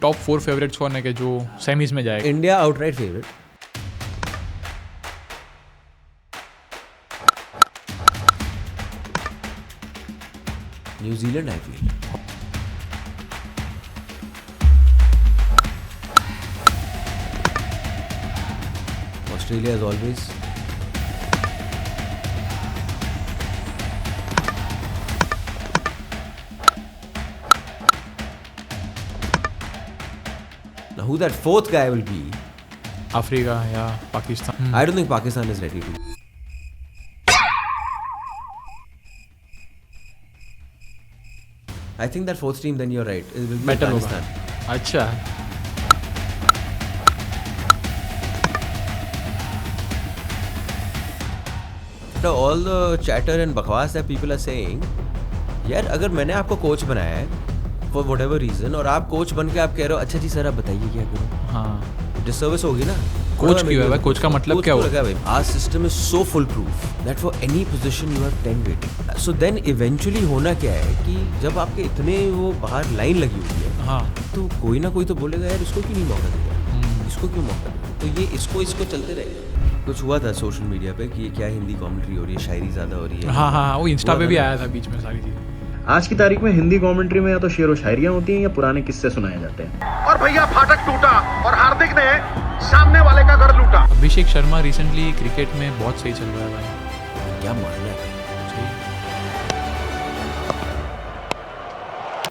Top 4 favourites कौन है कि जो सेमीज में जाएगा? India outright favourite, New Zealand I feel, Australia as always, now who that fourth guy will be? Africa या Pakistan? I don't think Pakistan is ready to. I think that fourth team, then you're right, it will be better Afghanistan. होगा। अच्छा, After all the chatter and बकवास that people are saying, यार अगर मैंने आपको coach बनाया है for whatever reason और आप कोच बन के आप कह रहे हो अच्छा जी सर आप बताइए क्या करूं, हाँ डिसर्विस होगी ना। कोच क्यों है भाई? कोच का मतलब क्या होगा? Our system is so foolproof that for any position you have 10 waiting. So then eventually होना क्या है कि जब आपके इतने वो बाहर लाइन लगी हुई है, हाँ तो कोई ना कोई तो बोलेगा यार इसको क्यों नहीं मौका दिया, इसको क्यों मौका दिया, तो ये इसको चलते रहेगा। कुछ हुआ था सोशल मीडिया पे कि ये क्या हिंदी कमेंट्री हो रही है, शायरी ज्यादा हो रही है। हाँ हाँ, वो इंस्टा पे भी आया था बीच में सारी चीजें। आज की तारीख में हिंदी कमेंट्री में या तो शेर व शायरियां होती हैं या पुराने किस्से सुनाए जाते हैं। और भैया फाटक टूटा और हार्दिक ने सामने वाले का घर लूटा। अभिषेक शर्मा रिसेंटली क्रिकेट में बहुत सही चल रहा है भाई। क्या मानना है?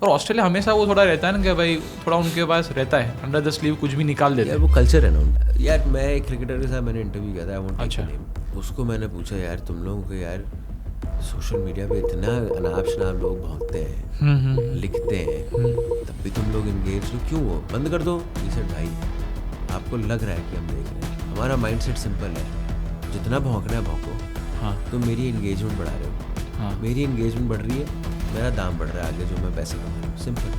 और ऑस्ट्रेलिया हमेशा वो थोड़ा रहता है ना कि भाई थोड़ा उनके पास रहता है अंडर द स्लीव कुछ भी निकाल देते यार हैं। वो कल्चर है ना उनका। यार मैं एक क्रिकेटर के साथ मैंने इंटरव्यू किया था, I won't take अच्छा। the name। उसको मैंने पूछा यार तुम लोगों को यार सोशल मीडिया पे इतना अनाप शनाप लोग भागते हैं, लिखते हैं, तब भी तुम लोग एंगेज हो, क्यों हो? बंद कर दो। ये सर भाई आपको लग रहा है कि हम देख रहे हैं, हमारा माइंडसेट सिंपल है, जितना भौंकना है भौंको, हाँ तो मेरी एंगेजमेंट बढ़ा रहे हो, हाँ मेरी एंगेजमेंट बढ़ रही है, मेरा दाम बढ़ रहा है आगे जो मैं पैसे कमा रहा हूँ, सिंपल।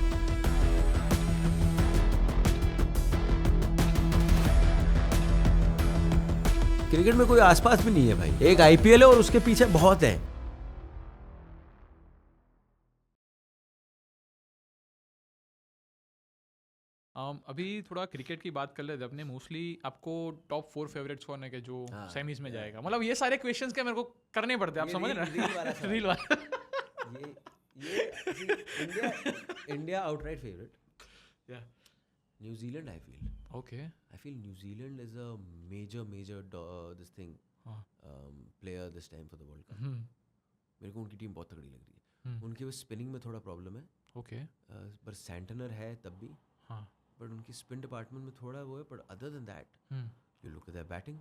क्रिकेट में कोई आसपास भी नहीं है भाई, एक आईपीएल है और उसके पीछे बहुत है। अभी थोड़ा क्रिकेट की बात कर लेते हैं अपने। मोस्टली आपको टॉप 4 फेवरेट्स कौन है कि जो सेमीज में जाएगा? मतलब ये सारे क्वेश्चंस क्या मेरे को करने पड़ते हैं, आप समझ रहे हैं? रील वाला ये इंडिया आउटराइट फेवरेट, या New Zealand I feel, okay New Zealand is a major this thing हाँ player this time for the world cup. मेरे को उनकी टीम बहुत तगड़ी लग रही है। उनके वो स्पिनिंग में थोड़ा प्रॉब्लम है, ओके पर सैंटनर है तब भी, हाँ बट उनकी स्पिन डिपार्टमेंट में थोड़ा वो है, but other than that you look at their batting,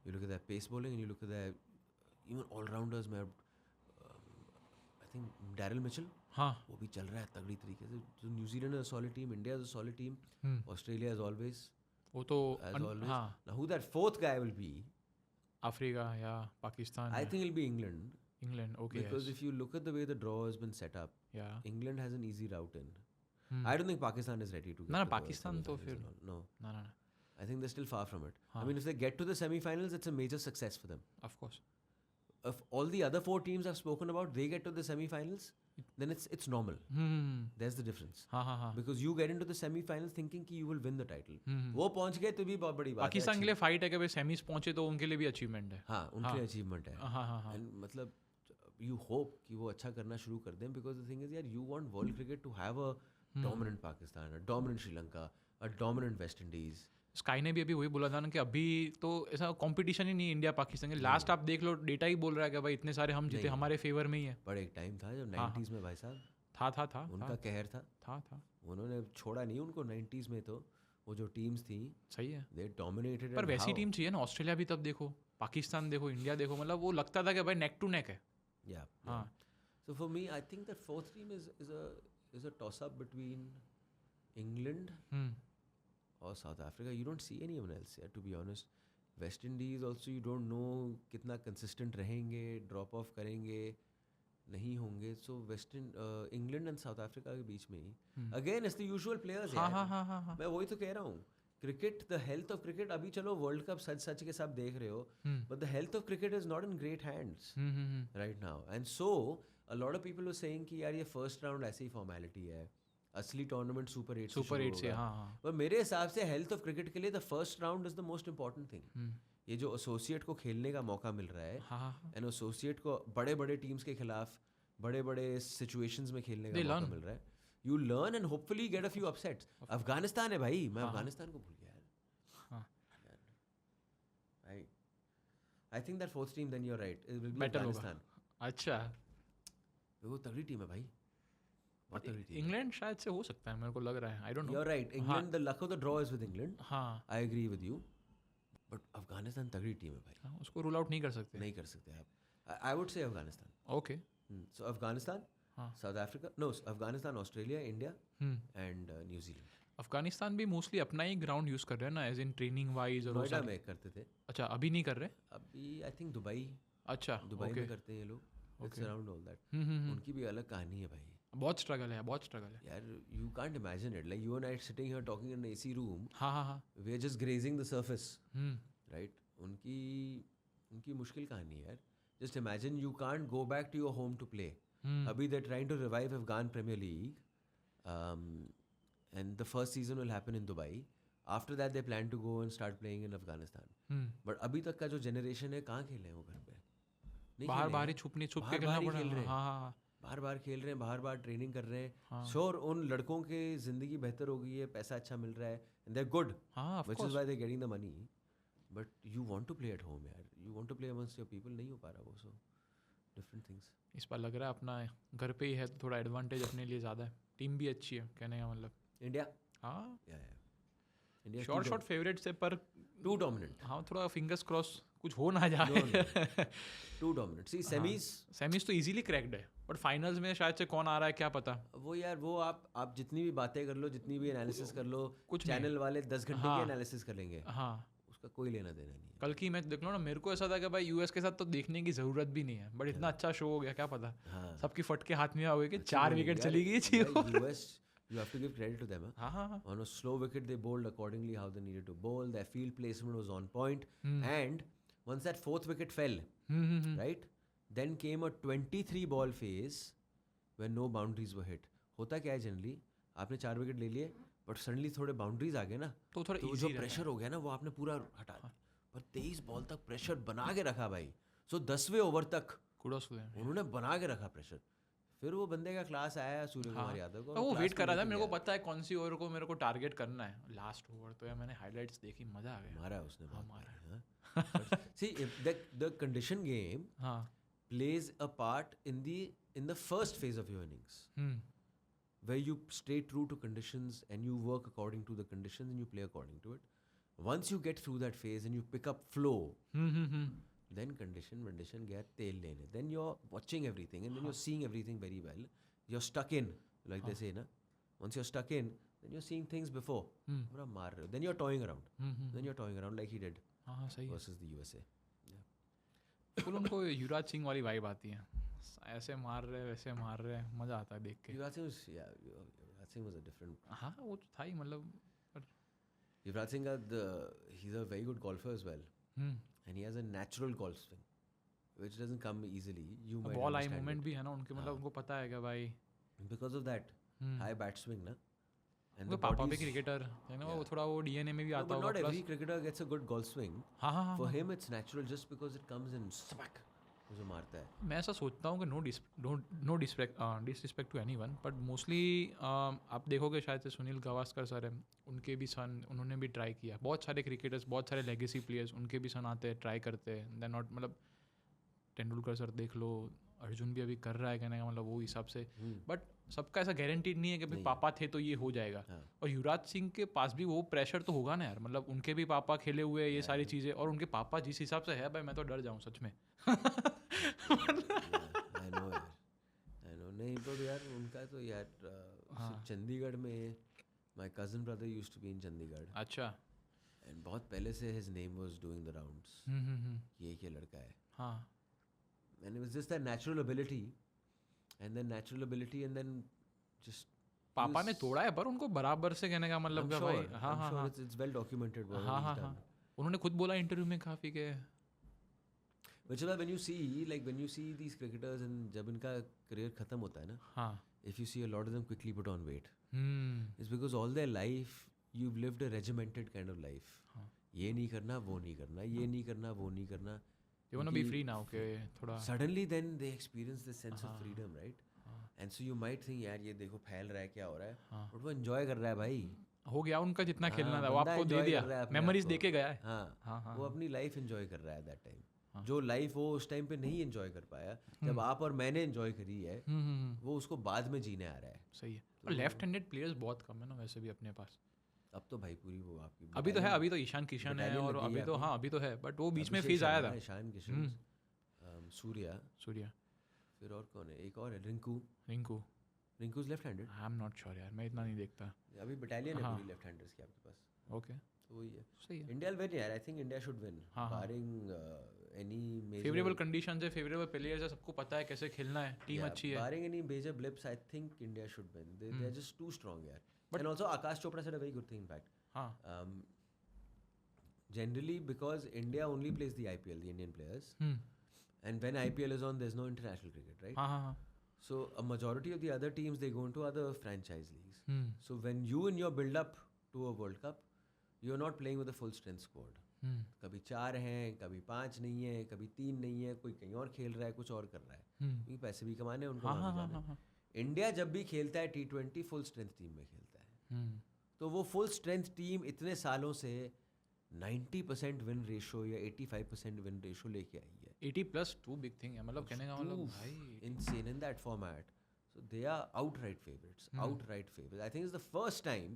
you look at their pace bowling, and you look at their even all-rounders में I think Daryl Mitchell, हाँ वो भी चल रहा है तगड़ी तरीके से। So New Zealand is a solid team, India is a solid team, Australia as always, वो तो as always. हाँ Now who that fourth guy will be? Africa या Pakistan? I think it'll be England, England, okay because if you look at the way the draw has been set up, या England has an easy route in. I don't think Pakistan is ready to get ना to the Pakistan तो semi-finals फिर and all. No, ना ना I think they're still far from it. I हाँ. mean, if they get to the semi-finals, it's a major success for them. Of course If all the other 4 teams I've spoken about, they get to the semi-finals, then it's normal. There's the difference. हाँ हाँ हाँ Because you get into the semi-finals thinking कि you will win the title. वो पहुंच गए तो भी बहुत बड़ी बात है। पाकिस्तान के लिए फाइट है कि भाई सेमीज पहुंचे तो उनके लिए भी अचीवमेंट है। हाँ, उनके लिए अचीवमेंट है। हाँ हाँ हाँ And मतलब you hope कि वो अच्छा करना शुरू कर दें, because the thing is यार, you want world cricket to have a dominant Pakistan, a dominant Sri Lanka, a dominant West Indies. Sky ने भी अभी वही बोला था ना कि अभी तो ऐसा कंपटीशन ही नहीं इंडिया पाकिस्तान के। लास्ट आप देख लो डेटा ही बोल रहा है कि भाई इतने सारे हम जीते, हमारे फेवर में ही है। पर एक टाइम था जब 90s में भाई साहब था उनका कहर था, था उन्होंने छोड़ा नहीं उनको 90s में, तो वो जो टीम्स थी सही है। they dominated. पर and वैसी how? टीम चाहिए ना। ऑस्ट्रेलिया भी तब देखो, पाकिस्तान देखो, इंडिया देखो, मतलब वो लगता था कि भाई नेक टू नेक है। Yeah. हाँ So for me, I think that fourth team is a toss up between England or South Africa. You don't see anyone else here, to be honest. West Indies also, you don't know कितना consistent रहेंगे, drop off करेंगे, नहीं होंगे। So England and South Africa के बीच में ही again it's the usual players हाँ यार। हाँ हाँ हाँ हाँ मैं वही तो कह रहा हूँ, cricket, the health of cricket, अभी चलो वर्ल्ड कप सच के सब देख रहे हो, but the health of cricket is not in great hands right now. And so a lot of people were saying कि यार ये फर्स्ट राउंड ऐसी ही फॉर्मेलिटी है, असली टूर्नामेंट सुपर 8 सुपर 8 से, हाँ. पर मेरे हिसाब से हेल्थ ऑफ क्रिकेट के लिए the first round is the most important thing. ये जो एसोसिएट को खेलने का मौका मिल रहा है, हाँ. एंड एसोसिएट को बड़े बड़े टीम्स के खिलाफ बड़े बड़े सिचुएशंस में खेलने का मौका मिल रहा है. You learn and hopefully get a few upsets. Afghanistan है भाई, मैं अफगानिस्तान को भूल गया यार. I think that fourth team, then you're right, it will be Afghanistan. अच्छा, वो तगड़ी टीम है भाई, बहुत तगड़ी टीम. इंग्लैंड शायद से हो सकता है, मेरे को लग रहा है. I don't know. You're right, England, the luck of the draw is with England. हाँ, I agree with you, but Afghanistan तगड़ी टीम है भाई. उसको रूल आउट नहीं कर सकते. नहीं कर सकते आप. I would say Afghanistan. Okay. So Afghanistan, South Africa, no, Afghanistan, Australia, India, and New Zealand. Afghanistan भी मोस्टली अपना ही ग्राउंड यूज कर रहे हैं ना, एज इन ट्रेनिंग वाइज. और नोएडा में करते थे. अच्छा, अभी नहीं कर रहे. अभी आई थिंक दुबई. अच्छा, दुबई में करते हैं ये लोग. It's around all that. उनकी भी अलग कहानी है भाई. बहुत स्ट्रगल है, बहुत स्ट्रगल है यार. You can't imagine it, like you and I sitting here talking in AC room. हाँ. We are just grazing the surface, right. उनकी मुश्किल कहानी है यार. Just imagine you can't go back to your home to play. अभी they trying to revive Afghan Premier League. And the first season will happen in Dubai. After that, they plan to go and start playing in Afghanistan. But अभी तक का जो generation है, कहाँ खेल रहे हैं वो घर पे? बाहर ही छुप के खेलना पड़ रहा है. हाँ. बाहर खेल रहे हैं, बाहर ट्रेनिंग कर रहे हैं. Sure, उन लड़कों के जिंदगी बेहतर हो गई है, पैसा अच्छा मिल रहा है, and they're good. Which is why they're getting the money. But you want to play at home, यार. You want to play amongst your people. नहीं हो पा रहा वो. So different things. इस बार लग रहा है अपना घर पे ही है तो थोड़ा एडवांटेज अपने लिए ज़्यादा है. टीम भी अच्छी है, कहने का मतलब. इंडिया, हाँ, इंडिया शॉर्ट फेवरेट से, पर टू डोमिनेंट. हाँ, थोड़ा फिंगर्स क्रॉस कुछ हो ना जाए. Too dominant. सी सेमीज तो इजीली क्रैक्ड है, बट फाइनल्स में शायद से कौन आ रहा है क्या पता. वो यार, वो आप जितनी भी बातें कर लो, जितनी भी एनालिसिस कर लो, कुछ चैनल वाले 10 घंटे की एनालिसिस करेंगे. हाँ, उसका कोई लेना देना नहीं है. कल की मैच देख लो ना, मेरे को ऐसा था कि भाई यूएस के साथ तो देखने की जरूरत भी नहीं है, बट इतना अच्छा शो हो गया, क्या पता. सबकी फट के हाथ में आ गई कि 4 विकेट चली गई थी. US, you have to give credit to them. On a slow wicket, they bowled accordingly how they needed to bowl. Their field placement was on point. And once that 4th wicket fell, right, then came a 23 ball phase where no boundaries were hit. होता क्या है generally, आपने 4 wicket ले लिए, but suddenly थोड़े boundaries आ गए ना, तो थोड़ा जो प्रेशर हो गया ना, वो आपने पूरा हटा दिया. पर 23 बॉल तक प्रेशर बना के रखा भाई. सो 10वें ओवर तक उन्होंने बना के रखा प्रेशर. फिर वो बंदे का क्लास आया सूर्य कुमार यादव को. वो वेट कर रहा था, मेरे को पता है कौन सी ओवर को मेरे को टारगेट करना है. लास्ट ओवर तो यार मैंने हाइलाइट्स देखी, मजा आ गया. मारा उसने. See the condition game plays a part in the first phase of your innings, where you stay true to conditions and you work according to the conditions and you play according to it. Once you get through that phase and you pick up flow, then condition get tail lane. Then you're watching everything and then you're seeing everything very well. You're stuck in, like they say, na. Once you're stuck in, then you're seeing things before. Then you're toying around. Then you're toying around like he did versus the USA. Full उनको युवराज सिंह वाली vibe आती है, ऐसे मार रहे वैसे मार रहे, मजा आता है देख के. Yuvraj Singh was a different. हाँ, वो तो था ही, मतलब. Yuvraj Singh he's a very good golfer as well, and he has a natural golf swing which doesn't come easily. You might ball eye movement भी है ना उनके, मतलब उनको पता है क्या भाई, because of that high bat swing ना. And the पापा भी क्रिकेटर है ना, वो थोड़ा वो डीएनए में भी आता होगा. Not every cricketer gets a good golf swing. हाँ. For him it's natural just because it comes in smack. जो मारता है. मैं ऐसा सोचता हूँ कि no disrespect to anyone, but mostly आप देखोगे शायद से सुनील गावस्कर सर हैं, उनके भी सन, उन्होंने भी ट्राई किया. बहुत सारे क्रिकेटर्स, बहुत सारे लेगेसी प्लेयर्स, उनके भी सन आते हैं, ट्राई करते हैं. देन नॉट, मतलब तेंदुलकर सर देख लो, अर्जुन भी अभी कर रहा है, कहने का मतलब वो हिसाब से. बट सबका ऐसा गारंटीड नहीं है कि भाई पापा थे तो ये हो जाएगा. और युवराज सिंह के पास भी वो प्रेशर तो होगा ना यार, मतलब उनके भी पापा खेले हुए ये सारी चीज़ें, और उनके पापा जिस हिसाब से है भाई, मैं तो डर जाऊँ सच में. I know. नहीं तो यार उनका तो यार चंडीगढ़ में, my cousin brother used to be in Chandigarh. अच्छा. And बहुत पहले से his name was doing the rounds. ये लड़का है. हाँ. And it was just that natural ability, and then just. पापा ने तोड़ा है, पर उनको बराबर से, कहने का मतलब क्या भाई. हाँ. It's well documented. हाँ. उन्होंने खुद बोला इंटरव्यू में काफी के. Which is why when you see these cricketers and जब इनका career खत्म होता है ना, if you see a lot of them quickly put on weight. Hmm. It's because all their life you've lived a regimented kind of life. हाँ. ये नहीं करना, वो नहीं करना, ये नहीं करना, वो नहीं करना. They want to be free now, okay, थोड़ा. Suddenly then they experience this sense of हाँ. freedom, right? हाँ. And so you might think यार ये देखो फैल रहा है, क्या हो रहा है, हाँ. but वो enjoy कर रहा है भाई. हो गया उनका जितना हाँ, खेलना था वो बंदा आपको दे enjoy दिया, कर रहा है अपने मेमोरीज आप दे को. के गया है. हाँ, हाँ हाँ. वो अपनी लाइफ एंजॉय कर रहा है दैट टाइम. हाँ. जो लाइफ वो उस टाइम पे नहीं एंजॉय कर पाया, जब आप और मैंने एंजॉय करी है, वो उसको बाद में जीने आ रहा है. सही है. और लेफ्ट हैंडेड प्लेयर्स बहुत कम है ना वैसे भी अपने पास. अब तो भाई पूरी वो आपकी अभी तो है, अभी तो ईशान किशन है और अभी तो हाँ अभी तो है, बट वो बीच में फेज आया था. ईशान किशन, सूर्या, फिर और कौन है, एक और है Rinku is left handed. I am not sure यार, मैं इतना नहीं देखता. अभी बटालियन है हाँ. पूरी लेफ्ट हैंडर्स की आपके पास. ओके, तो वही है. सही है. इंडिया विल विन यार. आई थिंक इंडिया शुड विन हाँ, हाँ. बारिंग एनी मेजर फेवरेबल कंडीशंस है, फेवरेबल प्लेयर्स है, सबको पता है कैसे खेलना है, टीम अच्छी है. Barring any major blips I think India should win. They are just too strong यार. And also Aakash Chopra said a very good thing in fact. हाँ. Generally because India only plays the IPL, the Indian players, and when IPL is on there's no international cricket, right? हाँ हाँ. So a majority of the other teams they go into other franchise leagues. Hmm. So when you in your build up to a World Cup, you're not playing with a full strength squad. कभी 4 हैं, कभी 5 नहीं है, कभी 3 नहीं है, कोई कहीं और खेल रहा है, कुछ और कर रहा है, क्योंकि पैसे भी कमाने हैं उनको. हाँ. इंडिया जब भी खेलता है T20 फुल स्ट्रेंथ टीम में खेलता है. तो वो फुल स्ट्रेंथ टीम इतने सालों से 90% विन रेशो या 85% विन रेशो लेके आई है. 80+ टू बिग थिंग है, मतलब कहने का मतलब भाई insane in that format. So they are outright favorites. Outright favorites. I think it's the first time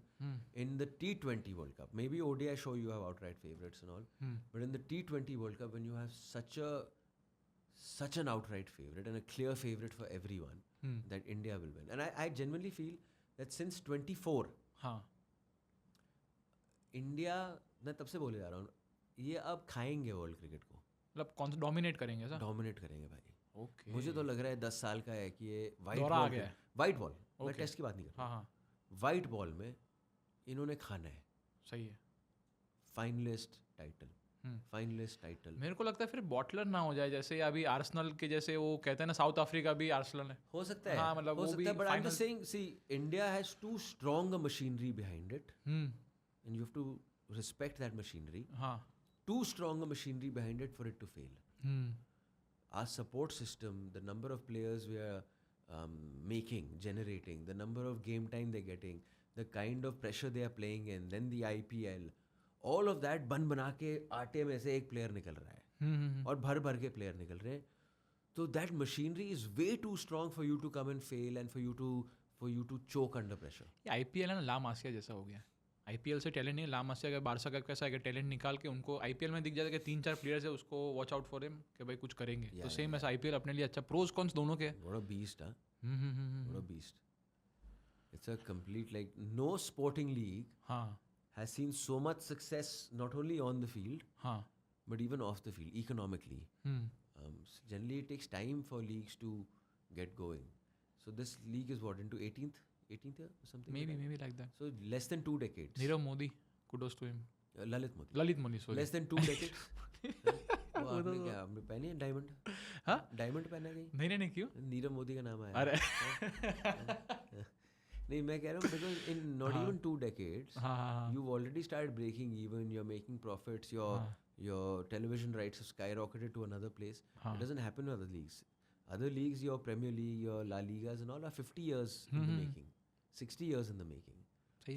in the T20 World Cup. Maybe ODI show you have outright favorites and all. But in the T20 World Cup, when you have such an outright favorite and a clear favorite for everyone, that India will win. And I genuinely feel that since 24, हाँ. India, मैं तब से बोले जा रहा हूँ, ये अब खाएंगे वर्ल्ड क्रिकेट को. मतलब कौन सा डोमिनेट करेंगे सर? डोमिनेट करेंगे भाई. ओके. मुझे तो लग रहा है 10 साल का है कि ये वाइट दौरा आ बॉल गया है. वाइट बॉल, मैं Okay. टेस्ट की बात नहीं कर रहा. हाँ. वाइट बॉल में इन्होंने खाना है. सही है. Finalist title. मेरे को लगता है फिर बॉटलर ना हो जाए, जैसे अभी आर्सेनल के जैसे वो कहते हैं ना, साउथ अफ्रीका भी आर्सेनल है. हो सकता है. हाँ, मतलब हो वो सकता भी है, but I am final- just saying, see India has too strong a machinery behind it and you have to respect that machinery. हाँ. Too strong a machinery behind it for it to fail. Our support system, the number of players we are generating, the number of game time they're getting, the kind of pressure they are playing in, then the IPL, all of that बना के आटे में से एक player निकल रहा है और भर के player निकल रहे हैं. So that machinery is way too strong for you to come and fail and for you to choke under pressure. ये IPL है ना, ला मासिया जैसा हो गया. IPL से टैलेंट नहीं, ला मासिया का बारसा का कैसा है कि टैलेंट निकाल के उनको IPL में दिख जाता है कि 3-4 प्लेयर्स है, उसको वॉच आउट फॉर हिम कि भाई कुछ करेंगे. तो सेम ऐसा IPL अपने लिए अच्छा. प्रोज कॉन्स दोनों के. What a beast, huh? What a beast. It's a complete, like, no sporting league हाँ. has seen so much success not only on the field हाँ. but even off the field economically. Generally it takes time for leagues to get going. So this league is what, into 18th year or something? Maybe like that. So less than 2 decades. Nirav Modi, kudos to him. Lalit Modi, sorry. Less than 2 decades. वो आपने क्या आपने पहनी है diamond? हाँ? Diamond पहना कहीं? नहीं क्यों? नीरव मोदी का नाम आया. अरे नहीं, मैं कह रहा हूँ because in not even 2 decades, you've already started breaking even, you're making profits, your television rights have skyrocketed to another place. It doesn't happen in other leagues. Other leagues, your Premier League, your La Ligas and all are 50 years in the making, 60 years in the making.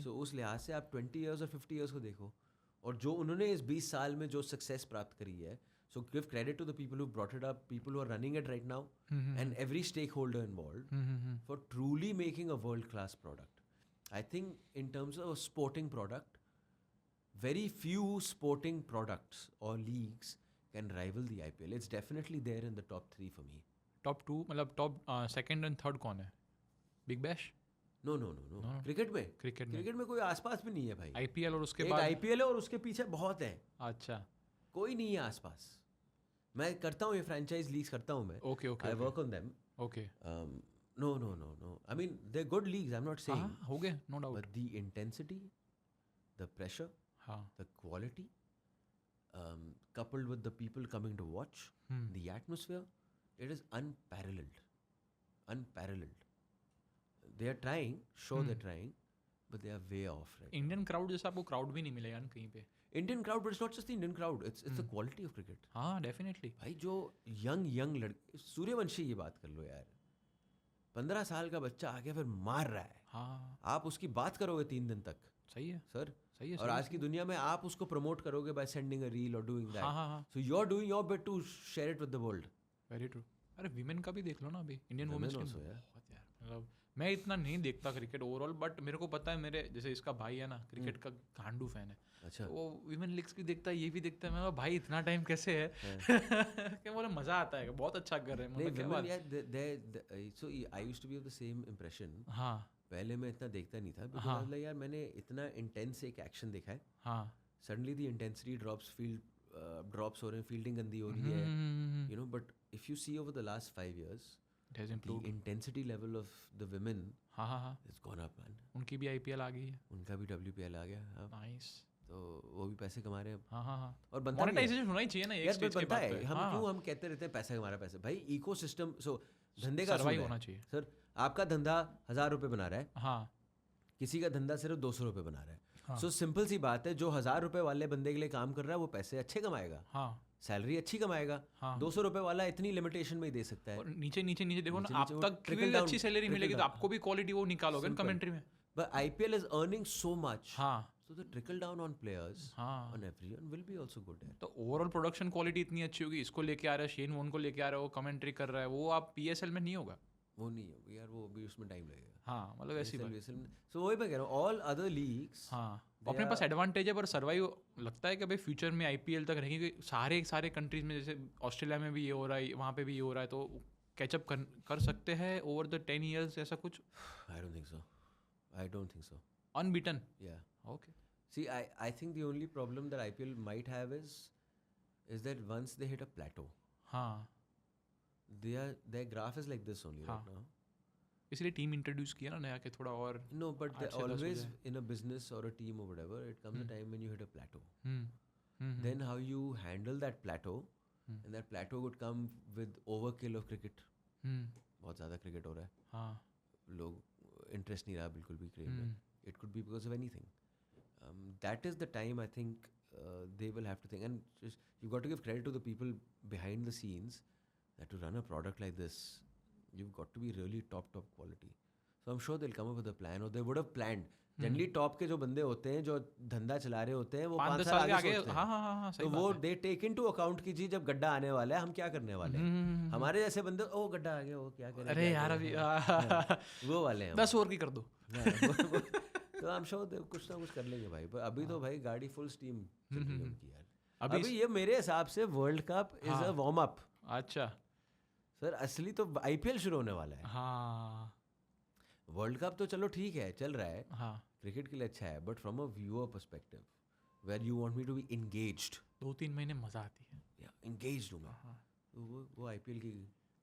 So उस लिहाज से आप 20 years और 50 years को देखो, और जो उन्होंने इस 20 साल में जो सक्सेस प्राप्त करी है, so give credit to the people who brought it up, people who are running it right now, and every stakeholder involved for truly making a world-class product. I think in terms of a sporting product, very few sporting products or leagues can rival the IPL. It's definitely there in the top 3 for me. Top 2 मतलब top second and third कौन है? Big Bash? No. Cricket में कोई आसपास भी नहीं है भाई. IPL और उसके एक बाद IPL है और उसके पीछे बहुत है. अच्छा. कोई नहीं है आसपास. मैं करता हूँ ये फ्रेंचाइज लीग्स करता हूँ मैं. Okay. I work on them. Okay. No. I mean, they're good leagues. I'm not saying. हो गए, no doubt. But the intensity, the pressure, the quality, coupled with the people coming to watch, the atmosphere, it is unparalleled. they are trying, sure they're trying, but they are way off, right? Indian crowd जैसा आपको crowd भी नहीं मिलेगा ना कहीं पे. Indian crowd, but it's not just the Indian crowd. It's the quality of cricket. हाँ definitely. भाई जो यंग लड़के, सूर्यवंशी की बात कर लो यार, 15 साल का बच्चा आगे फिर मार रहा है. हाँ आप उसकी बात करोगे 3 दिन तक, सही है. सर. सही है. और आज की दुनिया में आप उसको प्रमोट करोगे बाय सेंडिंग अ रील और डूइंग दैट. हाँ हाँ हाँ. So you are doing your bit to share it with the world. Very true. अरे विमेन का भी देख लो ना अभी. Indian women's team also, yeah. बहुत यार. मतलब मैं इतना नहीं देखता क्रिकेट ओवरऑल, बट मेरे को पता है मेरे जैसे इसका भाई है ना क्रिकेट का गांडू फैन है. अच्छा. वो विमेन लीग्स भी देखता है, ये भी देखता है. मैं बोला, भाई इतना टाइम कैसे है? क्या बोले मजा आता है, बहुत अच्छा कर रहे हैं. मतलब क्या बात. So I used to be of the same impression. हाँ पहले मैं इतना देखता नहीं था, बिकॉज़ यार मैंने इतना इंटेंस एक एक्शन देखा है. हाँ. सडनली द इंटेंसिटी ड्रॉप्स हो रहे हैं, फील्डिंग गंदी हो रही है, you know. But if you see over the last 5 years, it has the improved. intensity level of the women हाँ हाँ हाँ. has gone up, man. उनकी भी आईपीएल आ गई है. उनका भी WPL आ गया अब, नाइस. तो वो भी पैसे कमा रहे हैं अब. हाँ हाँ हाँ. और बनता भी है. मोनेटाइजेशन होना ही चाहिए ना एक यार स्टेज के बनता बाद है. पे. हम हाँ. क्यों हम कहते रहते हैं पैसा हमारा पैसा. भाई इकोसिस्टम, सो धंधे का सर्वाइव असूल होना है. चाहिए. सर आपका धंधा 1000 रुपये बना रहा है, हाँ किसी का धंधा सिर्फ 200 रुपये बना रहा है. हाँ. सो सिंपल सी बात है, जो 1000 रुपये वाले बंदे के लिए काम कर रहा है वो पैसे अच्छे कमाएगा, हाँ सैलरी अच्छी कमाएगा. हाँ. 200 रुपये वाला इतनी लिमिटेशन में ही दे सकता है. और नीचे नीचे नीचे देखो नीचे ना, आप नीचे वो तक trickle भी down- अच्छी सैलरी trickle मिलेगी तो down. आपको भी क्वालिटी वो निकालोगे ना Simple. कमेंट्री में. But IPL is earning so much. हाँ So the trickle down on players, हाँ. on everyone will be also good there. तो ओवरऑल प्रोडक्शन क्वालिटी इतनी अच्छी होगी. इसको लेके आ रहा है शेन वॉर्न को लेके आ रहा है, वो कमेंट्री कर रहा है, वो आप PSL में नहीं होगा. वो नहीं है यार, वो भी उसमें टाइम लगेगा. हाँ मतलब ऐसी बात. सो वही मैं कह रहा हूँ, ऑल अदर लीग्स. हाँ अपने पास एडवांटेज है, पर सर्वाइव लगता है कि भाई फ्यूचर में IPL तक रहेंगे. सारे कंट्रीज में जैसे ऑस्ट्रेलिया में भी ये हो रहा है, वहाँ पे भी ये हो रहा है, तो कैचअप कर सकते हैं ओवर द 10 years ऐसा कुछ. I don't think so. Unbeaten. Yeah. Okay. See, I think the only problem that IPL might have is that once they hit a plateau, हाँ their graph is like this only हाँ. right now. इसलिए team introduce किया ना नया के थोड़ा और. No, but 8 से 10 हो always जाए. in a business or a team or whatever, it comes a time when you hit a plateau. Hmm. Then how you handle that plateau, and that plateau would come with overkill of cricket. बहुत ज़्यादा cricket हो रहा है, हाँ. लोग interest नहीं रहा बिल्कुल भी क्रिकेट में. It could be because of anything. That is the time I think they will have to think, and just, you've got to give credit to the people behind the scenes that to run a product like this, you've got to be really top quality. So I'm sure they'll come up with a plan, or they would have planned. Generally top के जो बंदे होते हैं जो धंधा चला रहे होते हैं वो 5 साल आगे सोचते हैं. हाँ हाँ हाँ सही तो बात वो है. दे टेक इनटू अकाउंट कीजिए जब गड्ढा आने वाला है हम क्या करने वाले हैं. हमारे जैसे बंदे ओ गड्ढा आ गया वो क्या करें. अरे यार अभी वो वाले हैं. 10 ओवर की कर दो. तो आई एम श्योर कुछ ना कुछ कर लेंगे भाई. पर अभी तो भाई गाड़ी फुल स्टीम चल रही है उनकी यार. अभी ये मेरे हिसाब से world cup is a warm up. अच्छा सर असली तो IPL शुरू होने वाला है. हाँ. वर्ल्ड कप तो चलो ठीक है चल रहा है, हाँ क्रिकेट के लिए अच्छा है, but from a viewer perspective where you want me to be engaged, 2-3 महीने मज़ा आती है. या एंगेज्ड हूँ मैं. हाँ. तो वो IPL की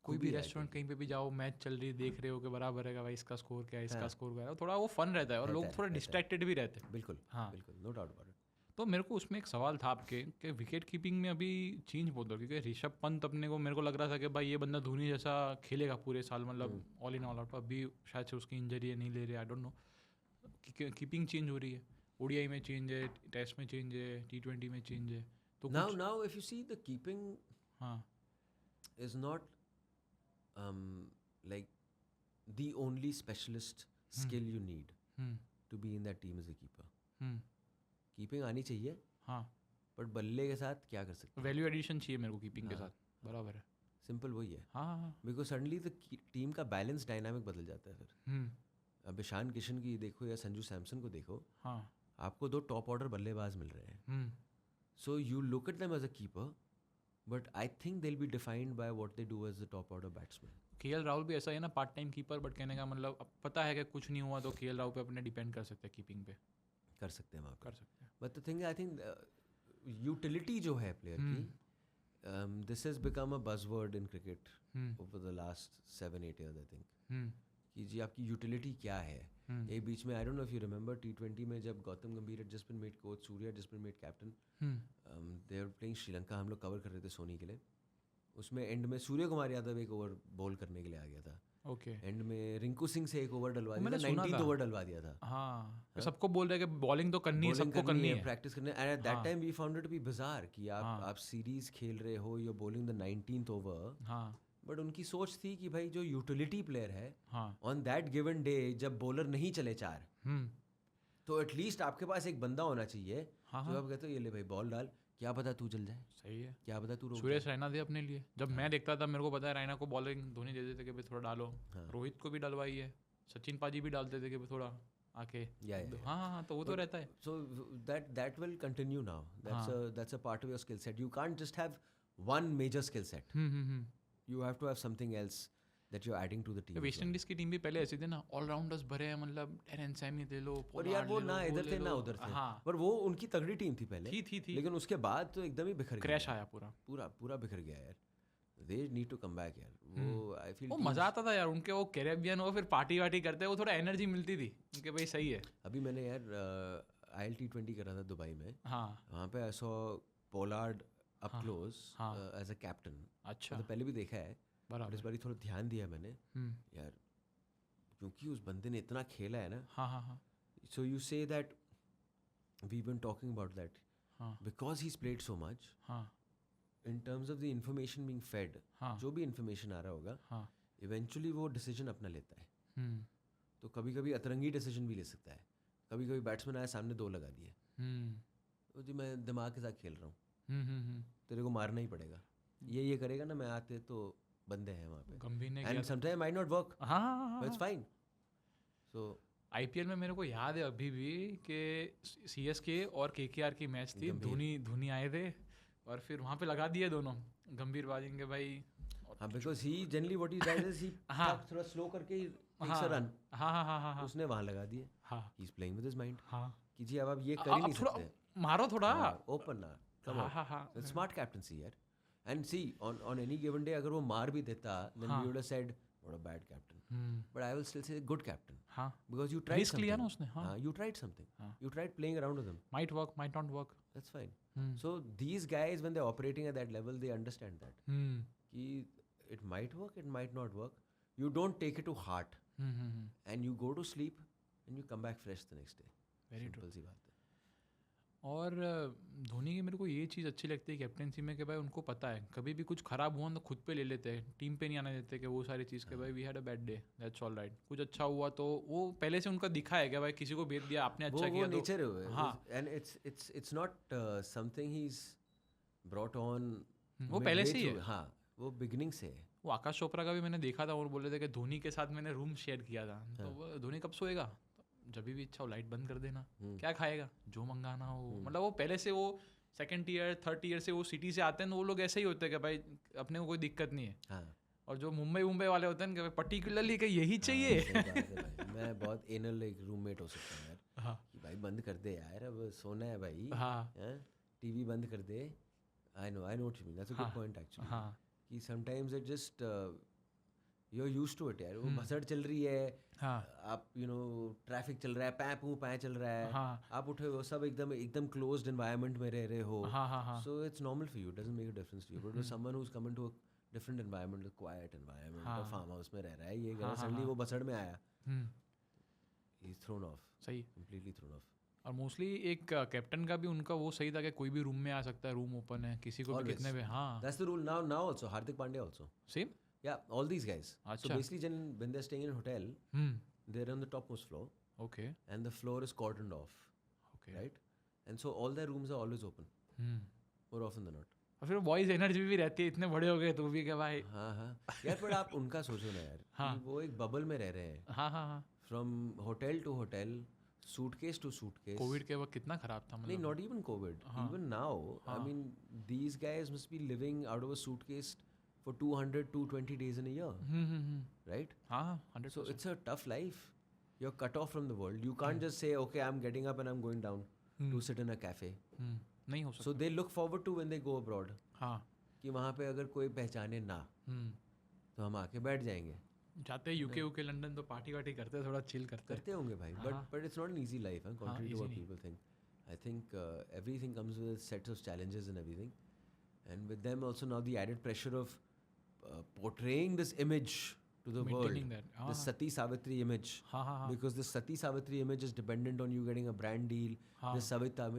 कोई भी रेस्टोरेंट कहीं पे भी जाओ, मैच चल रही है, देख रहे हो कि बराबर है भाई, इसका स्कोर क्या है, इसका स्कोर क्या है, थोड़ा वो फन रहता है और लोग थोड़ा डिस्ट्रैक्टेड भी रहते हैं. बिल्कुल हाँ. बिल्कुल, नो डाउट अबाउट इट. तो मेरे को उसमें एक सवाल था आपके कि विकेट कीपिंग में अभी चेंज बहुत हो, क्योंकि ऋषभ पंत अपने को मेरे को लग रहा था कि भाई ये बंदा धोनी जैसा खेलेगा पूरे साल, मतलब ऑल इन ऑल आउट. अभी शायद से उसकी इंजरी है, नहीं ले रहे, I don't know. Keeping change हो रही है, ODI में चेंज है, टेस्ट में चेंज है, T20 में चेंज है. तो now if you see the keeping हाँ is not like the only specialist skill you need to be in that team as a keeper. Keeping आनी चाहिए, हाँ. बट बल्ले के साथ क्या कर सकते हैं. वैल्यू एडिशन चाहिए मेरे को कीपिंग के साथ. बराबर है. सिंपल वही है. हाँ हाँ. बिकॉज सडनली द टीम का बैलेंस डायनामिक बदल जाता है फिर. अब ईशान किशन की देखो या संजू सैमसन को देखो, हाँ. आपको 2 टॉप ऑर्डर बल्लेबाज मिल रहे हैं. So you look at them as a keeper, but I think they will be defined by what they do as the top order batsman. KL Rahul भी ऐसा है ना, पार्ट टाइम कीपर, बट कहने का मतलब अब पता है कि कुछ नहीं हुआ तो KL राहुल पे अपने डिपेंड कर सकते हैं कीपिंग पे. कर सकते हैं वहाँ कर सकते हैं. But the thing I think utility जो है प्लेयर की, this has become a buzzword in cricket over the last 7-8 years I think. कि जी आपकी यूटिलिटी क्या है. एक बीच में I don't know if you remember T20 में जब गौतम गंभीर had just been made coach, Surya had just been made captain, they were playing Sri Lanka, हम लोग कवर कर रहे थे सोनी के लिए. उसमें एंड में सूर्य कुमार यादव एक ओवर बॉल करने के लिए आ गया था. ओके एंड में रिंकू सिंह से एक ओवर डलवा वो दिया मैंने था, सुना 19th था। ओवर डलवा दिया था। हाँ सबको बोल रहे हैं कि बॉलिंग तो करनी है, Bowling सबको करनी है। प्रैक्टिस करनी है। एट दैट हाँ। Time we found it to be bizarre कि हाँ। आप सीरीज खेल रहे हो, you bowling the 19th over, हाँ बट उनकी सोच थी कि भाई जो यूटिलिटी प्लेयर है हाँ ऑन दैट गिवन डे जब बॉलर नहीं चले 4, तो एटलीस्ट आपके पास एक बंदा होना चाहिए हाँ जो हाँ आप कहते हो ये ले भाई बॉल डाल, क्या पता तू चल जाए, सही है। क्या पता तू रोक सुरेश रैना थे अपने लिए, जब मैं देखता था मेरे को पता है रैना को बॉलिंग धोनी देते थे कि भाई थोड़ा डालो। हाँ। रोहित को भी डलवाई है, सचिन पाजी भी डालते थे कि भाई थोड़ा आके। या हाँ हाँ हाँ तो वो तो रहता है। so that will continue now. That's a part of your skill set. You can't just have one major skill set. You have to have something else that you're adding to the team. West Indies की team भी पहले ऐसी थी ना, allrounders भरे हैं, मतलब terrain Sami ले लो, और यार पोलार्ड वो ले ना लो, इधर ले थे ना लो। उधर थे, हाँ पर वो उनकी तगड़ी टीम थी पहले, थी लेकिन उसके बाद तो एकदम ही बिखर क्रैश गया, आया पूरा। पूरा बिखर गया यार। They need to come back यार। वो आई फील वो मजा आता था यार उनके, वो कैरेबियन हो फिर पार्टी वार्टी करते, वो थोड़ा एनर्जी मिलती थी उनके, भाई सही है। अभी मैंने यार ILT20 करा था दुबई में, हाँ वहाँ पे आई सॉ पोलार्ड अप हाँ, क्लोज हाँ। As a captain. अच्छा तो पहले भी देखा है, और इस बराबर। बार थोड़ा ध्यान दिया मैंने यार, क्योंकि उस बंदे ने इतना खेला है ना। हाँ हाँ हाँ So you say that we've been talking about that हाँ because he's played so much. हाँ In terms of the information being fed, हाँ जो भी information आ रहा होगा, हाँ eventually वो decision अपना लेता है। हम्म तो कभी कभी अतरंगी decision भी ले सकता है। कभी कभी बैट्समैन आया सामने 2 लगा दिए, हम्म तो जी मैं दिमाग के साथ खेल रहा हूँ, हम्म। तेरे को मारना ही पड़ेगा, ये करेगा ना, मैं आते तो बंदे हैं वहाँ पे, गंभीर ने and किया। sometimes might not work, हाँ हाँ हाँ but it's fine. So IPL में मेरे को याद है अभी भी कि सीएसके और केकेआर की मैच थी, धोनी आए थे और फिर वहाँ पे लगा दिए दोनों, गंभीर बाजेंगे भाई। हाँ, because he generally what he does is he हाँ। थोड़ा slow करके ही takes हाँ a run. हाँ हाँ हाँ हाँ उसने वहाँ लगा दिए, हाँ he's playing with his mind हाँ कि जी अब आप ये कर ही नहीं अब थोड़ा सकते, मारो थोड़ा। ओपन ना, come हाँ on. हाँ हाँ It's smart captaincy यार, and see on any given day अगर वो मार भी देता, then हाँ। we would have said what a bad captain, but I will still say good captain हाँ because you tried रिस्क लिया ना something. उसने। हाँ You tried something, हाँ। you tried playing around with him, might work might not work. that's fine. So these guys when they're operating at that level they understand that कि it might work, it might not work. You don't take it to heart and you go to sleep and you come back fresh the next day. Very true. Simple सी बात है। और धोनी की मेरे को ये चीज़ अच्छी लगती है कैप्टेंसी में कि भाई उनको पता है कभी भी कुछ ख़राब हुआ तो खुद पे ले लेते हैं, टीम पे नहीं आने देते कि वो सारी चीज़ के भाई we had a bad day that's all right, कुछ अच्छा हुआ तो वो पहले से उनका दिखा है कि भाई किसी को भेज दिया आपने अच्छा किया वो तो नेचर है, हाँ। and it's not something he's brought on वो पहले से ही है। हाँ, वो बिगिनिंग से है। वो आकाश चोपड़ा का भी मैंने देखा था और बोल रहे थे कि धोनी के साथ मैंने रूम शेयर किया था, तो वो धोनी कब सोएगा, तो जब भी इच्छा हो लाइट बंद कर देना, क्या खाएगा जो मंगाना हो, मतलब वो पहले से वो सेकंड ईयर थर्ड ईयर से वो सिटी से आते हैं तो वो लोग ऐसे ही होते हैं कि भाई अपने को कोई दिक्कत नहीं है। हाँ, और जो मुंबई वाले होते हैं कि पर्टिकुलरली कि यही चाहिए। सही बात है भाई। मैं बहुत एनल एक रूममेट हो सकता हूँ यार, हाँ कि भाई बंद कर दे यार, अब सोना है भाई, हाँ टीवी बंद कर दे। I know what you mean, that's a good point actually, हाँ कि sometimes it just you are used to it यार, वो भसड़ चल रही है, हाँ आप ट्रैफिक चल रहा है, पै पू पै चल रहा है, हाँ आप उठे हो, सब एकदम क्लोज्ड एनवायरनमेंट में रह रहे हो, हाँ हाँ हाँ so it's normal for you, it doesn't make a difference to you, but with someone who's come into a different environment, a quiet environment, हाँ। फार्म हाउस में रह रहा है, ये हाँ, सडनली हाँ। वो बसड़ में आया, हम्म, he's thrown off, सही। completely thrown off. और मोस्टली एक कैप्टन का भी उनका वो सही था कि कोई भी रूम में आ सकता है, रूम ओपन है, किसी को भी Always. कितने भी। हाँ That's the rule now also, Hardik Pandya also, same. yeah, all these guys. So अच्छा। basically when they're staying in a hotel, they're on the topmost floor okay and the floor is cordoned off, okay right? And so all their rooms are always open, more often than not. और फिर voice energy भी रहती है, इतने बड़े हो गए तो भी क्या भाई। हाँ हाँ यार, पर आप उनका सोचो ना यार, हाँ। कि वो एक बबल में रह रहे हैं, हाँ हाँ हाँ from hotel to hotel, suitcase to suitcase. Covid के वक्त कितना खराब था, नहीं, मतलब। Not even Covid, even now I mean these guys must be living out of a suitcase for 200-220 days in a year, right? हाँ So 100%। it's a tough life. You're cut off from the world. You can't just say, okay, I'm getting up and I'm going down to sit in a cafe. नहीं हो सकता। So they look forward to when they go abroad, हाँ कि वहाँ पे अगर कोई पहचाने ना तो हम आके बैठ जाएंगे। जाते हैं यूके लंदन तो पार्टी वार्टी करते हैं, थोड़ा चिल करते हैं। करते होंगे भाई, but it's not an easy life, contrary to what easy people think. I think everything comes with sets of challenges and everything, and with them also now the added pressure of portraying this image to the world. Maintaining that. The Sati Savitri image. Because the Sati Savitri image is dependent on you getting a brand deal. The Savita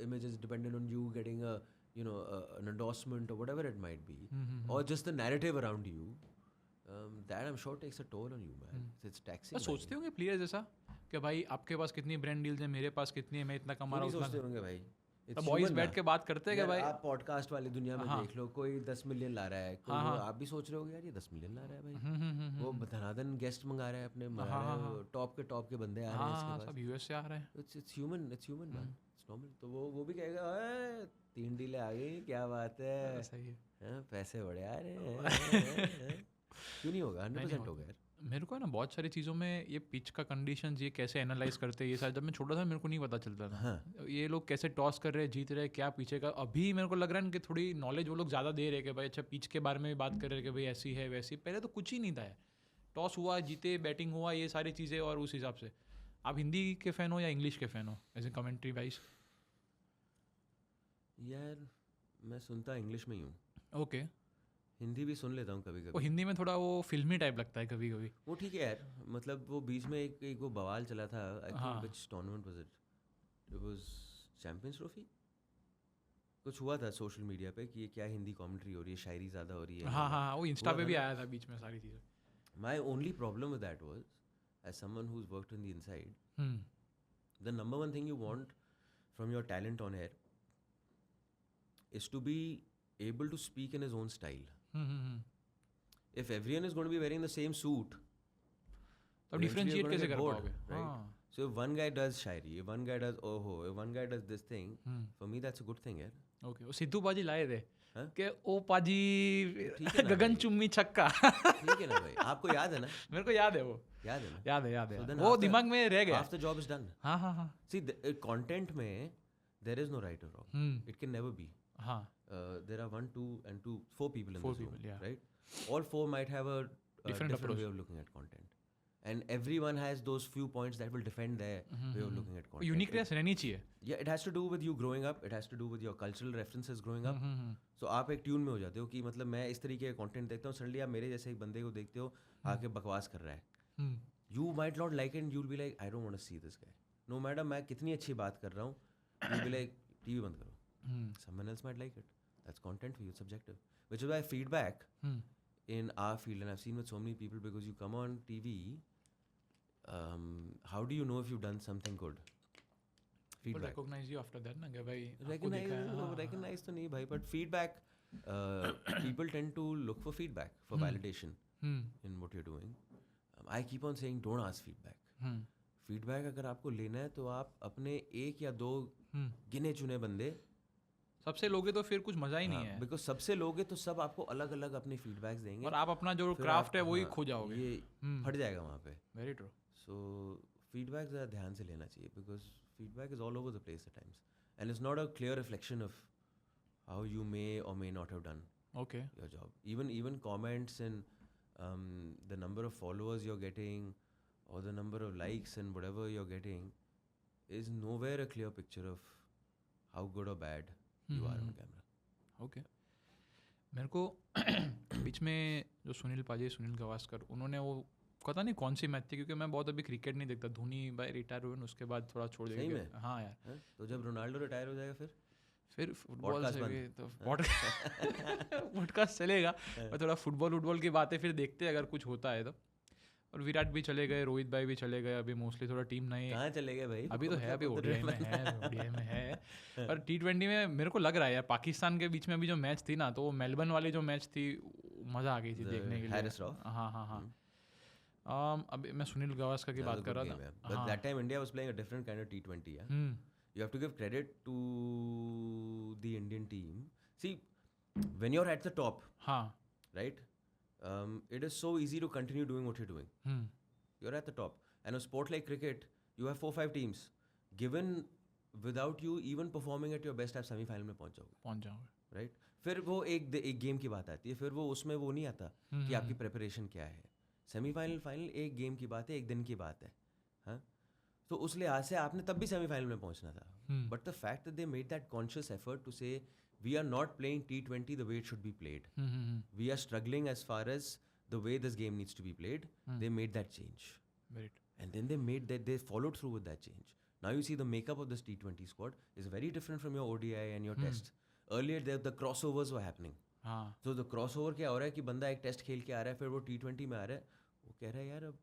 image is dependent on you getting a, you know, an endorsement or whatever it might be. Or just the narrative around you. That I'm sure takes a toll on you, man. It's taxing. तो सोचते होंगे players ऐसा कि भाई आपके पास कितनी brand deals हैं, मेरे पास कितनी है, मैं इतना कमा रहा हूँ, सोचते होंगे भाई. तो बॉयज बैठ के बात करते हैं कि भाई आप पॉडकास्ट वाली दुनिया में देख लो, कोई 10 मिलियन ला रहा है, आप भी सोच रहे हो यार ये 10 मिलियन ला रहा है भाई. वो धनाधन गेस्ट मंगा रहा है अपने, टॉप के बंदे आ रहे हैं इसके पास, सब यूएस से आ रहे हैं. It's human man, it's normal. तो वो भी कहेगा 3 डीलें आ गई, क्या बात है, सही है, पैसे बड़े आ रहे हैं. क्यों नहीं होगा? 100% होगा यार. मेरे को है ना बहुत सारी चीज़ों में ये पिच का कंडीशन, ये कैसे एनालाइज करते हैं, ये सारा जब मैं छोटा था मेरे को नहीं पता चलता था. ये लोग कैसे टॉस कर रहे हैं, जीत रहे हैं, क्या पीछे का. अभी मेरे को लग रहा है कि थोड़ी नॉलेज वो लोग ज़्यादा दे रहे हैं कि भाई अच्छा पिच के बारे में भी बात कर रहे हैं कि भाई ऐसी है वैसी. पहले तो कुछ ही नहीं था, टॉस हुआ, जीते, बैटिंग हुआ, ये सारी चीज़ें. और उस हिसाब से आप हिंदी के फ़ैन हो या इंग्लिश के फ़ैन हो एज ए कमेंट्री वाइज? यार मैं सुनता इंग्लिश में ही हूँ. ओके. हिंदी भी सुन लेता हूँ कभी वो कभी. हिंदी में थोड़ा वो फिल्मी टाइप लगता है कभी कभी. वो ठीक है यार, मतलब वो बीच में एक वो बवाल चला था. I think which tournament was it? It was champions trophy. कुछ हुआ था सोशल मीडिया पे कि ये क्या हिंदी कमेंट्री हो रही है, शायरी ज़्यादा हो रही है. हाँ वो इंस्टा पे भी आया था बीच में सारी चीज़ें. My only problem with that was, as someone who is worked in the inside, the number one thing you want from your talent on air is to be able to speak in his own style. If everyone is going to be wearing the same suit, तो differentiate कैसे कर पाओगे? Right? So if one guy does Shayari, if one guy does oho, if one guy does this thing, for me that's a good thing यार. Okay, वो सिद्धू पाजी लाए थे कि ओ पाजी गगन चुम्मी छक्का. ठीक है ना भाई, आपको याद है ना? मेरे को याद है वो. याद है ना? याद है. वो दिमाग में रह गया. Half the job is done. हाँ. See, content में there is no right or wrong. It can never be. हाँ. There are 1, 2 and 4 people in this room, yeah. right? All 4 might have a different way of looking at content, and everyone has those few points that will defend their way of looking at content. Uniqueness रहनी चाहिए. Yeah, it has to do with you growing up. It has to do with your cultural references growing up. So आप एक tune में हो जाते हो कि मतलब मैं इस तरीके का कंटेंट देखता हूँ, सडनली आप मेरे जैसे एक बंदे को देखते हो आके बकवास कर रहा है. You might not like it and you'll be like, I don't want to see this guy. No matter मैं कितनी अच्छी बात कर रहा हूँ, you'll be like, TV बंद करो. Someone else might like it. That's content for you, it's subjective. Which is why feedback in our field, and I've seen with so many people, because you come on TV, how do you know if you've done something good? Feedback. People recognize you after that, na? Bhai, recognize to nahi bhai, but feedback, people tend to look for feedback, for validation in what you're doing. I keep on saying, don't ask feedback. Feedback अगर आपको लेना है तो आप अपने 1 या 2 गिने चुने बंदे सबसे लोगे तो फिर कुछ मजा ही नहीं है. बिकॉज सबसे लोगे तो सब आपको अलग अलग अपने फीडबैक्स देंगे और आप अपना जो क्राफ्ट है वही खो जाओगे. ये फट जाएगा वहाँ पे. Very true. सो फीडबैक ज़रा ध्यान से लेना चाहिए, because feedback is all over the place at times and it's not a clear reflection of how you may और may not have done your job. even comments and the number of followers you're getting or the number of likes and whatever you're getting is nowhere a clear picture of how good or bad you are on camera. Okay. मेरे को बीच में जो सुनील गावस्कर, उन्होंने वो पता नहीं कौन सी match थी, क्योंकि मैं बहुत अभी क्रिकेट नहीं देखता. धोनी भाई रिटायर हुए उसके बाद थोड़ा छोड़ दिया. हाँ यार. तो जब रोनाल्डो रिटायर हो जाएगा फिर फुटबॉल से तो पॉडकास्ट चलेगा. पर थोड़ा फुटबॉल की बातें फिर देखते हैं अगर कुछ होता है तो. और विराट भी चले गए, रोहित भाई भी चले गए. अभी मोस्टली थोड़ा टीम नहीं. कहाँ चले गए भाई? अभी तो है, अभी ओडीआई में है. पर T20 में मेरे को लग रहा है यार, पाकिस्तान के बीच में अभी जो मैच थी ना, तो वो मेलबर्न वाली जो मैच थी, मज़ा आ गई थी देखने के लिए. हाँ. अभी मैं सुनील गावस्कर की बात कर रहा था. But that time India was playing a different kind of T20. You have to give credit to the Indian team. See, when you're at the top, right? It is so easy to continue doing what you're doing. You're at the top. And a sport like cricket, you have 4-5 teams. Given without you even performing at your best, आप semi-final में पहुंच जाओगे. Right? फिर वो एक game की बात आती है. फिर वो उसमें वो नहीं आता कि आपकी प्रिपरेशन क्या है. सेमीफाइनल फाइनल एक गेम की बात है, एक दिन की बात है. हाँ, तो उस लिहाज से आपने तब भी सेमीफाइनल में पहुंचना था. But the fact that they made that conscious effort to say we are not playing T20 the way it should be played. We are struggling as far as the way this game needs to be played, they made that change. Very And then they followed through with that change. Now you see the makeup of this T20 squad is very different from your ODI and your test. Earlier the crossovers were happening. हाँ. So the crossover क्या हो रहा है कि बंदा एक test खेल के आ रहा है फिर वो T20 में आ रहा है वो कह रहा है यार अब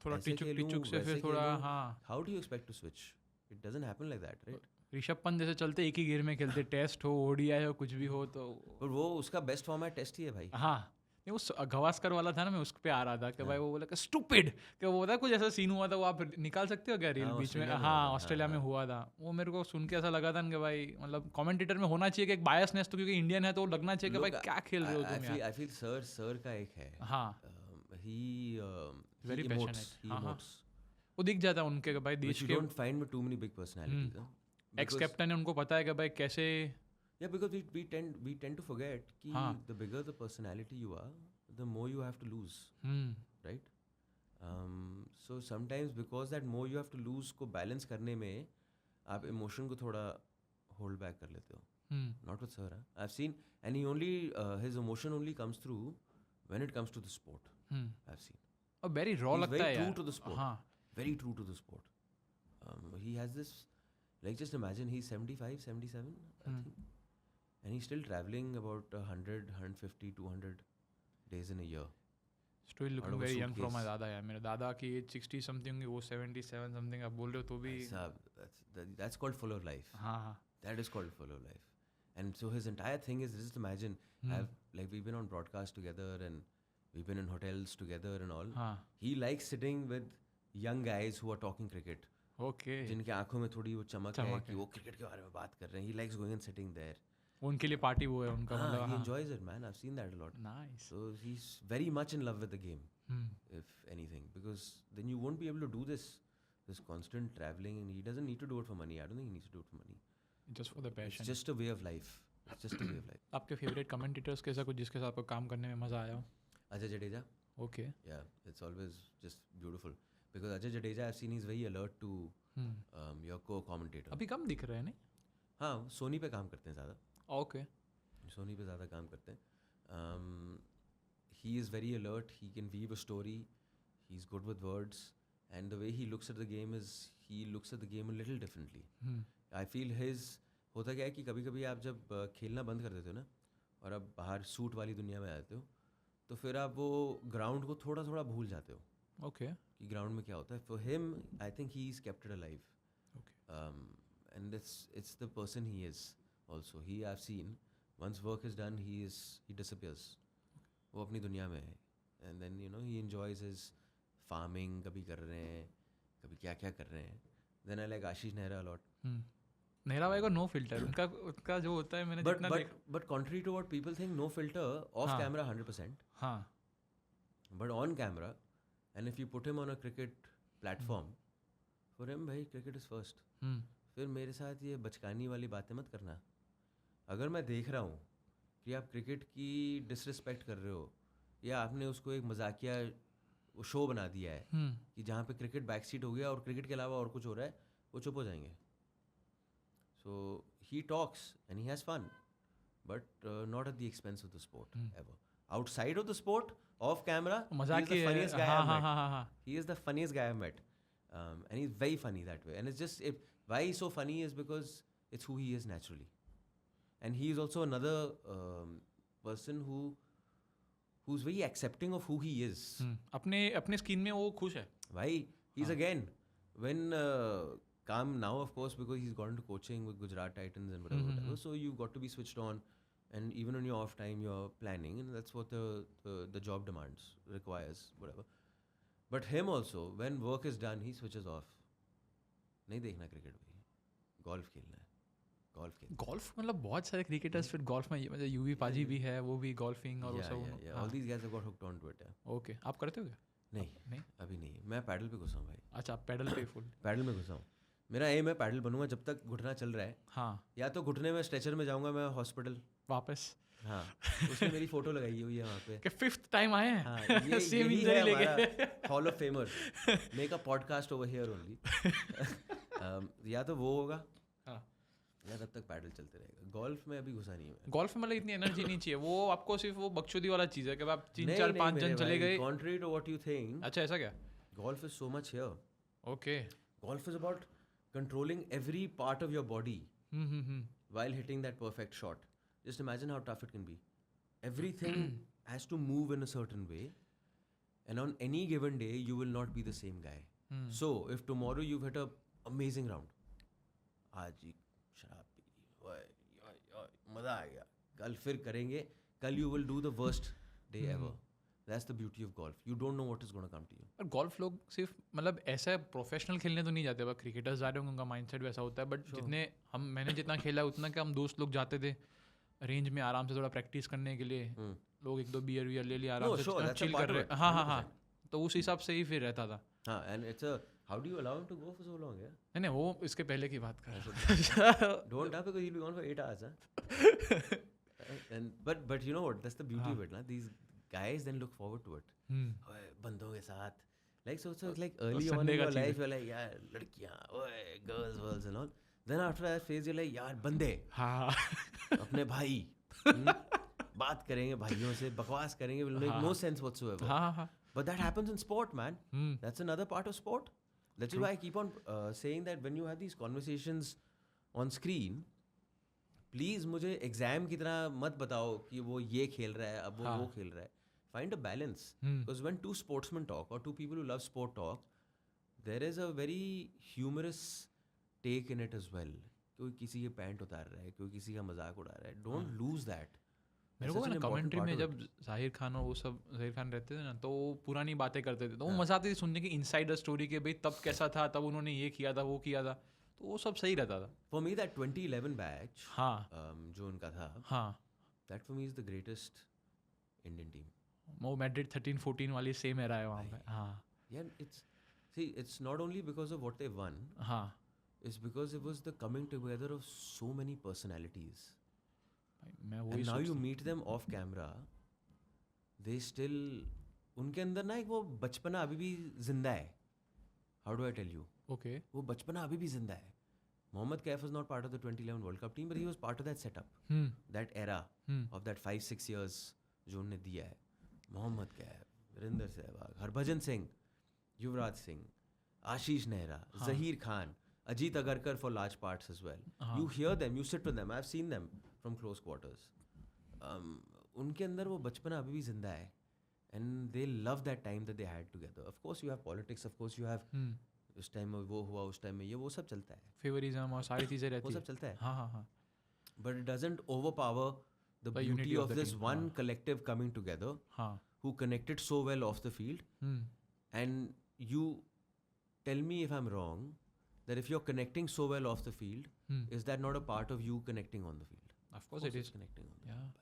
थोड़ा ऐसे खेलूं, टिचुक से वैसे फिर थोड़ा खेलूं. हाँ. How do you expect to switch? It doesn't happen like that, right? Rishabh Pant जैसे चलते एक ही गियर में खेलते, टेस्ट हो ओडीआई हो कुछ भी हो तो. पर वो उसका बेस्ट फॉर्मेट टेस्ट ही है भाई. हाँ नहीं वो गवास्कर वाला था ना, मैं उस पे आ रहा था कि भाई वो बोला कि स्टूपिड कि वो था कुछ ऐसा सीन हुआ था, वो आप निकाल सकते हो क्या रील बीच में. हाँ ऑस्ट्रेलिया में हुआ था वो, मेरे को सुन के ऐसा लगा था कि भाई मतलब कमेंटेटर में होना चाहिए कि एक बायसनेस, तो क्योंकि इंडियन है तो लगना चाहिए कि भाई क्या खेल रहे हो तुम यार. I feel सर का एक है. हाँ He Very emotes. passionate. He हाँ, हाँ. emotes. वो दिख जाता है उनके कि भाई Which देश you के don't find with too many big personalities. huh? X Because- captain है, उनको पता है कि भाई कैसे. Yeah, because we tend to forget कि हाँ. the bigger the personality you are, the more you have to lose, right? So sometimes because that more you have to lose को balance करने में आप emotion को थोड़ा hold back कर लेते हो. Not with sir. I've seen, and he only his emotion only comes through when it comes to the sport. I've seen. और वेरी रॉ He's लगता very है true यार. to the sport. हाँ Very true to the sport. He has this, like just imagine he's 75, 77, I think. And he's still traveling about 100, 150, 200 days in a year. Still Out looking of a very young from my suitcase. दादा यार. मेरे दादा की as 60 something होंगी, वो 77 something आप बोल रहे हो तो भी. That's called full of life. हाँ हाँ. That is called full of life. And so his entire thing is, just imagine, like we've been on broadcast together and we've been in hotels together and all. हाँ He likes sitting with young guys who are talking cricket. Okay. जिनके आंखों में थोड़ी वो चमक है चमक कि है. वो क्रिकेट के बारे में बात कर रहे हैं. He likes going and sitting there. उनके लिए पार्टी वो है उनका He मतलब. enjoys it, man. I've seen that a lot. Nice. So he's very much in love with the game, if anything, because then you won't be able to do this constant traveling, and he doesn't need to do it for money. I don't think he needs to do it for money. Just for the It's passion. just a way of life. It's just a way of life. आपके favourite commentators कैसा कुछ जिसके साथ आपको काम करने में मजा आया हो? Ajay Jadeja, okay. yeah, it's always just beautiful because Ajay Jadeja, I've seen he's very alert to your co-commentator. अभी कम दिख रहे हैं नहीं? हाँ, सोनी पे काम करते हैं ज़्यादा. ओके. सोनी पे ज़्यादा काम करते हैं. He is very alert. He can weave a story. He's good with words. And the way he looks at the game is, he looks at the game a little differently. I feel his, होता क्या है कि कभी कभी आप जब खेलना बंद कर देते हो ना और अब बाहर सूट वाली दुनिया में आते हो तो फिर आप वो ग्राउंड को थोड़ा थोड़ा भूल जाते हो ओके. कि ग्राउंड में क्या होता है. For him I think he is kept it alive. And it's the person he is also. I've seen once work is done, he disappears. वो अपनी दुनिया में है. And then he enjoys his farming. कभी कर रहे हैं, कभी क्या क्या कर रहे हैं. Then I like Ashish Nehra a lot. Nehra भाई को नो फिल्टर उनका जो होता है मैंने जितना But contrary to what people think, no filter, off हाँ. camera 100%. हाँ But on camera, and if you put him on a cricket platform, for him भाई cricket is first. फिर मेरे साथ ये बचकानी वाली बातें मत करना. अगर मैं देख रहा हूँ कि आप क्रिकेट की डिसरिस्पेक्ट कर रहे हो या आपने उसको एक मजाकिया शो बना दिया है कि जहाँ पे क्रिकेट बैक सीट हो गया और क्रिकेट के अलावा और कुछ हो रहा है, वो चुप हो जाएंगे. So he talks and he has fun but not at the expense of the sport ever. Outside of the sport, off camera, मजाक he is the funniest guy I've met. हाँ. He is the funniest guy I've met. And he's very funny that way. And it's just, why he's so funny is because it's who he is naturally. And he is also another person who's very accepting of who he is. अपने skin में वो खुश है. Why? He's again, when Kam now, of course, because he's gone to coaching with Gujarat Titans and whatever. So you've got to be switched on. And even on your off time, you're planning, and that's what the job demands, requires, whatever. But him also, when work is done, he switches off. नहीं देखना cricket भाई, golf खेलना है, golf खेलना. Golf मतलब बहुत सारे cricketers फिर गोल्फ में मतलब यूवी पाजी भी है, वो भी गोल्फिंग और वो सब. All these guys have got hooked onto it. Okay. आप करते हो क्या? नहीं, अभी नहीं. मैं पैडल पे घुसा हूँ भाई. अच्छा आप पैडल पे फुल. पैडल में घुसा हूँ. मेरा एम है पैडल बनूंगा जब तक घुटना चल रहा है. हाँ. या तो घुटने में स्ट्रेचर में जाऊंगा मैं हॉस्पिटल वापस. हाँ, उसमें मेरी फोटो लगाई हुई है वहाँ पे. कि 5th टाइम आए हैं. हाँ, सेम यही इंजरी है लेके. हमारा hall of famer. Make a podcast over here only. या तो वो होगा. हाँ. या तब तक पैडल चलते रहेगा. गोल्फ में अभी घुसा नहीं है. गोल्फ में मतलब इतनी एनर्जी नहीं चाहिए, वो आपको सिर्फ वो बकचोदी वाला चीज़ है कि आप 3-4-5 जन चले गए. Contrary to what you think, अच्छा ऐसा क्या? golf is so much here. Okay. Golf is about controlling every part of your body while hitting that perfect shot. Just imagine how tough it can be. Everything has to move in a certain way, and on any given day, you will not be the same guy. So, if tomorrow you've hit a amazing round, आज ही शराब P ली, ओए मज़ा आ गया, कल फिर करेंगे, कल you will do the worst day ever. That's the beauty of golf. You don't know what is going to come to you. और गोल्फ लोग सिर्फ मतलब ऐसा प्रोफेशनल खेलने तो नहीं जाते, बस क्रिकेटर्स जा रहे होंगे, उनका माइंडसेट वैसा होता है. बट जितने मैंने जितना खेला है उतना कि हम दोस्त लोग जाते थे रेंज में आराम से थोड़ा प्रैक्टिस करने के लिए. लोग 1-2 बियर ले लिए, आराम से चिल कर रहे. हाँ. तो उस हिसाब से ही फिर रहता था. हाँ, and it's a how do you allow him to go for so long? Yeah. नहीं वो इसके पहले की बात कर रहा हूँ. Don't have, because he'll be gone for 8 hours. Huh? And but you know what? That's the beauty of it. Na? These guys then look forward to it. ओए बंदों के साथ. Like so it's like early on in your life you're like यार लड़कियाँ, ओए girls and all. Then after that phase you're like यार बंदे. हाँ. अपने भाई. बात करेंगे भाइयों से, बकवास करेंगे, will make no sense whatsoever. हाँ. But that happens in sport, man. That's another part of sport. That's why I keep on saying that when you have these conversations on screen, please मुझे exam की तरह मत बताओ कि वो ये खेल रहा है, अब वो खेल रहा है. Find a balance. Because when two sportsmen talk or two people who love sport talk, there is a very humorous take in it as well. कोई किसी के पैंट उतार रहा है, कोई किसी का मजाक उड़ा रहा है. Don't lose that. मेरे को ना कमेंट्री में जब जाहिर खान और वो सब जाहिर खान रहते थे ना, तो वो पुरानी बातें करते थे, तो वो मजा आती थी सुनने की, इनसाइडर स्टोरी के भाई तब कैसा था, तब उन्होंने ये किया था, वो किया था, तो वो सब सही रहता था. For me that 2011 batch, जो उनका था, that for me is the greatest Indian team. वो मैड्रिड 13-14 वाली सेम एरा है वहाँ पे. हाँ. Yeah, it's not only because of what they won. हाँ. It's because it was the coming together of so many personalities. And now you meet them off camera, they still, उनके अंदर ना एक वो बचपना अभी भी जिंदा है. How do I tell you? Okay. वो बचपना अभी भी जिंदा है. Mohammad Kaif was not part of the 2011 World Cup team, but he was part of that setup, that era of that 5-6 years जो उन्होंने दिया है. मोहम्मद कैफ, वीरेंद्र सहवाग, हरभजन सिंह, युवराज सिंह, आशीष Nehra, Zaheer Khan, Ajit Agarkar for large parts as well. You hear them, you sit with them. I've seen them from close quarters. उनके अंदर वो बचपना अभी भी जिंदा है. And they love that time that they had together. Of course you have politics, of course you have उस time में वो हुआ, उस टाइम में ये, वो सब चलता है. फेवरिज्म और सारी चीज़ें रहती है. वो सब चलता है. हाँ. But it doesn't overpower the beauty of this one collective coming together, who connected so well off the field. And you tell me if I'm wrong, that if you're connecting so well off the field, is that not a part of you connecting on the field? Of course it is. Connecting on the field.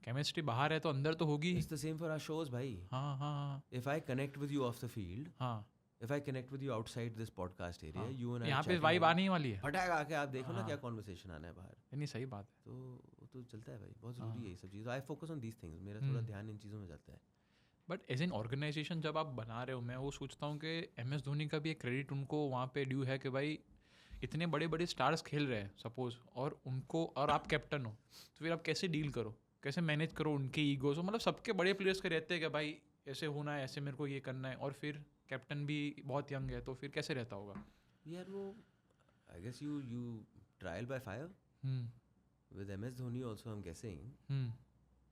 Chemistry बाहर है तो अंदर तो होगी. It's the same for our shows, भाई. हाँ. If I connect with you off the field, if I connect with you outside this podcast area, you and I यहाँ पे वाइब आने वाली है. फटाक आके आप देखो ना क्या कॉन्वर्सेशन आना है बाहर. नहीं सही बात है. तो वो तो चलता है भाई, बहुत ज़रूरी है ये सब चीज़. I focus on these things. मेरा थोड़ा ध्यान इन चीज़ों में जाता है. बट एज एन ऑर्गेनाइजेशन जब आप बना रहे हो, मैं वो सोचता हूँ कि MS धोनी का भी एक क्रेडिट उनको वहाँ पे ड्यू है कि भाई इतने बड़े बड़े स्टार्स खेल रहे हैं सपोज, और उनको, और आप कैप्टन हो, तो फिर आप कैसे डील करो, कैसे मैनेज करो उनके ईगोज. मतलब सबके बड़े प्लेयर्स के रहते हैं कि भाई ऐसे होना है, ऐसे मेरे को ये करना है, और फिर कैप्टन भी बहुत यंग है, तो फिर कैसे रहता होगा यार वो. I guess you trial by fire with MS Dhoni also. I am guessing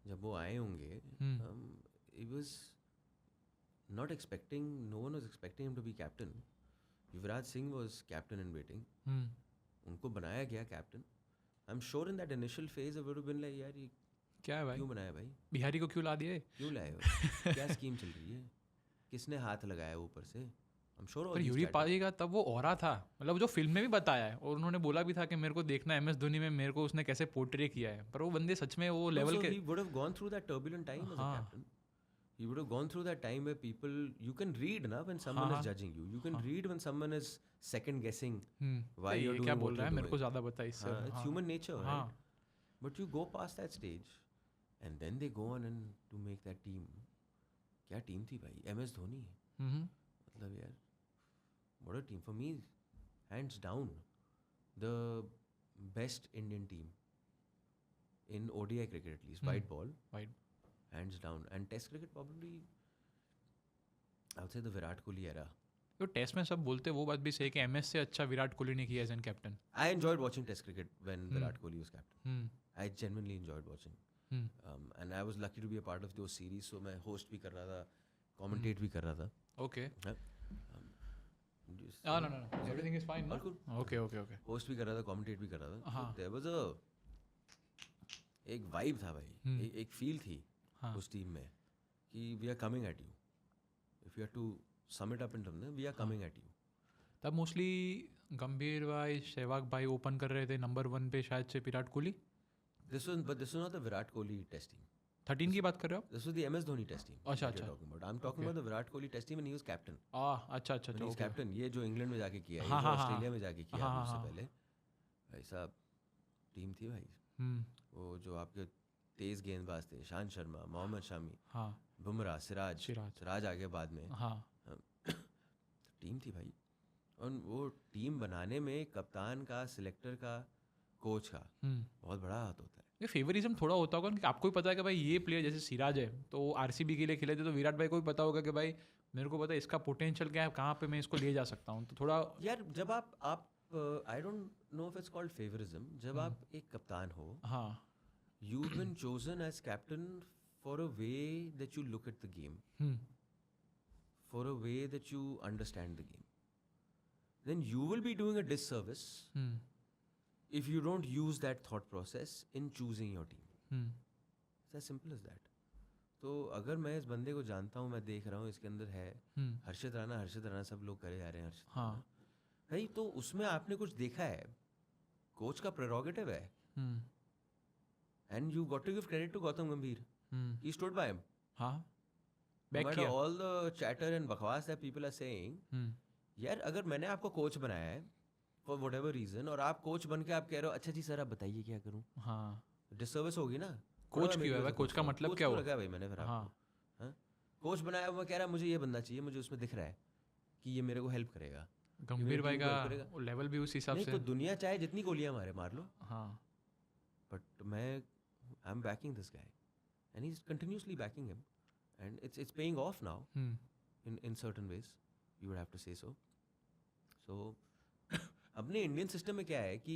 जब वो आए होंगे, he was not expecting, no one was expecting him to be captain. Yuvraj Singh was captain in waiting. उनको बनाया गया captain. I'm sure in that initial phase it would have been like यार ये क्या है भाई, क्यों बनाया भाई, बिहारी को क्यों ला दिए, क्यों लाए हो, क्या स्कीम चल रही है, किसने हाथ लगाया ऊपर से. I'm sure. पर यूरी पाजी का तब वो ऑरा था, मतलब जो फिल्म में भी बताया है, और उन्होंने बोला भी था कि मेरे को देखना है MS धोनी में, मेरे को उसने कैसे पोर्ट्रे किया है. पर वो बंदे सच में वो लेवल के. He would have gone through that turbulent time as a captain. You would have gone through that time where people, you can read na when someone is judging you. You can read when someone is second guessing why you're doing क्या what बोल रहा है, you're मेरे को doing. ज़्यादा बता इससे. It's human nature, right? But you go past that stage, and then they go on and to make that team. क्या team थी भाई, MS धोनी. मतलब यार, what a team for me, hands down. The best Indian team in ODI cricket at least, white ball, Wide. hands down. And Test cricket probably, I would say the Virat Kohli era. तो test में सब बोलते वो बात भी सही कि MS से अच्छा विराट कोहली ने किया as an captain. I enjoyed watching Test cricket when Virat Kohli was captain. I genuinely enjoyed watching. And I was lucky to be a part of those series. So मैं host भी कर रहा था, commentate भी कर रहा था. Okay. Just- No. Everything is fine. All No? good. Okay. Host भी कर रहा था, कमेंटेट भी कर रहा था. हाँ. देयर वाज एक वाइब था भाई, एक फील थी हाँ. उस टीम में कि we are coming at you. If you have to sum it up in terms, we are coming at you. तब मोस्टली गंभीर भाई सहवाग भाई ओपन कर रहे थे नंबर 1 पे शायद से Virat Kohli. This was not the Virat Kohli test team. 13 की बात कर रहे हो आप? This was the MS Dhoni test team. अच्छा. I am talking about the Virat Kohli test team and he was captain. अच्छा. He was captain. ये जो इंग्लैंड में जाके किया है, हाँ, ये जो हाँ, ऑस्ट्रेलिया में जाके किया हाँ, उससे हाँ. पहले, भाई साहब टीम थी भाई. वो जो आपके तेज गेंदबाज थे, ईशांत शर्मा, मोहम्मद शमी, हाँ. बुमराह, सिराज आ गए बाद में. हाँ. टीम थी भाई. और वो टीम बनाने में कप्तान का, सिलेक्टर का, कोच का बहुत बड़ा हाथ होता है. ये फेवरिज्म थोड़ा होता होगा कि आपको भी पता है कि भाई ये प्लेयर जैसे सिराज है तो RCB के लिए खेले थे, तो विराट भाई को भी पता होगा कि भाई मेरे को पता है इसका पोटेंशियल क्या है, कहाँ पे मैं इसको ले जा सकता हूँ. तो थोड़ा यार जब आप I don't know if it's called favouritism, जब आप एक कप्तान हो, हाँ. you've been chosen as captain for a way that you look at the game, for a way that you understand the game. Then you will be doing a disservice if you don't use that thought process in choosing your team. It's as simple as that. तो अगर मैं इस बंदे को जानता हूँ, मैं देख रहा हूँ इसके अंदर है हर्षित राणा सब लोग करे जा रहे हैं हर्षित हाँ. राणा. भाई तो उसमें आपने कुछ देखा है, कोच का प्रेरोगेटिव है. And you got to give credit to Gautam Gambhir. He stood by him. हाँ. No बैक matter किया. all the chatter and बकवास that people are saying, यार अगर मैंने आपको कोच बनाया है for whatever reason और आप कोच बन के आप कह रहे हो अच्छा जी सर आप बताइए क्या करूँ, हाँ. डिसर्विस होगी ना. कोच क्यों है भाई? कोच का मतलब क्या हुआ? लगा भाई मैंने फिर हाँ. आपको कोच बनाया, वो कह रहा है मुझे ये बंदा चाहिए, मुझे उसमें दिख रहा है कि ये मेरे को हेल्प करेगा. गंभीर भाई का help करेगा. लेवल भी उस हिसाब नहीं से. तो दुनिया चाहे जितनी गोलियां मार लो, हाँ. but I am banking this guy and he's continuously backing him and it's paying off now in certain ways, you would have to say so अपने इंडियन सिस्टम में क्या है कि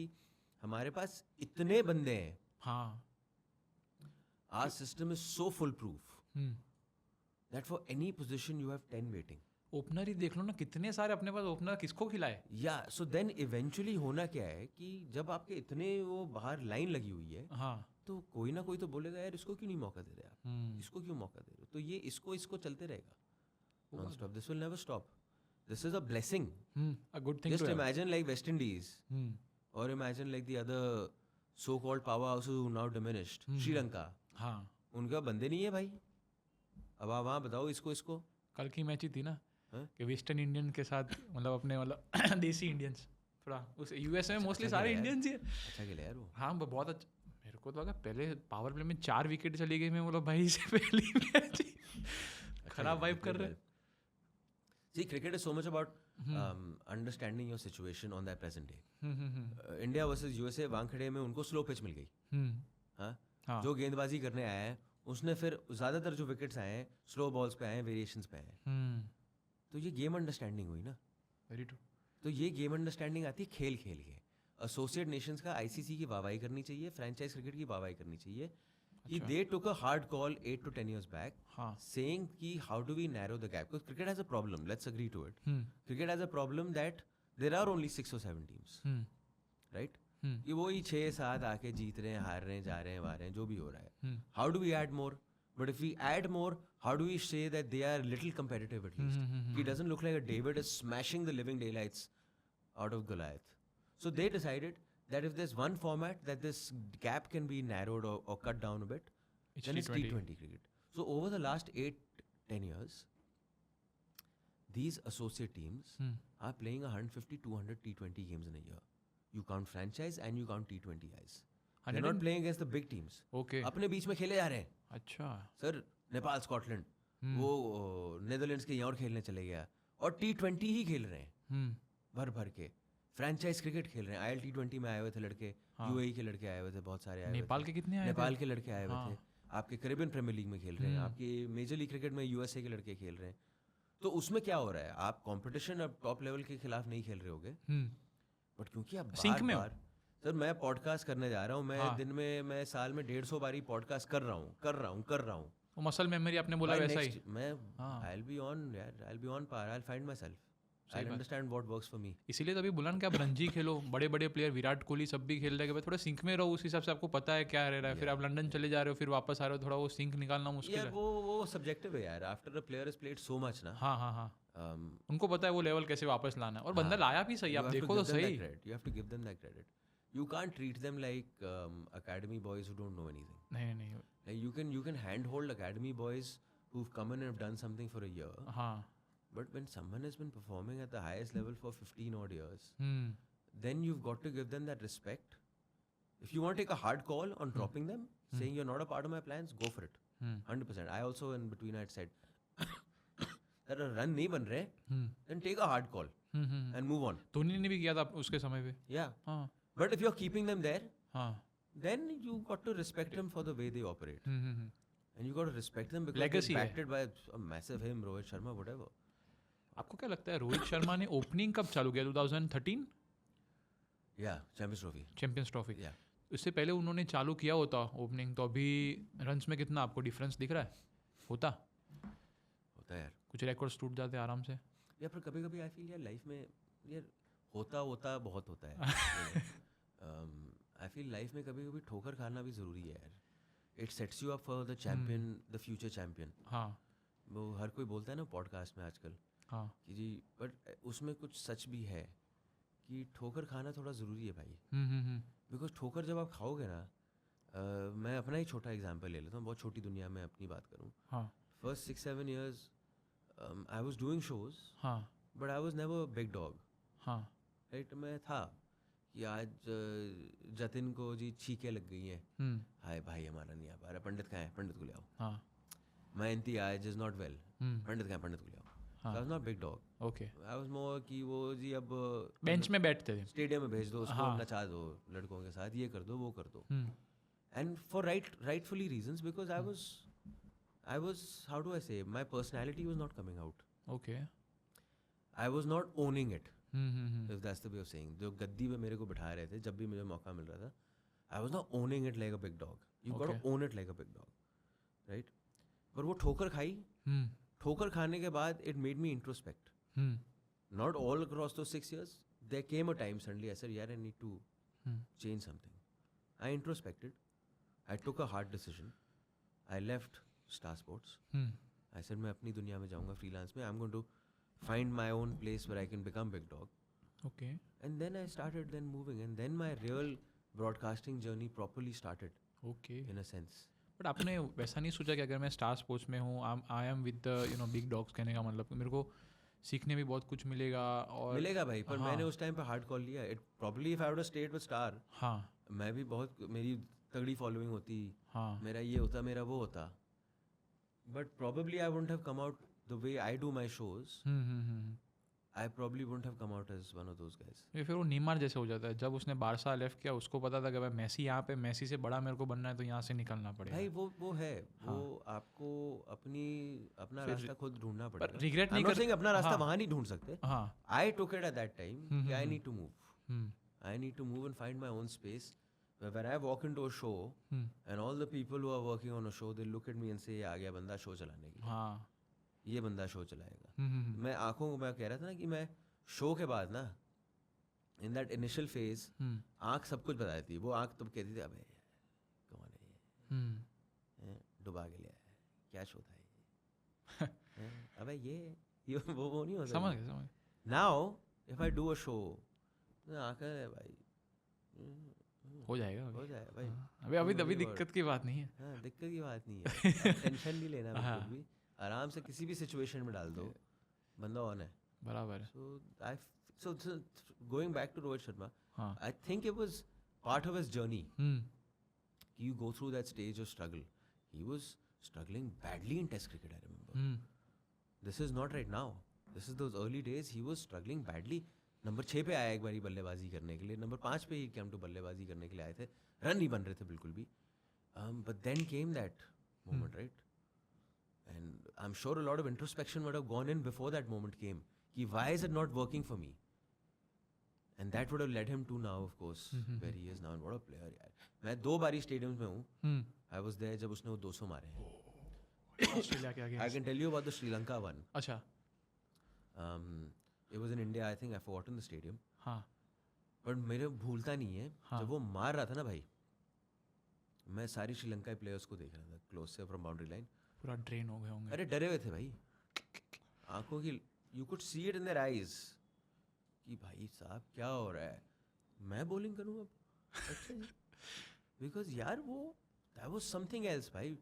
हमारे पास इतने बंदे हैं. हाँ. our system is so full proof that for any position you have 10 waiting. Opener ही देख लो ना, कितने सारे अपने पास ओपनर, किसको खिलाए. yeah so then eventually होना क्या है कि जब आपके इतने वो बाहर लाइन लगी हुई है, हाँ. तो कोई ना कोई तो बोलेगा यार इसको क्यों नहीं मौका दे रहे आप, इसको क्यों मौका दे रहे हो, तो ये इसको चलते रहेगा non stop. This will never stop. This is a blessing. A good thing just to have. Imagine like West Indies और imagine like the other so called power houses who now diminished. Sri Lanka, हाँ. उनका बंदे नहीं है भाई. अब आप वहाँ बताओ इसको कल की मैच ही थी ना, हाँ? कि वेस्टर्न इंडियन के साथ मतलब अपने मतलब देसी इंडियंस थोड़ा उस US में मोस्टली अच्छा सारे खेला इंडियंस ही है. अच्छा खेला यार वो. हाँ बहुत अच्छा. मेरे को तो लगा पहले पावर प्ले में 4 विकेट चली गई, मैं बोला भाई से पहली मैच खराब वाइब कर रहे. See, cricket is so much about understanding your situation on that present day. India versus USA, Wankhede में उनको स्लो पिच मिल गई. हाँ. जो गेंदबाजी करने आया है उसने फिर ज़्यादातर जो विकेट्स आए हैं स्लो बॉल्स पे आए हैं, वेरिएशंस पे आए हैं. तो ये गेम अंडरस्टैंडिंग हुई ना. Very true. तो ये गेम अंडरस्टैंडिंग आती है खेल के. एसोसिएट नेशंस का ICC की वाहवाही करनी चाहिए, फ्रेंचाइज क्रिकेट की वाहवाही करनी चाहिए कि दे टुक a hard call 8 to 10 years back, हाँ. saying कि how do we narrow the gap, because cricket has a problem, let's agree to it. Cricket has a problem that there are only 6 or 7 teams, right? कि वही 6-7 आके जीत रहे हैं, हार रहे हैं, जा रहे हैं, वार रहे हैं, जो भी हो रहा है. How do we add more? But if we add more, how do we say that they are little competitive at least? He doesn't look like a David is smashing the living daylights out of Goliath. So they decided that if there's one format that this gap can be narrowed or cut down a bit, then it's T20 cricket. So over the last 8-10 years, these associate teams are playing 150-200 T20 games in a year. You count franchise and you count T20 guys. They're not playing against the big teams. Okay. अपने बीच में खेले जा रहे हैं. अच्छा. Sir Nepal, Scotland, वो Netherlands के यहाँ और खेलने चले गया और T20 ही खेल रहे हैं भर के. फ्रेंचाइज क्रिकेट खेल रहे हैं, ILT20 में आए हुए थे लड़के, UAE के लड़के आए हुए थे, बहुत सारे आए हुए नेपाल थे, के कितने आए नेपाल थे? के लड़के आए हुए थे, आपके कैरेबियन प्रीमियर लीग में खेल रहे हैं, आपके मेजर लीग क्रिकेट में USA के लड़के खेल रहे हैं। तो उसमें क्या हो रहा है, आप कंपटीशन अब टॉप लेवल के खिलाफ नहीं खेल रहे होगे, बट क्योंकि आप Sync में हो। बार सर मैं पॉडकास्ट करने जा रहा हूँ, मैं दिन में मैं साल में 150 बारी पॉडकास्ट कर रहा हूँ। वो मसल मेमोरी आपने बोला By वैसा next, ही। मैं I'll be on par, I'll find myself, I'll understand what works for me. इसीलिए तभी बोला ना कि आप रणजी खेलो, बड़े बड़े प्लेयर विराट कोहली सब भी खेल रहे हैं, थोड़ा सिंक में रहो, उस हिसाब से आपको पता है क्या रह रहा है। फिर आप लंदन चले जा रहे हो, फिर वापस आ रहे हो, थोड़ा वो सिंक निकालना मुश्किल यार है। वो सब्जेक्टिव है यार, after a player has played so much ना। हाँ उनको पता है वो लेवल कैसे वापस लाना है, और बंदा लाया भी सही, आप देखो तो सही। You have to give them that credit. You can't treat them like academy boys who don't know anything. नहीं Like you can handhold academy boys who've come in and have done something for a year. हाँ But when someone has been performing at the highest level for 15 odd years, then you've got to give them that respect. If you want to take a hard call on dropping them, saying you're not a part of my plans, go for it. 100%. I also in between I had said that a run नहीं बन रहे, then take a hard call and move on. Dhoni ने भी किया था उसके समय पे। Yeah. हाँ But if you're keeping them there, हाँ then you got to respect them for the way they operate. And you got to respect them because Legacy they're है। backed by a massive him, Rohit Sharma, whatever. आपको क्या लगता है रोहित शर्मा ने opening कब चालू किया? 2013 Yeah, Champions Trophy. Champions trophy. Yeah. इससे पहले उन्होंने चालू किया होता ओपनिंग, तो अभी रन्स में कितना आपको डिफरेंस दिख रहा है? होता होता है यार। कुछ रिकॉर्ड्स टूट जाते आराम से। या पर कभी-कभी आई फील यार लाइफ में यार होता बहुत होता है। आई फील लाइफ में कभी-कभी ठोकर खाना भी ज़रूरी है यार। It sets you up for the champion, the future champion. हाँ वो हर कोई बोलता है ना पॉडकास्ट में आजकल हाँ कि जी, बट उसमें कुछ सच भी है कि ठोकर खाना थोड़ा ज़रूरी है भाई। बिकॉज ठोकर जब आप खाओगे ना, मैं अपना ही छोटा एग्जांपल ले लेता हूँ, बहुत छोटी दुनिया में अपनी बात करूँ। हाँ first 6-7 years I was doing shows, हाँ but I was never big dog. हाँ राइट, मैं था कि आज जतिन को जी छीके लग गई हैं, हाय भाई हमारा नहीं आ पा रहा, पंडित कहाँ है, पंडित को ले आओ। हाँ मयंती आज इज नॉट वेल, पंडित कहाँ है, पंडित को ले आओ। I was not big dog, okay. I was more कि वो जी अब बेंच में बैठते थे। स्टेडियम में भेज दो उसको, नचा दो लड़कों के साथ, ये कर दो वो कर दो। And for rightfully reasons, because I was how do I say, my personality was not coming out. Okay. I was not owning it, if that's the way of saying. जो गद्दी पे मेरे को बिठा रहे थे जब भी मुझे मौका मिल रहा था, I was not owning it like a big dog. You got to own it like a big dog, right? पर वो ठोकर खाई, ठोकर खाने के बाद it made me introspect. Not all across those 6 years. There came a time suddenly I said, yeah, I need to change something. I introspected. I took a hard decision. I left Star Sports. I said मैं अपनी दुनिया में जाऊँगा freelance में. I'm going to find my own place where I can become big dog. Okay. And then I started then moving, and then my real broadcasting journey properly started. Okay. In a sense. But आपने वैसा नहीं सोचा कि अगर मैं star sports में हूँ, I am with the big dogs, कहने का मतलब मेरे को सीखने भी बहुत कुछ मिलेगा और मिलेगा भाई, पर मैंने उस टाइम पे हार्ड कॉल लिया. It probably if I would stayed with star, हाँ मैं भी बहुत, मेरी तगड़ी फॉलोइंग होती, हाँ मेरा ये होता, मेरा वो होता, but probably I wouldn't have come out the way I do my shows. I probably wouldn't have come out as one of those guys. ये फिर वो नीमार जैसे हो जाता है. जब उसने बारसा लेफ्ट किया, उसको पता था कि भाई मेसी यहाँ पे, मेसी से बड़ा मेरे को बनना है, तो यहाँ से निकलना पड़ेगा. भाई वो है, वो आपको अपना रास्ता खुद ढूंढना पड़ेगा. रिग्रेट नहीं कर, अपना रास्ता वहाँ नहीं ढूंढ सकते. हाँ, I took it at that time. I need to move. I need to move and find my own space. When I walk into a show and all the people who are working on a show, they look at me and say, आ गया बंदा show चलाने के लिए. हाँ, ये बंदा show चलाएगा. मैं आंखों को, मैं कह रहा था ना कि मैं शो के बाद ना, इन दैट इनिशियल फेज, आंख सब कुछ बताती थी. वो आंख तब कहती थी, अबे कौन है ये, डुबा के लिया है, क्या शो था ये, अबे ये वो नहीं होता. समझ गए. Now if I do a show, आंख है भाई, हो जाएगा भाई. अभी दिक्कत की बात नहीं है. हाँ, दिक्कत की बात नहीं है. टेंशन नहीं लेना बिल्कुल भी. आराम से किसी भी सिचुएशन में डाल दो, बंदा ऑन है. बराबर है. So going back to Rohit Sharma, I think it was part of his journey. You go through that stage of struggle. He was struggling badly in Test cricket, I remember. This is not right now. This is those early days. He was struggling badly. Number 6 पे आया एक बारी बल्लेबाजी करने के लिए, number 5 पे ही come to बल्लेबाजी करने के लिए आए थे, रन नहीं बन रहे थे बिल्कुल भी. But then came that moment, right? And I'm sure a lot of introspection would have gone in before that moment came. Ki why is it not working for me? And that would have led him to now, of course, where he is now. And what a player, यार. मैं 2 बारी stadiums में हूँ. I was there जब उसने वो 200 मारे हैं. ऑस्ट्रेलिया के I can tell you about the Sri Lanka one. अच्छा. It was in India. I think I've forgotten the stadium. हाँ. But मेरे भूलता नहीं है. हाँ. जब वो मार रहा था ना भाई, मैं सारी श्रीलंका प्लेयर्स को देख रहा था क्लोज से फ्रॉम बाउंड्री लाइन. पूरा ड्रेन हो गए होंगे. अरे डरे हुए थे भाई, आंखों की, you could see it in their eyes कि भाई साहब क्या हो रहा है, मैं बॉलिंग करूँ अब. अच्छा जी, बिकॉज यार वो दैट वाज समथिंग एल्स भाई.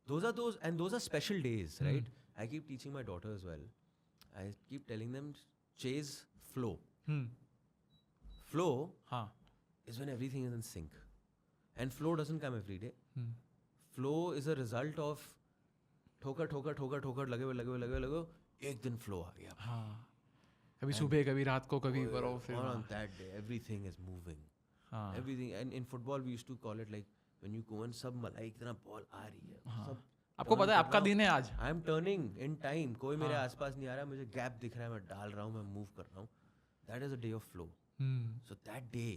those are special days, right? I keep teaching my daughter as well. I keep telling them chase flow. Flow हाँ. is when everything is in sync, and flow doesn't come every day. Flow is a result of ठोकर ठोकर ठोकर ठोकर लगे हुए एक दिन flow आ गया. हाँ. कभी सुबह कभी रात को कभी करो फिर. On that day everything is moving. हाँ. Everything, and in football we used to call it like when you go and सब मलाई इतना बॉल आ रही है. हाँ. सब आपको पता है आपका दिन है आज. I am turning in time. कोई मेरे आसपास नहीं आ रहा, मुझे गैप दिख रहा है, मैं डाल रहा हूँ, मैं मूव कर रहा हूँ. That is a day of flow. So that day,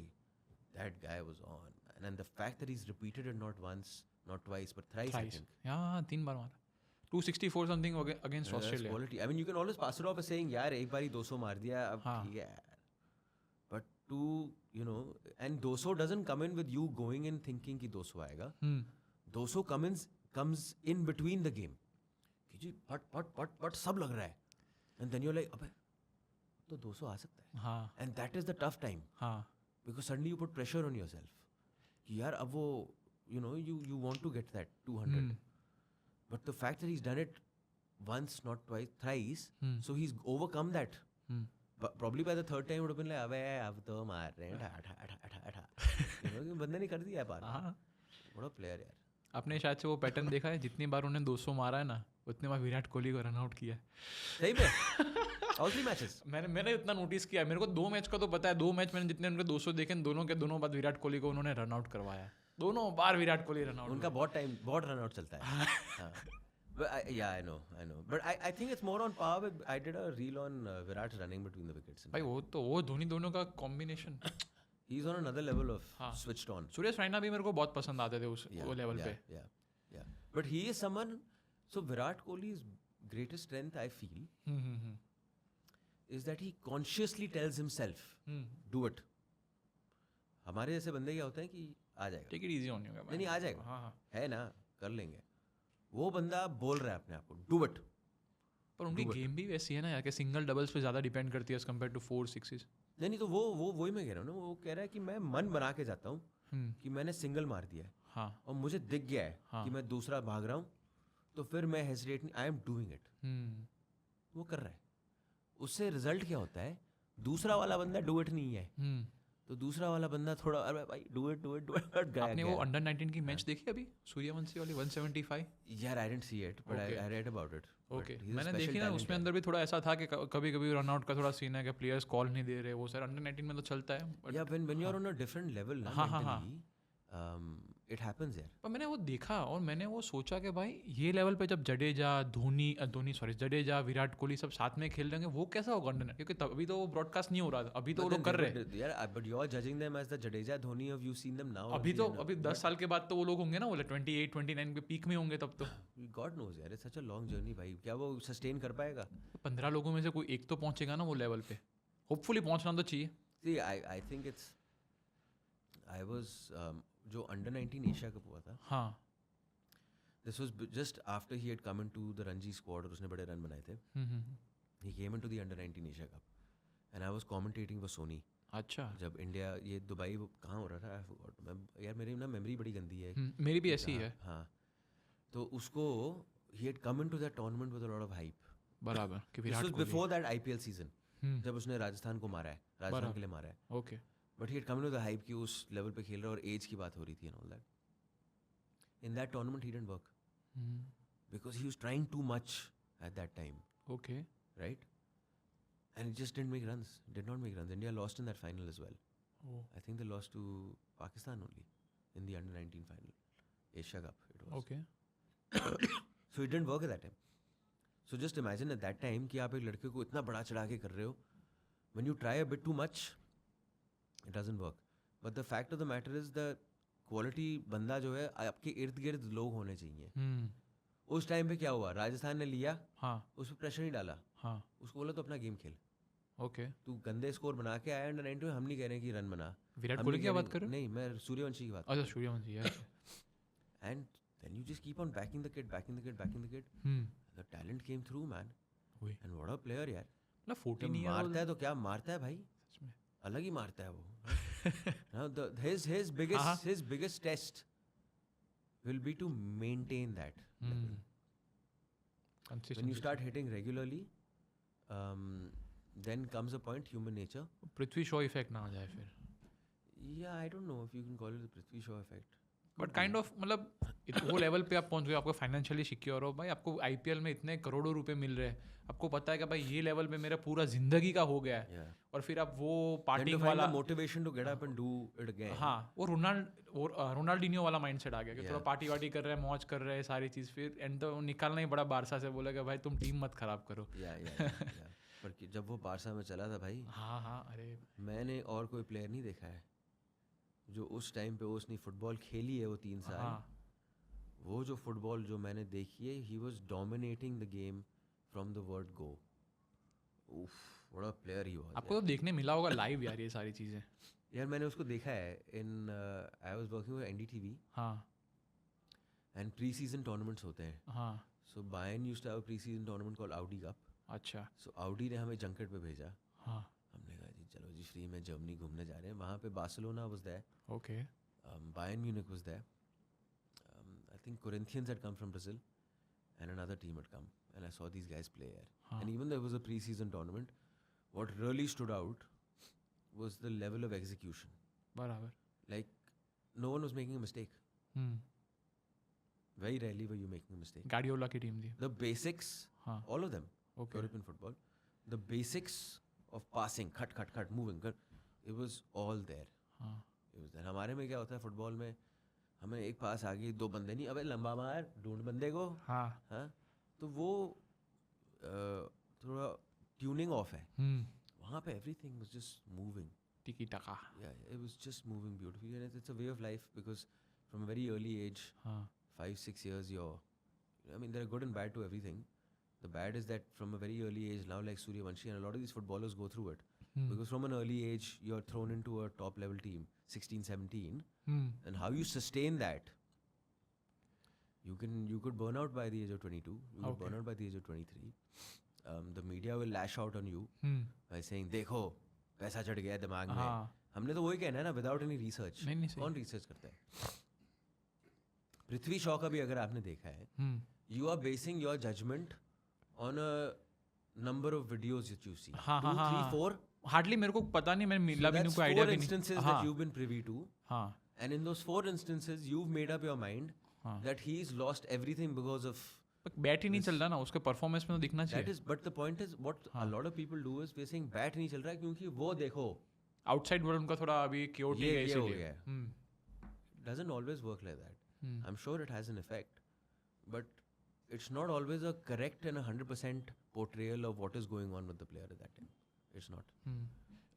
that guy was on, and then the fact that he's repeated it not once, not twice, but thrice, I think. हाँ 3 बार मारा. 264 something against That's Australia. quality. I mean, you can always pass it off as saying, यार एक बारी 200 मार दिया, अब ठीक है यार. But to, you know, and 200 doesn't come in with you going in thinking कि 200 आएगा. 200 comes in between the game. कि जी पट सब लग रहा है. And then you're like, अबे तो 200 आ सकता है. हाँ. And that is the tough time. हाँ. Because suddenly you put pressure on yourself. कि यार अब वो, you know, you want to get that 200. But the fact that he's done it once, not twice, thrice, so he's overcome that. But probably by the third time would have been like, अबे अब तो मार रहे हैं ठा. You know, बंदे ने कर दिया है पार. What a player यार. आपने शायद से वो पैटर्न देखा है, जितनी बार उन्हें 200 मारा है ना, उतनी बार विराट कोहली को रन आउट किया है. सही में? All 3 matches. मैंने इतना नोटिस किया है. मेरे को 2 मैच का तो पता है. 2 मैच मैंने जितने उनके 200 देखे, दोनों के दोनों बार विराट कोहली को उन्होंने रन आउट करवाया है. दोनों बार विराट कोहली रन आउट. उनका बहुत रन आउट चलता है. But I know. But I think it's more on par with, I did a reel on Virat running between the wickets. भाई वो धोनी दोनों का combination. He's on another level of switched on. Suresh Raina भी मेरे को बहुत पसंद आते थे उस वो लेवल पे. Yeah. But he is someone. So Virat Kohli's greatest strength, I feel, is that he consciously tells himself, do it. हमारे जैसे बंदे क्या होते हैं कि आ जाएगा. Take it easy on you. नहीं आ जाएगा. हाँ. है ना, कर लेंगे. वो बंदा बोल रहा है अपने आप को, डू इट. पर उनकी गेम भी वैसी है ना यार, कि सिंगल डबल्स पे ज़्यादा डिपेंड करती है एज कम्पेयर टू 4 6s. नहीं तो वो वही मैं कह रहा हूँ ना. वो कह रहा है कि मैं मन बना के जाता हूँ कि मैंने सिंगल मार दिया है. हाँ. और मुझे दिख गया है कि मैं दूसरा भाग रहा हूँ, तो फिर मैं हेजिटेट नहीं, आई एम डूइंग इट. वो कर रहा है. उससे रिजल्ट क्या होता है, दूसरा वाला बंदा डू इट नहीं है, तो दूसरा वाला बंदा थोड़ा अरे भाई डू इट गया. आपने वो अंडर 19 की मैच देखी अभी, सूर्यवंशी वाली 175? यार I didn't see it, but I read about it. Okay, मैंने देखी ना. उसमें अंदर भी थोड़ा ऐसा था कि कभी कभी रन आउट का थोड़ा सीन है कि प्लेयर्स कॉल नहीं दे रहे. वो सर अंडर 19 में तो चलता है. या when you are on a different level ना, मेंटली इट हैपेंस यार. पर मैंने वो देखा और मैंने वो सोचा कि भाई ये लेवल पे जब जडेजा विराट कोहली सब साथ में खेल रहे हैं, वो कैसा होगा अंडर, क्योंकि अभी तो वो ब्रॉडकास्ट नहीं हो रहा था. अभी तो वो लोग कर रहे हैं यार. But you are judging them as the Jadeja Dhoni of, you seen them now. अभी 10 साल के बाद तो वो लोग होंगे ना, वो 28 29 के पीक में होंगे तब तो. गॉड नोज यार, it's such a long journey भाई. क्या वो सस्टेन कर पाएगा? 15 लोगों में से कोई एक तो पहुंचेगा ना वो लेवल पे. होपफुली पहुंचना तो चाहिए. See, I think it's, I was जो अंडर 19 एशिया कप हुआ था. हाँ. This was just after he had come into the Ranji squad और उसने बड़े रन बनाए थे. He came into the under 19 Asia cup and I was commentating for Sony. अच्छा. जब इंडिया ये दुबई कहाँ हो रहा था, I forgot. मैं यार मेरी ना मेमोरी बड़ी गंदी है. मेरी भी ऐसी है. हाँ. तो उसको he had come into that tournament with a lot of hype. बराबर. कि This Virat was Kohli before that IPL season. जब उसने राजस्थान को मारा है, राजस्थान के लिए मारा है. Okay. But he had come into the hype कि उस लेवल पे खेल रहा है और एज की बात हो रही थी and all that. In that tournament he didn't work because he was trying too much at that time. Okay. Right? And it just didn't make runs. Did not make runs. India lost in that final as well. Oh. I think they lost to Pakistan only in the under-19 final. Asia Cup it was. Okay. So it didn't work at that time. So just imagine at that time कि आप एक लड़के को इतना बड़ा चढ़ा के कर रहे हो. When you try a bit too much, it doesn't work. But the fact of the matter is the quality बंदा जो है आपके इर्द गिर्द लोग होने चाहिए. उस टाइम पे क्या हुआ? राजस्थान ने लिया, हाँ उस पर प्रेशर नहीं डाला, हाँ उसको बोला तो अपना गेम खेल. ओके. तू गंदे स्कोर बना के आया अंडर 19 में. हम नहीं कह रहे हैं कि रन बना. विराट हम कोहली नहीं की कह बात रहे- कर रहे हो? नहीं, मैं सूर्यवंशी की बात. अच्छा सूर्यवंशी यार. And then you just keep on backing the kid. The talent came through, man. वही. And what a player, यार. मतलब जब 14 year मारता है तो क्या मारता है भाई. सच में. अलग ही मारता है वो. Now his biggest test will be to maintain that. When you start hitting regularly, then comes a point, human nature. Prithvi Shaw effect ना आ जाए फिर. Yeah, I don't know if you can call it the Prithvi Shaw effect. But kind of मतलब वो level पे आप पहुंच गए, आपको फाइनेंशियली सिक्योर हो भाई, आपको आईपीएल में इतने करोड़ों रुपए मिल रहे हैं, आपको पता है कि भाई ये लेवल पे मेरा पूरा जिंदगी का हो गया है. Yeah. और फिर आप वो Then to पार्टिंग find वाला, the motivation to get up and do it again. हाँ वो रोनाल्डिनियो वाला माइंडसेट आ गया कि Yeah. थोड़ा पार्टी वार्टी कर रहे हैं, मौज कर रहे हैं, सारी चीज़. फिर एंड तो निकालना ही बड़ा बारसा से बोला कि भाई तुम टीम मत खराब करो. Yeah. पर जब वो बारसा में चला था भाई, हाँ अरे मैंने और कोई प्लेयर नहीं देखा है जो उस टाइम पे उसने फुटबॉल खेली है वो 3 साल. हाँ वो जो फुटबॉल जो मैंने देखी है, he was dominating the game from the word go. उफ, what a player he was. आपको तो देखने मिला होगा लाइव यार ये सारी चीज़ें. यार मैंने उसको देखा है in I was working with NDTV हाँ एंड प्री सीजन टूर्नामेंट्स होते हैं. हाँ so Bayern used to have a pre season tournament called Audi Cup. अच्छा सो आउडी ने हमें जंकेट पे भेजा. हाँ हमने कहा जी चलो जी फ्री में जर्मनी घूमने जा रहे हैं. वहाँ पे Barcelona was there, okay. Bayern Munich was there. I think Corinthians had come from Brazil, and another team had come, and I saw these guys play here. Huh. And even though it was a pre-season tournament, what really stood out was the level of execution. बराबर. Like no one was making a mistake. Very rarely were you making a mistake. Guardiola की team थी. The basics, हाँ all of them, okay. European football, the basics of passing, cut, moving, it was all there. हाँ It was there. हमारे में क्या होता है football में, हमें एक पास आ गई, 2 बंदे नहीं, अबे लंबा मार, ढूंढ बंदे को. हाँ हाँ, तो वो थोड़ा ट्यूनिंग ऑफ है. वहाँ पे everything was just moving. टिकी टका. Yeah, it was just moving beautifully, and it's a way of life because from a very early age, हाँ 5-6 years, I mean, there are good and bad to everything. The bad is that from a very early age, now like Suryavanshi and a lot of these footballers go through it. Because from an early age, you're thrown into a top level team, 16, 17, and how you sustain that, you could burn out by the age of 22, you could burn out by the age of 23. The media will lash out on you by saying, देखो पैसा चढ़ गया दिमाग में. हमने तो वही कहना है ना, without any research. नहीं कौन रिसर्च करता है? पृथ्वी शॉ का भी अगर आपने देखा है, you are basing your judgment on a number of videos that you see. 2, 3, 4. Hardly मेरे को पता नहीं, मैंने मिला भी नहीं, कोई आइडिया भी नहीं. Instances that you've been privy to, हाँ and in those 4 instances you've made up your mind that he's lost everything because of bat ही नहीं चल रहा ना, उसके परफॉर्मेंस में तो दिखना that चाहिए. is. But the point is, what a lot of people do is we're saying bat नहीं चल रहा है क्योंकि वो देखो आउटसाइड वर्ल्ड उनका थोड़ा अभी क्योटिक है ये हो इसीलिए. गया है. Doesn't always work like that. I'm sure it has an effect, but it's not always a correct and 100% portrayal of what is going on with the player at that time. It's not.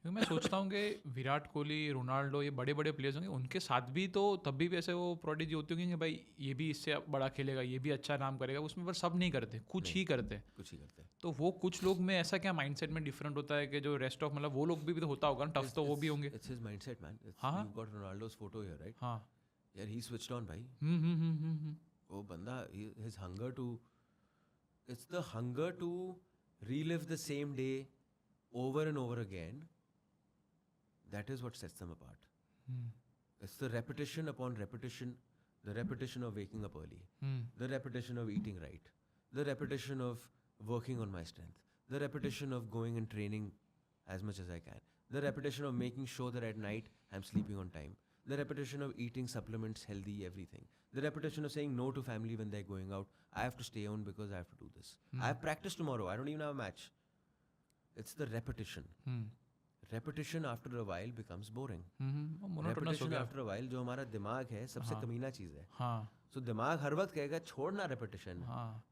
क्योंकि मैं सोचता हूँ कि Virat Kohli, Ronaldo, ये बड़े बड़े players होंगे, उनके साथ भी तो तब भी ऐसे वो प्रोडिजी होती होंगी कि भाई ये भी इससे बड़ा खेलेगा, ये भी अच्छा नाम करेगा. उसमें पर सब नहीं करते, कुछ ही करते. कुछ ही करते हैं. तो वो कुछ लोग में ऐसा क्या माइंडसेट में डिफरेंट होता है कि जो रेस्ट ऑफ मतलब वो लोग भी तो होता होगा ना, टफ तो वो भी होंगे. It's his mindset, man. हाँ. You've got Ronaldo's photo here, right? हाँ Yeah, he switched on, भाई. वो बंदा, his hunger to, it's the hunger to relive the same day over and over again. That is what sets them apart. It's the repetition upon repetition, the repetition of waking up early, the repetition of eating right, the repetition of working on my strength, the repetition of going and training as much as I can, the repetition of making sure that at night I'm sleeping on time, the repetition of eating supplements, healthy, everything, the repetition of saying no to family when they're going out. I have to stay on because I have to do this. I have practice tomorrow. I don't even have a match. It's the repetition. Repetition after a while becomes boring. Monotonous हो Repetition गया. after a while, जो हमारा दिमाग है सबसे हाँ. कमीना चीज़ है. हाँ So दिमाग हर वक्त कहेगा छोड़ना repetition, हाँ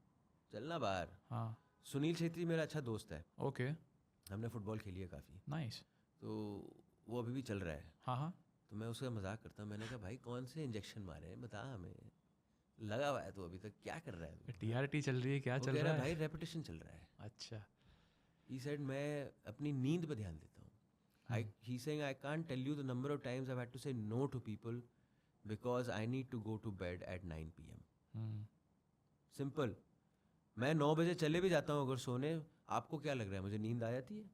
चलना बाहर. हाँ. सुनील छेत्री मेरा अच्छा दोस्त है. ओके. हमने फुटबॉल खेली है काफ़ी. नाइस. तो वो अभी भी चल रहा है. हाँ हाँ. तो मैं उसका मजाक करता हूँ. मैंने कहा भाई कौन से इंजेक्शन मारे हैं बता हमें. लगा हुआ है तो अभी तक क्या कर रहा है. टीआरटी चल रही है, क्या वो चल कह रहा है है? भाई रेपिटेशन चल रहा है. अच्छा. He said मैं अपनी नींद पे ध्यान देता हूँ. He's saying I can't tell you the number of times I've had to say no to people because I need to go to bed at 9 p.m. Simple. मैं 9 बजे चले भी जाता हूँ अगर सोने. आपको क्या लग रहा है मुझे नींद आ जाती है?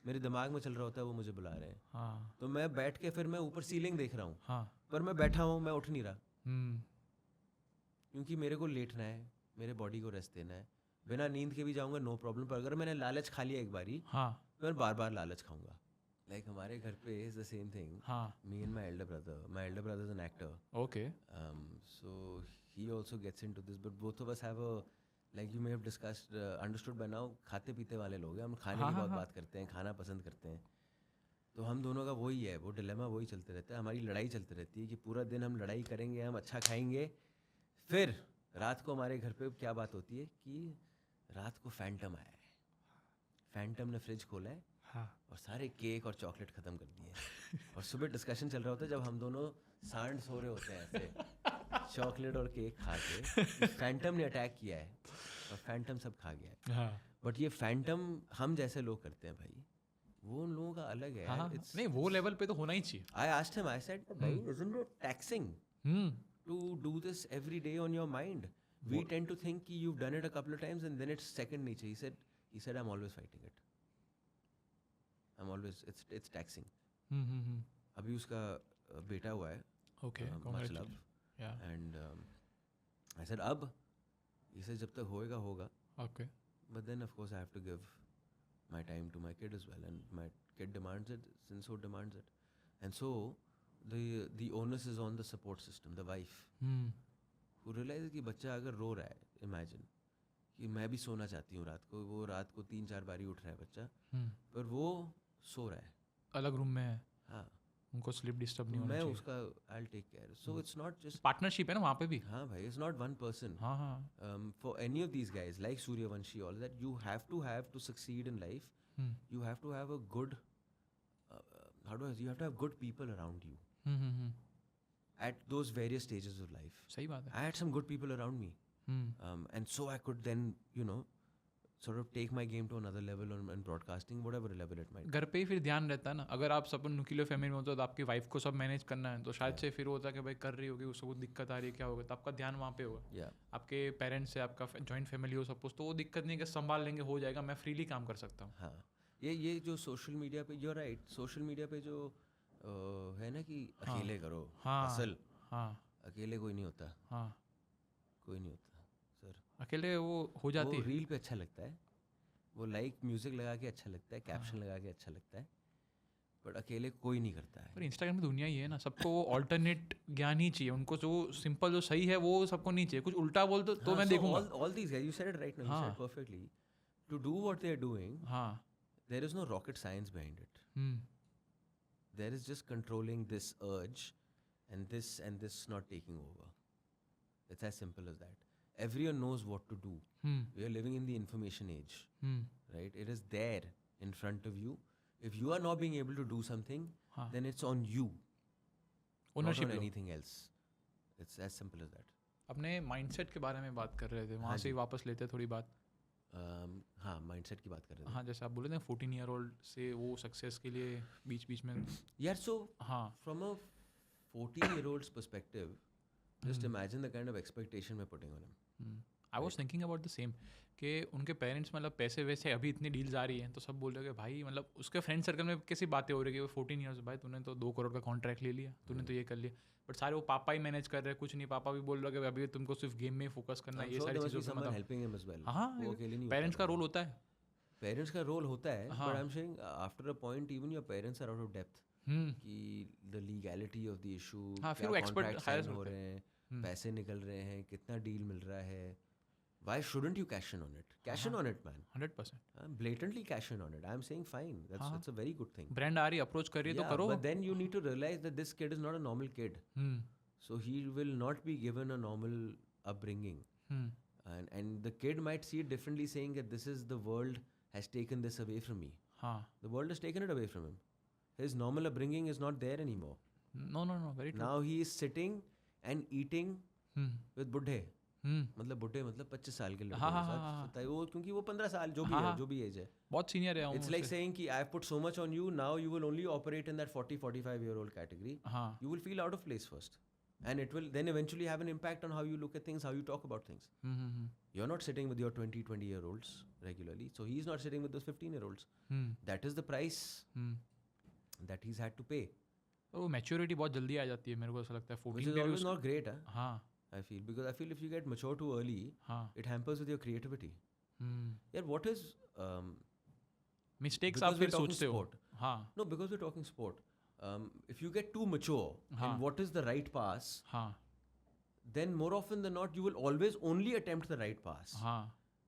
मेरे दिमाग में चल रहा होता है वो मुझे बुला रहे हैं. हाँ तो मैं बैठ के फिर मैं ऊपर सीलिंग देख रहा हूँ. हाँ. पर मैं बैठा हूँ, मैं उठ नहीं रहा. हम्म. क्योंकि मेरे को लेटना है, मेरे बॉडी को रेस्ट देना है. बिना नींद के भी जाऊँगा नो प्रॉब्लम. पर अगर मैंने लालच खा लिया एक बारी, हाँ मैं बार बार लालच खाऊंगा. लाइक हमारे घर पे इज द सेम थिंग. हाँ. Me and my elder brother is an actor. Okay. So he also gets into this, but both of us have a, like you may have discussed, understood by now, खाते पीते वाले लोग हैं. हम खाने की बहुत बात करते हैं, खाना पसंद करते हैं. तो हम दोनों का वही है, वो डिलेमा वही चलते रहता है. हमारी लड़ाई चलती रहती है कि पूरा दिन हम लड़ाई करेंगे, हम अच्छा खाएंगे. फिर रात को हमारे घर पे क्या बात होती है कि रात को फैंटम आया है. फैंटम ने फ्रिज खोला है हाँ. और सारे केक और चॉकलेट ख़त्म कर दिए. और सुबह डिस्कशन चल रहा होता है जब हम दोनों सांड सो रहे होते हैं ऐसे चॉकलेट और केक खा के. फैंटम ने अटैक किया है और फैंटम सब खा गया है. हाँ. बट ये फैंटम हम जैसे लोग करते हैं भाई, वो उन लोगों का अलग है. हाँ. नहीं वो लेवल पे तो होना ही चाहिए. I asked him, I said, भाई isn't it taxing to do this every day on your mind? We tend to think कि you've done it a couple of times and then it's second nature. He said I'm always fighting it. I'm always, it's taxing. अभी उसका बेटा हुआ है. Okay, much love. Yeah. And I said अब इसे जब तक होगा. Okay. But then of course I have to give my time to my kid as well, and my kid demands it, since so demands it. And so the onus is on the support system, the wife, who realizes कि बच्चा अगर रो रहा है, imagine कि मैं भी सोना चाहती हूँ रात को, वो रात को 3-4 बारी उठ रहा है बच्चा, पर वो सो रहा है, अलग रूम में है. हाँ, उनको स्लीप डिस्टर्ब नहीं होना मैं चाहिए. उसका I'll take care. So it's not just partnership है ना वहाँ पे भी. हाँ भाई, it's not one person. हाँ हाँ. For any of these guys like Suryavanshi, all that, you have to succeed in life. You have to have a good you have to have good people around you at those various stages of life. सही बात है. I had some good people around me, and so I could then sort of take my game to another level on broadcasting, whatever level it might be. घर पे ही फिर ध्यान रहता है ना. अगर आप सब न्यूक्लियर फैमिली में होते हो तो आपकी वाइफ को सब मैनेज करना है, तो शायद से फिर होता है कि भाई कर रही होगी, उसको दिक्कत आ रही है, क्या होगा, तो आपका ध्यान वहाँ पे होगा. Yeah. आपके पेरेंट्स से, आपका जॉइंट फैमिली हो सपोज, तो वो दिक्कत नहीं कि संभाल लेंगे, हो जाएगा, मैं फ्रीली काम कर सकता हूँ. हाँ, ये जो सोशल मीडिया पे, you're right, सोशल मीडिया पे जो है ना कि अकेले करो, असल अकेले कोई नहीं होता. कोई नहीं होता सर. अकेले वो हो जाती वो है. रील पे अच्छा लगता है, वो लाइक म्यूजिक लगा के अच्छा लगता है, कैप्शन लगा के अच्छा लगता है, बट अकेले कोई नहीं करता है. पर इंस्टाग्राम में दुनिया ही है ना, सबको वो ऑल्टरनेट ज्ञान ही चाहिए. उनको जो सिंपल जो सही है वो सबको नहीं चाहिए. कुछ उल्टा बोल तो मैं देखूंगा. All these guys, you said it right now, you said perfectly. To do what they are doing, there is no rocket science behind it. There is just controlling this urge and this not taking over. It's as simple as that. Everyone knows what to do. We are living in the information age, right? It is there in front of you. If you are not being able to do something, then it's on you, not on anything else. It's as simple as that. अपने mindset के बारे में बात कर रहे थे, वहाँ से ही वापस लेते हैं थोड़ी बात. हाँ, माइंडसेट की बात कर रहे थे. हाँ, जैसे आप बोले थे 14-year-old से वो सक्सेस के लिए बीच में. यार, so हाँ, from a 14-year-old's perspective, just imagine the kind of expectation we're putting on him. I was thinking about the same कि उनके पेरेंट्स मतलब पैसे वैसे अभी इतनी डील्स आ रही हैं, तो सब बोल रहे हैं कि भाई मतलब उसके फ्रेंड सर्कल में कैसी बातें हो रही है कि वो 14 ईयर्स, भाई तूने तो 2 करोड़ का कॉन्ट्रैक्ट ले लिया, तूने तो ये कर लिया. बट सारे वो पापा ही मैनेज कर रहे हैं, कुछ नहीं. पापा भी बोल रहे हैं कि अभी तुमको सिर्फ गेम में फोकस करना है, ये सारी चीज़ों पे मतलब. helping him as well. हाँ, पेरेंट्स का रोल होता है. पेरेंट्स का रोल होता है, but I'm saying after a point even your parents are out of depth. कि the legality of the issue, हाँ, फिर वो एक्सपर्ट हायर हो रहे हैं, पैसे निकल रहे हैं, कितना डील मिल रहा है, Why shouldn't you cash in on it? Cash in on it, man. 100%. Blatantly cash in on it. I'm saying fine. That's a very good thing. Brand आ रही अप्रोच कर रही है तो करो. But then you need to realize that this kid is not a normal kid. So he will not be given a normal upbringing. And the kid might see it differently, saying that this is the world has taken this away from me. The world has taken it away from him. His normal upbringing is not there anymore. No, very true. Now he is sitting and eating with बुढ़े. मतलब बुढ़े मतलब 25 साल के लड़के के साथ वो क्योंकि वो 15 साल जो भी एज है बहुत सीनियर है. It's like saying कि I've put so much on you, now you will only operate in that 40-45-year-old category. You will feel out of place first. And it will then eventually have an impact on how you look at things, how you talk about things. You're not sitting with your 20-year-olds regularly. So he's not sitting with those 15-year-olds. That is the price that he's had to pay. वो maturity बहुत जल्दी आ जाती है मेरे को ऐसा लगता है. 14 Which is always not great, हाँ. I feel because I feel if you get mature too early, it hampers with your creativity. Yeah, what is mistakes आप फिर सोचते हो. हाँ. No, because we're talking sport. If you get too mature in what is the right pass, then more often than not you will always only attempt the right pass.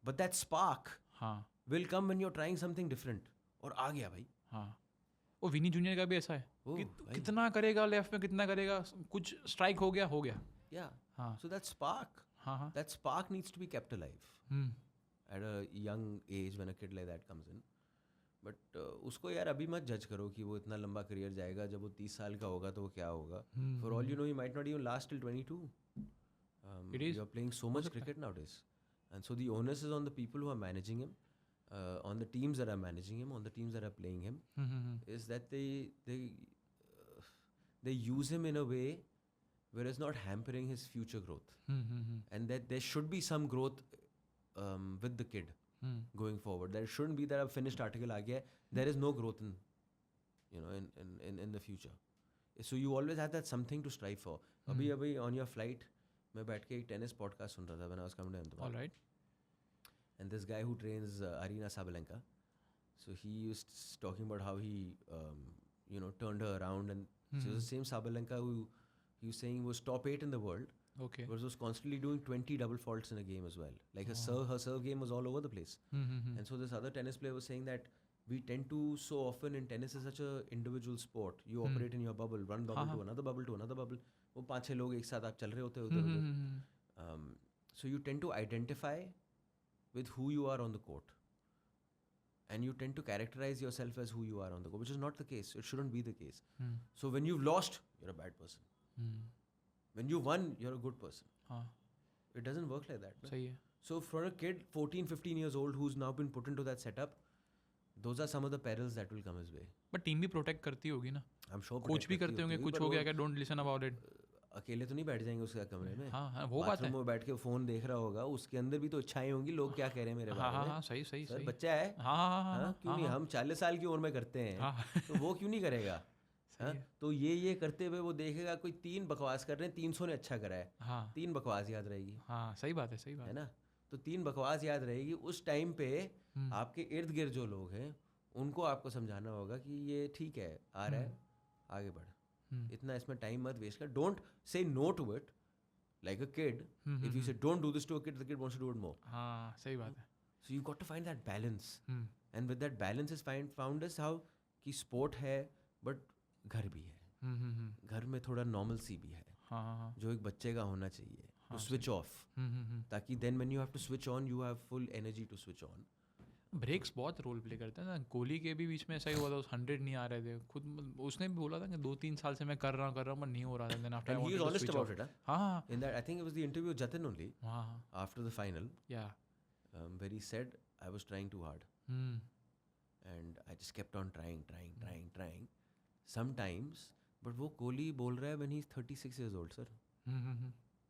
But that spark will come when you're trying something different. और आ गया भाई. वो विनी junior का भी ऐसा है. कितना करेगा लेफ्ट में, कितना करेगा, कुछ स्ट्राइक हो गया. Yeah. So that spark needs to be kept alive at a young age when a kid like that comes in. But उसको यार अभी मत जज करो कि वो इतना लंबा करियर जाएगा. जब वो 30 साल का होगा तो वो क्या होगा. For all you know, he might not even last till 22. You're playing so much cricket nowadays. And so the onus is on the people who are managing him, on the teams that are managing him, on the teams that are playing him, is that they use him in a way where it's not hampering his future growth. And that there should be some growth with the kid going forward. There shouldn't be that a finished article aa gaya. There is no growth in the future. So you always have that something to strive for. Abhi on your flight, मैं बैठ के एक tennis podcast सुन रहा था when I was coming to Ahmedabad. All right. And this guy who trains Aryna Sabalenka, so he was talking about how he turned her around, and she was the same Sabalenka who he was saying was top 8 in the world. Okay. But was constantly doing 20 double faults in a game as well. Like her serve game was all over the place. And so this other tennis player was saying that we tend to so often in tennis is such a individual sport. You operate in your bubble, one bubble to another bubble to another bubble. वो 5-6 लोग एक साथ आप चल रहे होते हो उधर. So you tend to identify with who you are on the court. And you tend to characterize yourself as who you are on the court, which is not the case. It shouldn't be the case. So when you've lost, you're a bad person. When you won, you're a good person. It doesn't work like that. No? सही है. So for a kid 14-15 years old who's now been put into that setup, those are some of the perils that will come his way. But team भी protect करती होगी ना. I'm sure coach भी करते होंगे. कुछ हो गया क्या, डोंट लिसन अबाउट इट. अकेले तो नहीं बैठ जाएंगे उसके कमरे में. हाँ वो बात है. में बैठ के फोन देख रहा होगा. उसके अंदर भी तो इच्छाएं होंगी. लोग क्या कह रहे हैं मेरे बारे में. हाँ सही. बच्चा है. क्यों नहीं. हम 40 साल की उम्र में करते हैं तो वो क्यों नहीं करेगा. तो ये करते हुए वो देखेगा कोई 3 बकवास कर रहे हैं, 300 ने अच्छा करा है. 3 बकवास याद रहेगी. सही बात है ना. तो 3 बकवास याद रहेगी. उस टाइम पे आपके इर्द गिर्द जो लोग हैं उनको आपको समझाना होगा कि ये ठीक है, आ रहा है, आगे बढ़. इतना इसमें टाइम मत वेस्ट कर. Don't say no to it like a kid. If you say don't do this to a kid, the kid wants to do it more. सही बात है. So you got to find that balance. And with that balance is found is how कि sport है but घर भी है. घर में थोड़ा नॉर्मल सी भी है जो एक बच्चे का होना चाहिए. टू स्विच ऑफ, ताकि then when you have to switch on you have full energy to switch on. Breaks बहुत रोल प्ले करते हैं ना. कोहली के भी बीच में ऐसा ही हुआ था. 100 नहीं आ रहे थे. खुद उसने भी बोला था कि 2-3 साल से मैं कर रहा हूँ पर नहीं हो रहा था. Then after he is honest about it. हाँ in that I think it was the interview with Jatin only after the final. या where he said I was trying too hard and I just kept on trying sometimes. But वो कोहली बोल रहा है when he is 36 years old sir.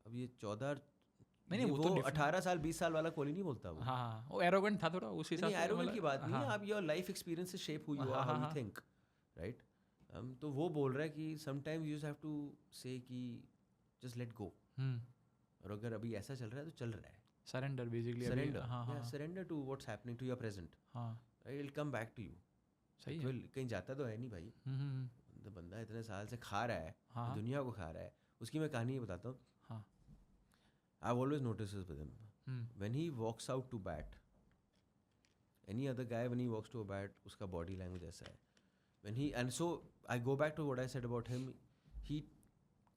अब ये 14 नहीं वो तो 18 साल 20 साल वाला कोहली नहीं बोलता. वो एरोगेंट था थोड़ा उस हिसाब से. एरोगेंट की बात नहीं है. आप योर लाइफ एक्सपीरियंस से shape who you are, how you think, right. तो वो बोल रहा है कि समटाइम्स यू हैव टू से कि जस्ट लेट गो. और अगर अभी ऐसा चल रहा है तो चल रहा है. Surrender basically. Surrender to what's happening to your present. It will come back to you. सही है. कहीं जाता तो है नहीं भाई. तो बंदा इतने साल से खा रहा है, दुनिया को खा रहा है. उसकी मैं कहानी बताता हूँ. I've always noticed this with him. when he walks out to bat, any other guy when he walks to a bat, उसका body language ऐसा है. When he, and so I go back to what I said about him. He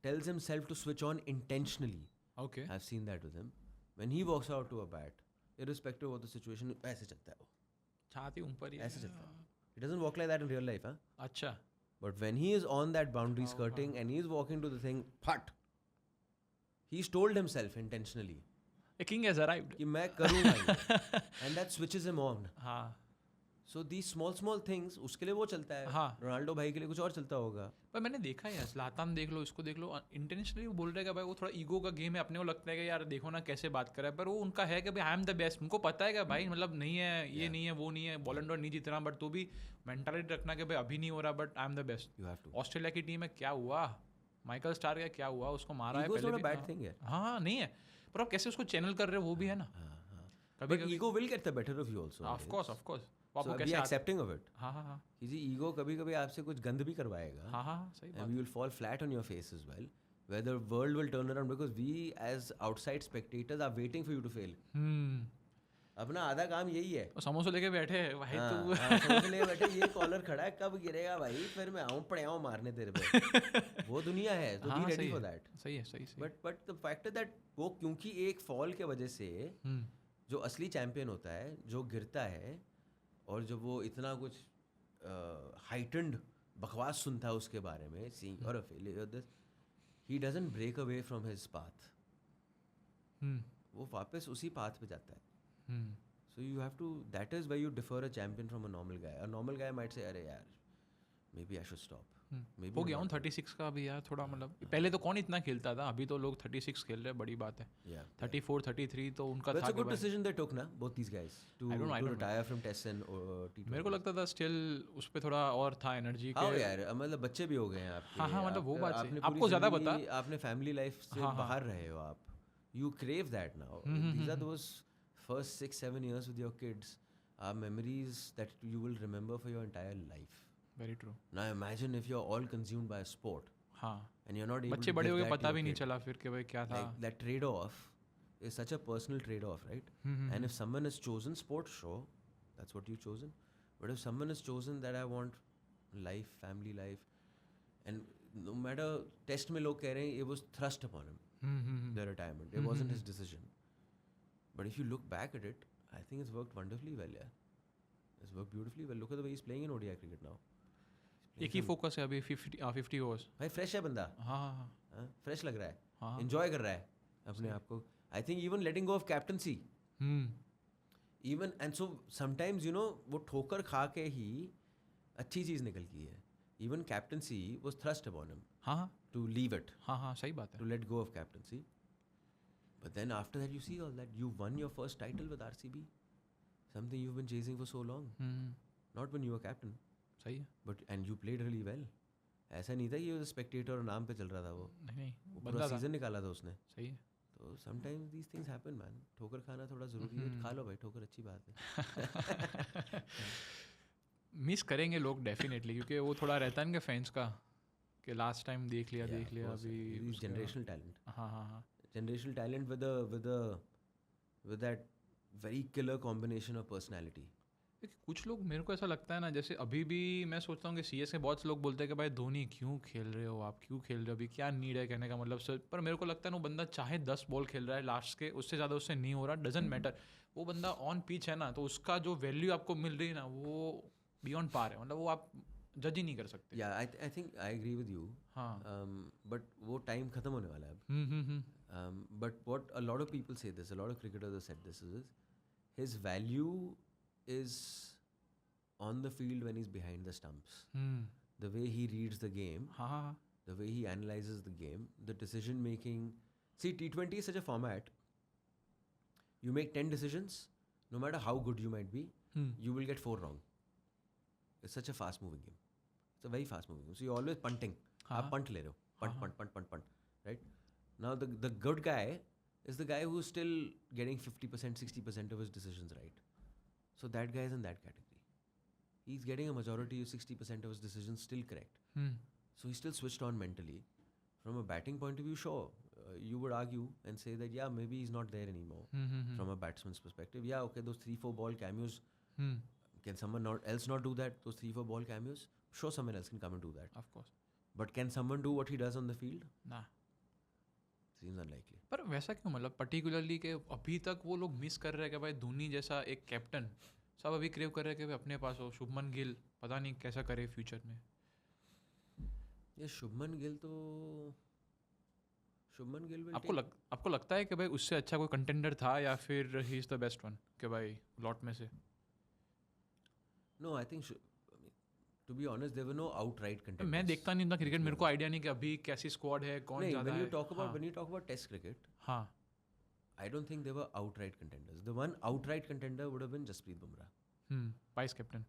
tells himself to switch on intentionally. Okay. I've seen that with him. When he walks out to a bat, irrespective of the situation, ऐसे चलता है वो. छाती ऊपर ही ऐसे चलता है. He doesn't walk like that in real life, huh? अच्छा. But when he is on that boundary skirting and he is walking to the thing, phat. He's told himself intentionally A king has arrived. कि मैं करूँगा ये. And that switches him on. हाँ. So these small things, उसके लिए वो चलता है. हाँ. रोनाल्डो भाई के लिए कुछ और चलता होगा. पर मैंने देखा है यार, ज़लातन देख लो, इसको देख लो, इंटेंशनली वो बोल रहे हैं कि भाई वो थोड़ा ईगो का गेम है, अपने को लगता है कि यार देखो ना कैसे बात कर रहा है, पर वो उनका है कि भाई आई एम द बेस्ट. उनको पता है कि भाई मतलब नहीं है, ये नहीं है, वो नहीं है, बॉलन डॉर नहीं जीत रहा, बट तो भी मेंटालिटी रखना कि भाई अभी नहीं हो रहा, but I am the best. You have to. Australia की टीम में क्या हुआ, माइकल स्टार का क्या हुआ, उसको मारा है Ego is पहले not a भी. bad thing है. हाँ नहीं है, पर आप कैसे उसको चैनल कर रहे हो वो भी है ना. कभी But ego will get the better of you also. Of course So आपको be कैसे accepting of it. हाँ हाँ हाँ किसी ego कभी-कभी आपसे कुछ गंद भी करवाएगा. हाँ हाँ सही बात. And you will fall flat on your face as well. Where the world will turn around because we as outside spectators are waiting for you to fail. अपना आधा काम यही है. वो समोसा लेके बैठे हैं भाई तू. समझ ले बैठे ये कॉलर खड़ा है कब गिरेगा भाई फिर मैं आऊँ पड़े आऊँ मारने तेरे पे. वो दुनिया है. So be ready for that. सही है सही. But the fact is that वो क्योंकि एक फॉल के वजह से जो असली चैंपियन होता है जो गिरता है और जब वो इतना कुछ हाइटेंड बकवास सुनता है उसके बारे में seeing or a failure this he doesn't break away from his path. वो वापस उसी पाथ पे जाता है. So you have to, that is why you defer a champion from a normal guy. A normal guy might say अरे यार maybe I should stop. Maybe हो गया हूँ 36 का भी यार थोड़ा मतलब पहले तो कौन इतना खेलता था, अभी तो लोग 36 खेल रहे हैं, बड़ी बात है. Yeah. 34 33 तो उनका That's था a good decision they took ना both these guys to I don't know. retire from Test and T20. मेरे को लगता था स्टिल उस पे थोड़ा और था एनर्जी हाँ के. यार मतलब बच्चे भी हो गए हैं आपके. हाँ मतलब वो बात आपने सही. पूरी आपको ज़्यादा जिंदगी पता. आपने फैमिली लाइफ से बाहर रहे हो आप. You crave that now. These are those first 6-7 years with your kids are memories that you will remember for your entire life. Very true. Now imagine if you're all consumed by a sport हाँ and you're not able बच्चे to बड़े give हो गए that to पता your भी नहीं kid. चला फिर कि भाई क्या था. Like that trade-off is such a personal trade-off, right? And if someone has chosen sports, sure, that's what you've chosen. But if someone has chosen that I want life, family life, and no matter test में लोग कह रहे हैं it was thrust upon him, the retirement. It wasn't his decision. But if you look back at it, I think it's worked wonderfully well, yeah. It's worked beautifully well. Look at the way he's playing in ODI cricket now. एक ही focus है अभी 50 overs. भाई fresh है बंदा. हाँ fresh लग रहा है. हाँ. एंजॉय कर रहा है अपने आप को. I think even letting go of captaincy even and so sometimes you know वो ठोकर खा के ही अच्छी चीज़ निकल की है. Even captaincy was thrust upon him हाँ टू लीव इट, हाँ सही बात टू है. Let go of captaincy. But then after that you see all that you won your first title with RCB, something you been chasing for so long. Not when you were captain सही है. But and you played really well. ऐसा नहीं था कि वो Spectator नाम पे चल रहा था. वो नहीं पूरा बंदा था. सीजन निकाला था उसने. सही है. तो sometimes these things happen man. ठोकर खाना थोड़ा ज़रूरी है. खा लो भाई ठोकर, अच्छी बात है. मिस करेंगे लोग डेफिनेटली, क्योंकि वो थोड़ा रहता है ना फैंस का कि लास्ट टाइम देख लिया अभी. Generational talent. हाँ Generational talent with that very killer combination of personality. कुछ लोग मेरे को ऐसा लगता है ना, जैसे अभी भी मैं सोचता हूँ कि CS के बहुत से लोग बोलते हैं कि भाई धोनी क्यों खेल रहे हो आप, क्यों खेल रहे हो अभी, क्या नीड है कहने का मतलब सर. पर मेरे को लगता है ना वो बंदा चाहे 10 बॉल खेल रहा है लास्ट के, उससे ज़्यादा उससे नहीं हो रहा, डजेंट मैटर. वो बंदा ऑन पिच है ना, तो उसका जो वैल्यू आपको मिल रही है ना वो बियॉन्ड पार है. मतलब वो आप जज ही नहीं कर सकते. Yeah, I think I agree with you. हाँ. But वो टाइम खत्म होने वाला है अब. But what a lot of people say this, a lot of cricketers have said this is his value is on the field when he's behind the stumps. The way he reads the game, हाँ the way he analyzes the game, the decision making. See, T20 is such a format. You make 10 decisions, no matter how good you might be, you will get 4 wrong. It's such a fast moving game. It's a very fast moving game. So you're always punting. आप punt ले रहे हो. Punt. Right? Now the good guy is the guy who's still getting 50%, 60% of his decisions right. So that guy is in that category. He's getting a majority of 60% of his decisions still correct. So he's still switched on mentally. From a batting point of view, sure, you would argue and say that yeah, maybe he's not there anymore from a batsman's perspective. Yeah, okay, those 3-4 ball cameos. Can someone else not do that? Those 3-4 ball cameos? Sure, someone else can come and do that. Of course. But can someone do what he does on the field? Nah. Seems unlikely. पर वैसा क्यों, मतलब particularly कि अभी तक वो लोग miss कर रहे हैं कि भाई धोनी जैसा एक कैप्टन सब अभी क्रेव कर रहे हैं कि भाई अपने पास हो. शुभमन गिल पता नहीं कैसा करे फ्यूचर में. ये शुभमन गिल will आपको लगता है कि भाई उससे अच्छा कोई कंटेंडर था या फिर he is the best one कि भाई लॉट में से? No, I think to be honest, there were no outright contenders. मैं देखता नहीं था क्रिकेट, मेरे को आइडिया नहीं कि अभी कैसी स्क्वाड है, कौन ज़्यादा है. When you talk about Test cricket, हाँ, I don't think there were outright contenders. The one outright contender would have been Jasprit Bumrah. Vice captain.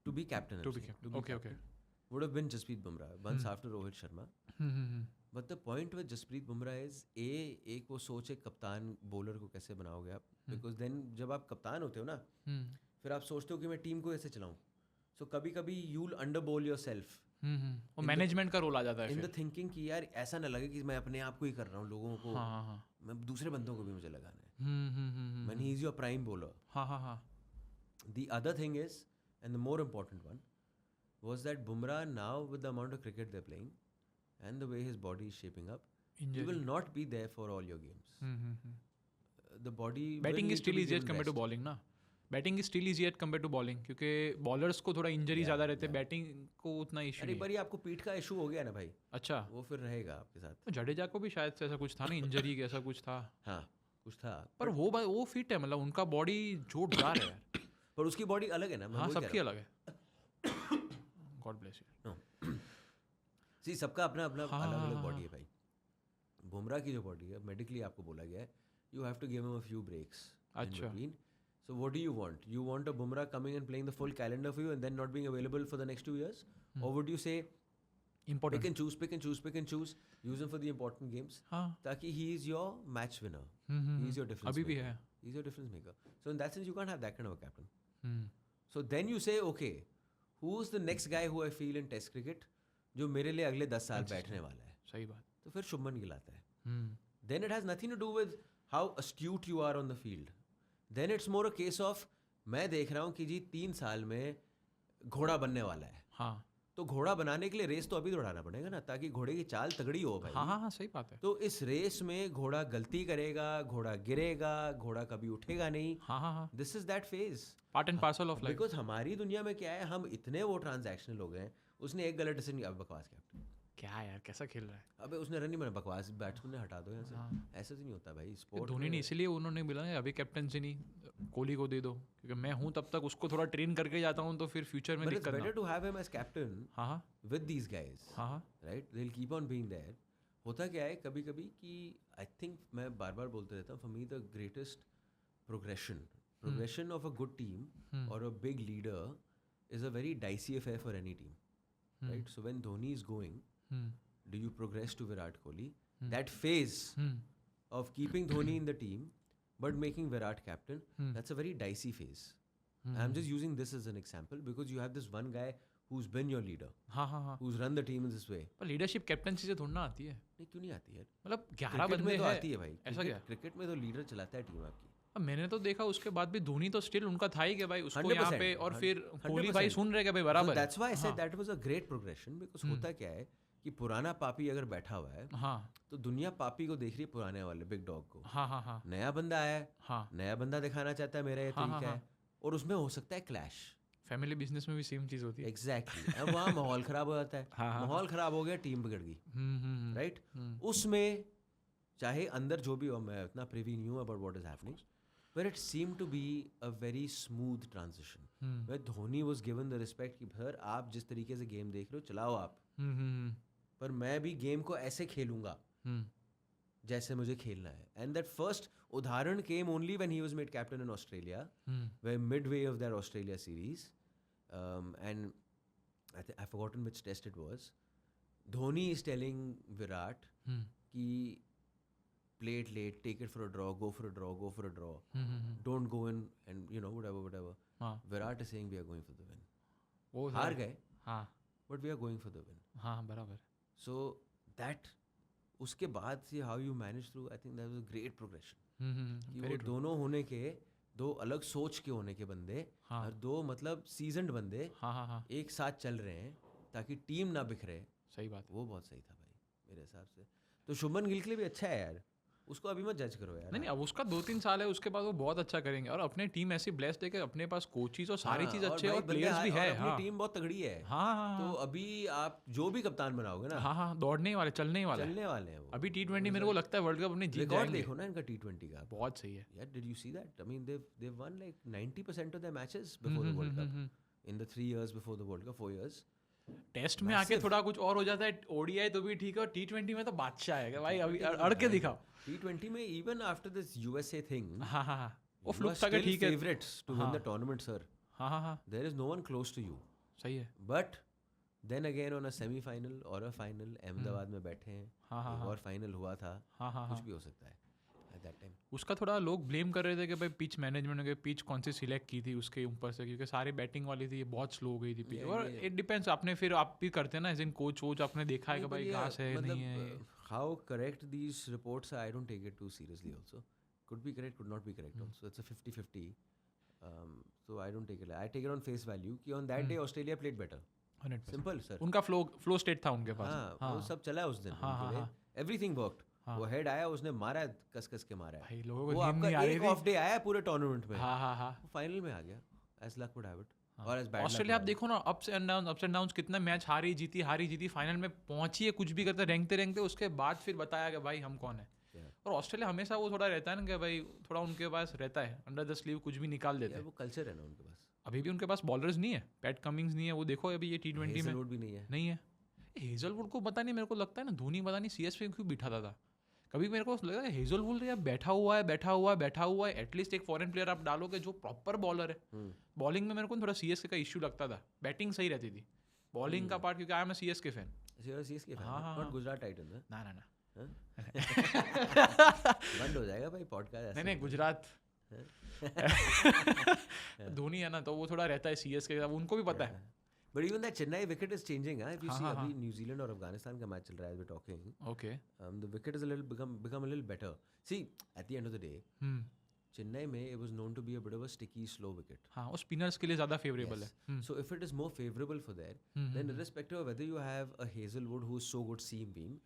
To be captain. To be captain. Okay. Would have been Jasprit Bumrah once after Rohit Sharma. But the point with Jasprit Bumrah is एक वो सोच है कप्तान bowler को कैसे बनाओगे आप. Because then जब आप कप्तान होते हो ना, फिर आप सोचते हो कि मैं टीम को कैसे चलाऊं. So कभी-कभी you'll underbowl yourself. वो मैनेजमेंट का रोल आ जाता है In फिर. the thinking कि यार ऐसा ना लगे कि मैं अपने आप को ही कर रहा हूँ, लोगों को. हाँ. मैं दूसरे बंदों को भी मुझे लगाना है. When he is your prime bowler. हाँ. The other thing is, and the more important one, was that Bumrah now with the amount of cricket they're playing and the way his body is shaping up, he will not be there for all your games. The body. Batting is still easy as compare to bowling ना. Batting is still easy as compare to bowling क्योंकि bowlers को थोड़ा injury ज़्यादा रहते हैं, batting को उतना issue अरे नहीं. पर ये आपको पीठ का इशू हो गया ना भाई. अच्छा. वो फिर रहेगा आपके साथ. तो जडेजा को भी शायद से ऐसा कुछ था ना, इंजरी ऐसा कुछ था. हाँ, कुछ था. पर वो फिट है, मतलब उनका बॉडी जोरदार है यार. पर उसकी बॉडी अलग है ना. हाँ, सबकी अलग है. God bless you. सी सबका अपना अपना अलग बॉडी है भाई. बुमराह की जो बॉडी है, मेडिकली आपको बोला गया है, you have to give him a few breaks in between. So what do you want? You want a Bumrah coming and playing the full calendar for you and then not being available for the next 2 years? Or would you say important pick and choose, use him for the important games? हाँ. ताकि he is your match winner. He is your difference अभी भी maker. है. He is your difference maker. So in that sense you can't have that kind of a captain. So then you say okay, who's the next guy who I feel in test cricket जो मेरे लिए अगले 10 साल बैठने वाला है? सही बात. तो फिर शुभमन गिल आता है. Then it has nothing to do with how astute you are on the field. Then it's more a case of मैं देख रहा हूँ कि जी 3 साल में घोड़ा बनने वाला है. हाँ. तो घोड़ा बनाने के लिए रेस तो अभी दौड़ाना पड़ेगा ना, ताकि घोड़े की चाल तगड़ी हो भाई. हाँ, सही बात है. तो इस रेस में घोड़ा गलती करेगा, घोड़ा गिरेगा, घोड़ा कभी उठेगा नहीं. हाँ. This is that phase. Part and parcel of life. Because हमारी दुनिया में क्या है, हम इतने वो ट्रांजैक्शनल हो गए हैं. उसने एक गलत डिसीजन, अब बकवास कैप्टन क्या यार, कैसा खेल रहा है. अबे उसने रन नहीं बना, बकवास बैट्समैन ने हटा दो यहाँ से. ऐसा तो नहीं होता भाई स्पोर्ट. धोनी ने इसलिए उन्होंने बोला है अभी कैप्टनसी नहीं, कोहली को दे दो, क्योंकि मैं हूँ तब तक उसको थोड़ा ट्रेन करके जाता हूँ तो फिर फ्यूचर में दिक्कत ना. Better to have him as captain हाँ विद दीज गाइज. हाँ. Right, they will keep on being there. होता क्या है कभी कभी कि आई थिंक मैं बार बार बोलते रहता हूँ, for me the greatest progression of a good team और a big leader is a very dicey affair for any team. Right, so when Dhoni is going, do you progress to Virat Kohli? That phase of keeping Dhoni in the team but making Virat captain, that's a very dicey phase. I'm just using this as an example because you have this one guy who's been your leader. हाँ. Who's run the team in this way. पर leadership captaincy से थोड़ा ना आती है. नहीं, क्यों नहीं आती है? मतलब 11 बंदे में तो हैं. आती है भाई. ऐसा क्या? क्रिकेट में तो लीडर चलाता है टीम आपकी. अब मैंने तो देखा उसके बाद भी धोनी तो स्टिल उनका था ही कि भाई उसको यहाँ पे, और फिर कोहली भाई सुन रहे भाई बराबर. That's why I said that was a great progression because होता क्या है कि पुराना पापी अगर बैठा हुआ है, तो दुनिया पापी को देख रही है, पुराने वाले बिग डॉग को. हाँ. नया बंदा आया है, नया बंदा दिखाना चाहता है मेरा ये तरीका है, और उसमें हो सकता है क्लैश. फैमिली बिजनेस में भी सेम चीज होती है. एग्जैक्टली. अब वहाँ माहौल खराब हो जाता है. माहौल खराब हो गया, टीम बिगड़ गई. राइट, उसमें चाहे अंदर जो भी हो, मैं इतना प्रिवी नहीं हूँ about what is happening, but it seemed to be a very smooth transition where Dhoni was given the respect कि सर आप जिस तरीके से गेम देख रहे हो चलाओ आप, पर मैं भी गेम को ऐसे खेलूंगा जैसे मुझे खेलना है. And that first उदाहरण came only when he was made captain in Australia, where midway of that Australia series, and I've forgotten which test it was. Dhoni is telling Virat कि play it late, take it for a draw, go for a draw, don't go in and whatever. Virat is saying we are going for the win. वो हार गए, but we are going for the win. हाँ, बराबर. So that उसके बाद से how you manage through, I think that was a great progression कि वो very true. दोनों होने के, दो अलग सोच के होने के बंदे हाँ. और दो मतलब सीजन्ड बंदे हाँ एक साथ चल रहे हैं ताकि टीम ना बिखरे, सही बात है. वो बहुत सही था भाई मेरे हिसाब से. तो शुभमन गिल के लिए भी अच्छा है यार, उसको अभी मत जज करो यार. नहीं अब उसका 2-3 साल है, उसके बाद वो बहुत अच्छा करेंगे. और अपने टीम ऐसी ब्लेस्ड है कि अपने पास कोचेस और सारी चीज़ अच्छे है और प्लेयर्स भी है. अपनी टीम बहुत तगड़ी है. हाँ तो अभी आप जो भी कप्तान बनाओगे ना, हाँ दौड़ने वाले, चलने वाले हैं वो. अभी T20 मेरे को लगता है वर्ल्ड कप अपने जीत रिकॉर्ड जाएंगे. देखो ना इनका T20 का, बहुत सही है. यार did you see that? I mean they've won like 90% of their matches before the World Cup in the 3 years before the World Cup, 4 years. Test में आके थोड़ा कुछ और हो जाता है, ओडीआई तो भी ठीक है, और T20 में तो बादशाह है भाई. अभी अड़ के दिखाओ. T20 में even after this USA thing, हाँ वो you फ्लुक are था कि still ठीक है. favorites to win the tournament, sir. हाँ There is no one close to you. सही है. But then again on a semi-final or a final, Ahmedabad में बैठे हैं. हाँ. एक और फाइनल हुआ था. हाँ. कुछ भी हो सकता है at that time. उसका थोड़ा लोग ब्लेम कर रहे थे कि भाई पिच मैनेजमेंट ने पिच कौन सी सिलेक्ट की थी उसके ऊपर से, क्योंकि सारी बैटिंग वाली थी, ये बहुत स्लो हो गई थी पिच. और इट डिपेंड्स, आपने फिर आप भी करते हैं ना एज इन कोच वोच, आपने देखा है कि भाई घास है नहीं है. How correct these reports are, I don't take it too seriously also. Could be correct, could not be correct also. It's a 50-50. So I don't take it. I take it on face value कि on that day Australia played better. 100%. Simple sir. उनका flow state था उनके पास. हाँ वो सब चला उस दिन उनके लिए. Everything worked. वो हेड आया, उसने मारा है, कस के मारा है. भाई लोगों वो को नींद नहीं आ आपका रही एक थी. ऑफ डे आया पूरे टूर्नामेंट में. हाँ वो फाइनल में आ गया. As luck would have it. और as bad luck ऑस्ट्रेलिया आप would have it. देखो ना, अप्स एंड डाउन्स कितना मैच हारी जीती, फाइनल में पहुंची है, कुछ भी करते रेंगते उसके बाद फिर बताया कि भाई हम कौन है. और ऑस्ट्रेलिया हमेशा वो थोड़ा रहता है ना कि भाई थोड़ा उनके पास रहता है अंडर द स्लीव, कुछ भी निकाल देते यार हैं. वो कल्चर है ना उनके पास. अभी भी उनके पास बॉलर्स नहीं है, पैट कमिंग्स नहीं है, वो देखो अभी ये T20 में हेजलवुड भी नहीं है. हेजलवुड को पता नहीं, मेरे को लगता है ना धोनी पता नहीं CS पे क्यों बिठाता था. कभी मेरे को लगा हेजलवुड यार बैठा हुआ है. एटलीस्ट एक फॉरेन प्लेयर आप डालोगे जो प्रॉपर बॉलर है. बॉलिंग में मेरे को थोड़ा CSK का इश्यू लगता था, बैटिंग सही रहती थी, बॉलिंग का पार्ट क्योंकि I am a CSK fan. CSK fan, हाँ. Not Gujarat Titans. ना बंद हो जाएगा भाई पॉडकास्ट. नहीं गुजरात धोनी है ना, तो वो थोड़ा रहता है CSK का, उनको भी पता है. But even that Chennai wicket is changing. If you see हाँ. अभी न्यूजीलैंड और अफगानिस्तान का मैच चल रहा है, we're talking. Okay. The wicket is a little become a little better. See, at the end of the day, Chennai में it was known to be a bit of a sticky, slow wicket. हाँ, वो spinners के लिए ज़्यादा favourable Yes. है. So if it is more favorable for there, then irrespective of whether you have a Hazelwood who's so good seam beam,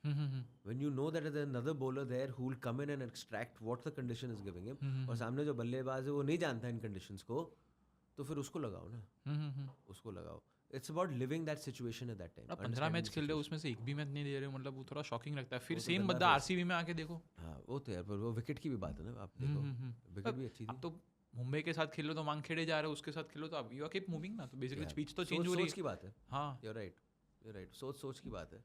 when you know that there's another bowler there who will come in and extract what the condition is giving him, और सामने जो बल्लेबाज है वो नहीं जानता इन conditions को, तो फिर उसको लगाओ ना. उसको लगाओ. It's about living that situation at that time. 15 match खेल रहे हो, उसमें से एक भी मैच नहीं दे रहे हो, मतलब वो थोड़ा शॉकिंग लगता है. फिर वो तो सेम बंदा बंदा फिर- RCB में आके देखो. हाँ वो तो यार, पर वो विकेट की भी बात है ना. आप देखो विकेट भी अच्छी थी. अब तो मुंबई के साथ खेलो तो वानखेड़े जा रहे हो, उसके साथ खेलो तो अब यू कीप मूविंग ना, तो बेसिकली स्पीच तो चेंज हो रही सोच की बात है. हाँ. You're right. सोच की बात है.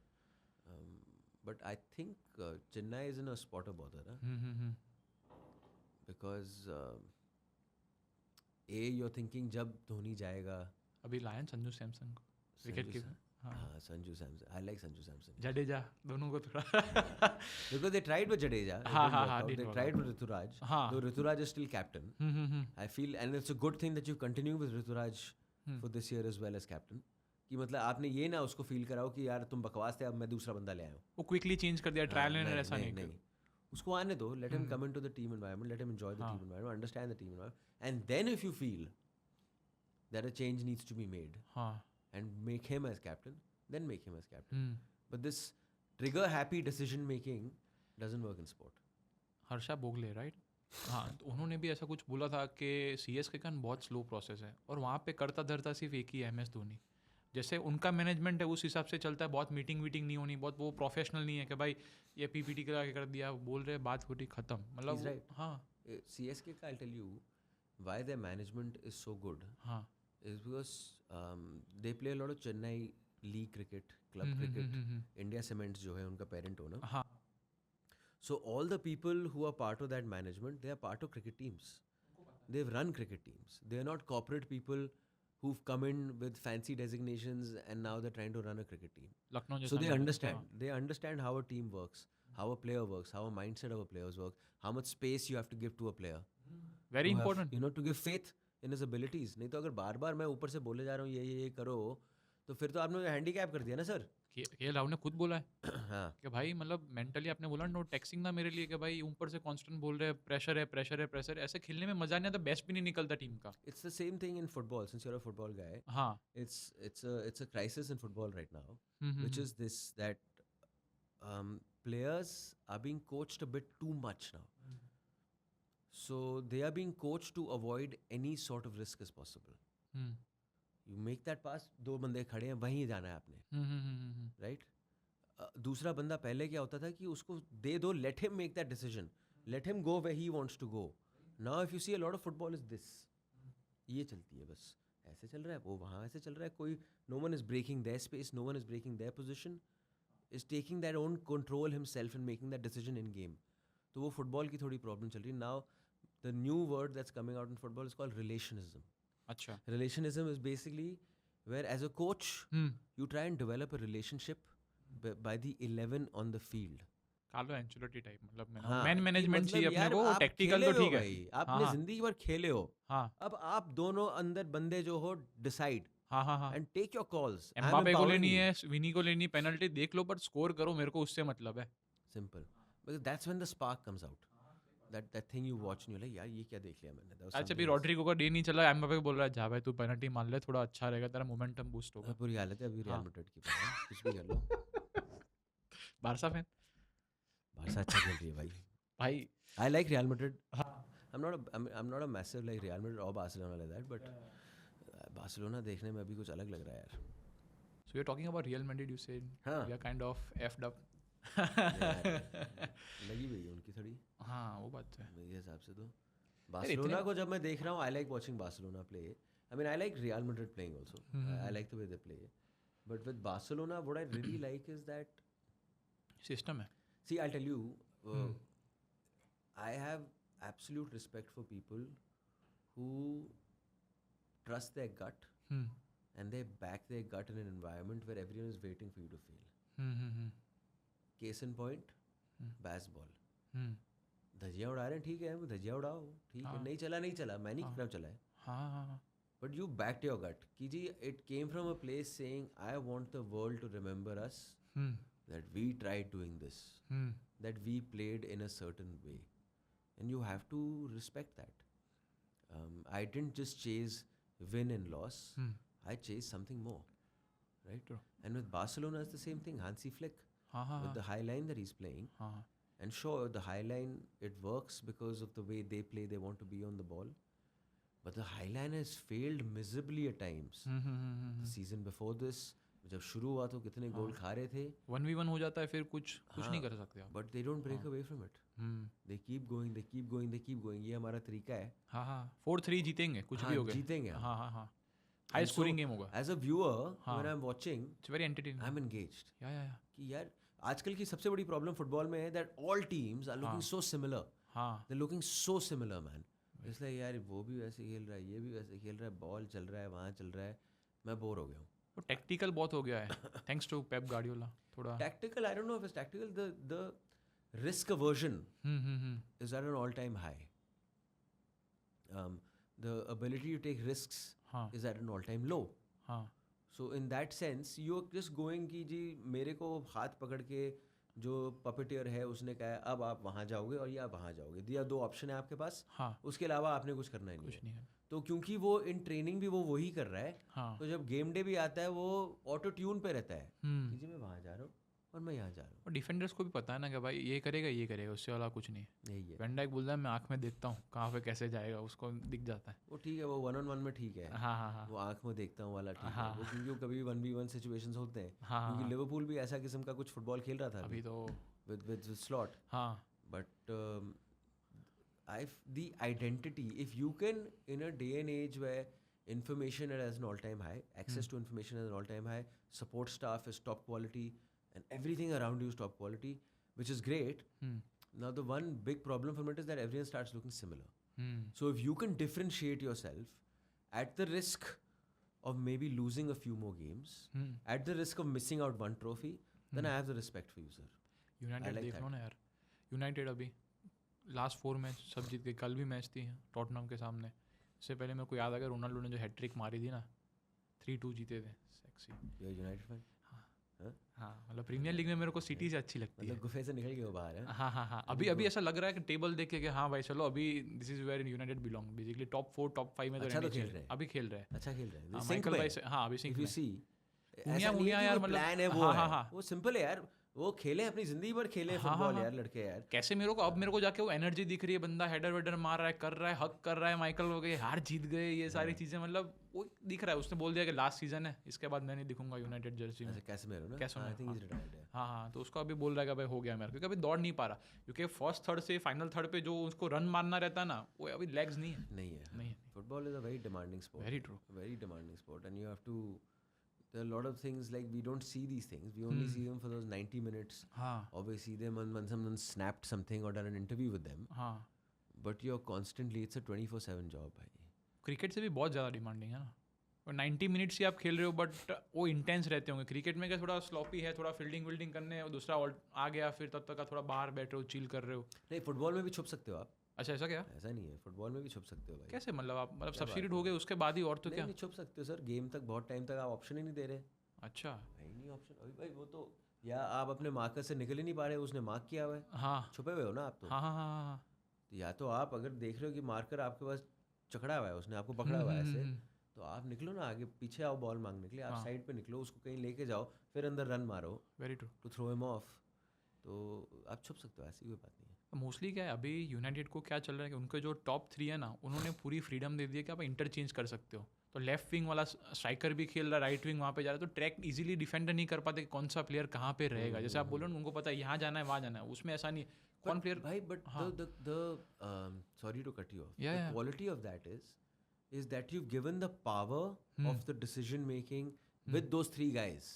But I think Chennai is in a spot of bother, because you're thinking जब धोनी जाएगा. अभी लायन संजू सैमसन को विकेट की. हाँ संजू सैमसन. I like Sanju Samson. जडेजा दोनों को थोड़ा Because they tried with Jadeja. it हाँ, didn't हाँ, work हाँ, out. They didn't work tried with Rituraj. हाँ. Though Rituraj is still captain. I feel, and it's a good thing that you continue with Rituraj for this year as well as captain. कि मतलब आपने ये ना उसको feel कराओ कि यार तुम बकवास थे, अब मैं दूसरा बंदा ले आया हूँ. वो क्विकली चेंज कर दिया, ट्रायल एंड ऐसा नहीं. उसको आने दो. Let him come into the team environment. Let him enjoy the team environment. Understand the team environment. And then if you feel that a change needs to be made, and make him as captain, then make him as captain. But this trigger happy decision making doesn't work in sport. Harsha Bogle right. हाँ, तो उन्होंने भी ऐसा कुछ बोला था कि CSK का बहुत स्लो प्रोसेस है और वहाँ पे करता धरता सिर्फ एक ही MS धोनी. जैसे उनका मैनेजमेंट है उस हिसाब से चलता है, बहुत मीटिंग नहीं होनी, बहुत वो प्रोफेशनल नहीं है कि भाई ये PPT करा के कर दिया, बोल रहे बात होती खत्म. मतलब right. हाँ. CSK का I'll tell you why their management is so good. हाँ. Is because they play a lot of Chennai league cricket, club cricket. India Cements जो है उनका parent owner. हाँ. So all the people who are part of that management, they are part of cricket teams. They've run cricket teams. They are not corporate people who've come in with fancy designations and now they're trying to run a cricket team. Lucknow So they understand. They understand how a team works, how a player works, how a mindset of a player works, how much space you have to give to a player. Very To have, important. you know, to give faith in his abilities. नहीं तो अगर बार बार मैं ऊपर से बोले जा रहा हूँ ये करो, तो फिर तो आपने हैंडीकैप कर दिया ना सर. KL राहुल ने खुद बोला है हाँ कि भाई मतलब मेंटली आपने बोला नो टैक्सिंग ना मेरे लिए कि भाई ऊपर से कांस्टेंट बोल रहे हैं प्रेशर है प्रेशर है प्रेशर है, ऐसे खेलने में मजा नहीं आता, बेस्ट भी नहीं निकलता टीम का. it's the same thing in football since you're a football guy. हाँ. It's a crisis in football right now, hmm, which is this that players are being coached a bit too much now. So they are being coached to avoid any sort of risk as possible. Hmm, You make that pass, दो बंदे खड़े हैं, वहीं जाना है आपने, right? दूसरा बंदा पहले क्या होता था कि उसको दे दो, let him make that decision, let him go where he wants to go. Now if you see a lot of football is this, ये चलती है बस, ऐसे चल रहा है, वो वहाँ ऐसे चल रहा है, कोई no one is breaking their space, no one is breaking their position, is taking that own control himself and making that decision in game. तो वो फुटबॉल की थोड़ी प्रॉब्लम चल रही है. Now the new word that's coming out in football is called relationism. अच्छा. Relationism is basically where, as a coach, you try and develop a relationship by the 11 on the field. Carlo Ancelotti type, मतलब हाँ, man कि management चाहिए मतलब अपने यार को, आप टेक्निकल खेले तो हो ठीक है. भाई, आपने हाँ. जिंदगी भर खेले हो, हाँ अब आप दोनों अंदर बंदे जो हो डिसाइड हाँ हाँ हाँ. And take your calls. Mbappe को लेनी है, विनी को लेनी, पेनल्टी देख लो पर स्कोर करो, मेरे को उससे मतलब है. Simple, because that's when the spark comes out. That thing you watch and you're like, यार ये क्या देख लिया मैंने. That was अच्छा, something अभी else. रॉड्रिगो का डे नहीं चला, एम्बापे बोल रहा है जा भाई तू पेनल्टी मान ले, थोड़ा अच्छा रहेगा, तेरा मोमेंटम बूस्ट होगा. बुरी हालत है अभी रियल हाँ. मैड्रिड की. कुछ भी कर लो. बारसा फैन बारसा अच्छा खेल रही है भाई. भाई. I like Real Madrid. हाँ. I'm not a massive like Real Madrid or Barcelona like that, but Barcelona देखने में अभी कुछ अलग लग रहा है यार. So you're talking about Real Madrid, you said हाँ. we are kind of effed up. लगी हुई है उनकी थोड़ी, हाँ वो बात तो है. मेरे हिसाब से तो. बार्सिलोना को जब मैं देख रहा हूँ, I like watching Barcelona play. I mean, I like Real Madrid playing also. I like the way they play. But with Barcelona, what I really like is that, system है. see, I'll tell you, I have absolute respect for people who trust their gut and they back their gut in an environment where everyone is waiting for you to fail. Case in point, baseball. धजिया उड़ा रहे हैं, ठीक है, वो धजिया उड़ाओ, ठीक है, नहीं चला नहीं चला, मैं नहीं कहना चला है. हाँ. But you backed your gut. कि जी, it came from a place saying, I want the world to remember us, that we tried doing this, that we played in a certain way. And you have to respect that. I didn't just chase win and loss. I chased something more. Right? True. And with Barcelona, it's the same thing. Hansi Flick, with the high line that he's playing. And sure, the high line, it works because of the way they play. They want to be on the ball. But the high line has failed miserably at times. The season before this, जब शुरू हुआ तो कितने गोल खा रहे थे. 1v1 हो जाता है फिर कुछ नहीं कर सकते आप. But they don't break away from it. They keep going, they keep going, they keep going. ये हमारा तरीका है. हाँ 4-3 जीतेंगे, कुछ भी हो गया. जीतेंगे. हाँ. हाई स्कोरिंग गेम होगा. As a viewer, when I'm watching, It's very entertaining. I'm engaged. या. कि यार आजकल की सबसे बड़ी प्रॉब्लम फुटबॉल में है that all teams are looking so similar. हाँ. They're looking so similar, man. इसलिए यार वो भी वैसे खेल रहा है, ये भी वैसे खेल रहा है, बॉल चल रहा है, वहाँ चल रहा है, मैं बोर हो गया हूँ. तो टेक्टिकल बहुत हो गया है. Thanks to Pep Guardiola. थोड़ा Tactical, I don't know if it's tactical. The risk aversion is at an all-time high. The ability to take risks is at an all-time low. हाँ. So in that sense, you're just going कि जी मेरे को हाथ पकड़ के जो puppeteer है उसने कहा है अब आप वहाँ जाओगे और या वहाँ जाओगे, दिया 2 ऑप्शन है आपके पास. हाँ. उसके अलावा आपने कुछ करना ही नहीं कुछ है. नहीं है. तो क्योंकि वो इन ट्रेनिंग भी वो वही कर रहा है, हाँ. तो जब गेम डे भी आता है वो ऑटो ट्यून पे रहता है कि जी मैं वहाँ जा रहा हूँ और मैं यहाँ जा रहा हूँ. और डिफेंडर्स को भी पता है ना कि भाई ये करेगा, उससे वाला कुछ नहीं. यही है. वेन डाइक बोलता है मैं आँख में देखता हूँ कहाँ पे कैसे जाएगा, उसको दिख जाता है. वो ठीक है, वो 1-on-1 में ठीक है. हाँ. वो आँख में देखता हूँ वाला ठीक है. वो क्योंकि कभी 1v1 सिचुएशंस होते हैं. हाँ. क्योंकि लिवरपूल भी ऐसा किस्म का कुछ फुटबॉल खेल रहा था अभी तो with slot. हाँ. But the identity, if you can, in a day and age where information is an all-time high, access to information is an all-time high, support staff is top quality, and everything around you is top quality, which is great. Now the one big problem from it is that everyone starts looking similar. So if you can differentiate yourself at the risk of maybe losing a few more games, at the risk of missing out one trophy, then I have the respect for you, sir. United देख लो ना यार. United अभी last 4 match सब जीत गए. कल भी match थी टॉटनहम के सामने. इससे पहले मेरे को याद आ गया रोनाल्डो ने जो हैट्रिक मारी थी ना, 3-2 जीते थे. Sexy. You're a United fan? हाँ. हाँ मतलब प्रीमियर लीग में मेरे को सिटी से अच्छी लगती है. मतलब गुफे से निकल के वो बाहर है. हाँ अभी ऐसा लग रहा है कि टेबल देख के हां भाई चलो अभी this is where United belong basically top 4 top 5 में तो अच्छा रहने तो खेल चाहिए. रहे हैं. अभी खेल रहे हैं. अच्छा खेल रहे हैं. हाँ, सिंक माइकल में. भाई हाँ अभी सिंक If you में. see, मुनिया यार मतलब प्लान है वो हाँ, है. हाँ. वो सिंपल है यार. वो खेले अपनी जिंदगी भर खेले हाँ, फुटबॉल हाँ. यार लड़के यार. कैसे मेरे को जाके वो एनर्जी दिख रही है. बंदा हेडर वेडर मार रहा है, कर रहा है, हक कर रहा है. माइकल हो गए, हार जीत गए, ये सारी चीजें मतलब वो दिख रहा है. उसने बोल दिया कि लास्ट सीजन है, इसके बाद मैं नहीं दिखूंगा यूनाइटेड जर्सी में. ऐसे कैसे मेरे ना. कैसे आई थिंक इज रिटायर्ड है. हाँ तो उसको अभी बोल रहा है कि भाई हो गया मेरा, क्योंकि अभी दौड़ नहीं पा रहा. क्योंकि फर्स्ट थर्ड से फाइनल थर्ड पे जो उसको रन मारना रहता है ना, वो अभी लेग्स नहीं है. नहीं है. Football is a very demanding sport. Very true. Very demanding sport, and you have to. There are a lot of things like we don't see these things. We only see them for those 90 minutes. हाँ Or we see them when someone snapped something or done an interview with them. हाँ. But you're constantly, it's a 24/7 job, भाई. Cricket से भी बहुत ज़्यादा demanding है ना. और 90 मिनट्स ही आप खेल रहे हो बट वो इंटेंस रहते होंगे. क्रिकेट में क्या थोड़ा स्लॉपी है, थोड़ा फील्डिंग विल्डिंग करने और दूसरा आ गया फिर तब तक का थोड़ा बाहर बैठे हो, चिल कर रहे हो. नहीं, फुटबॉल में भी छुप सकते हो आप. अच्छा ऐसा क्या? ऐसा नहीं है, फुटबॉल में भी छुप सकते हो भाई. कैसे मतलब आप मतलब सब्सिट्यूट हो गए उसके बाद ही और तो क्या? नहीं छुप सकते हो सर. गेम तक बहुत टाइम तक आप ऑप्शन ही नहीं दे रहे. अच्छा भाई नहीं ऑप्शन अभी भाई. वो तो या आप अपने मार्कर से निकल ही नहीं पा रहे, उसने मार्क किया हुआ है. हाँ छुपे हुए हो ना आप तो. हाँ. तो या तो आप अगर देख रहे हो कि मार्कर आपके पास चकड़ा हुआ है, उसने आपको पकड़ा हुआ है ऐसे, तो आप निकलो ना आगे. पीछे आओ बॉल मांगने के लिए. आप साइड पे निकलो, उसको कहीं लेके जाओ, फिर अंदर रन मारो. Very true. To throw him off. तो आप छुप सकते हो, ऐसी कोई बात नहीं है. मोस्टली क्या है अभी यूनाइटेड को क्या चल रहा है कि उनके जो टॉप 3 है ना, उन्होंने पूरी फ्रीडम दे दी है कि आप इंटरचेंज कर सकते हो. तो लेफ्ट विंग वाला स्ट्राइकर भी खेल रहा है, राइट विंग वहाँ पे जा रहा है, तो ट्रैक इजीली डिफेंड नहीं कर पाते कि कौन सा प्लेयर कहाँ पे रहेगा. जैसे आप बोलो ना, उनको पता है यहाँ जाना है वहाँ जाना है. उसमें ऐसा नहीं. कौन प्लेयर भाई but the sorry to cut you off. Yeah, the yeah. Quality of that is that you've given the power of the decision making with those three guys.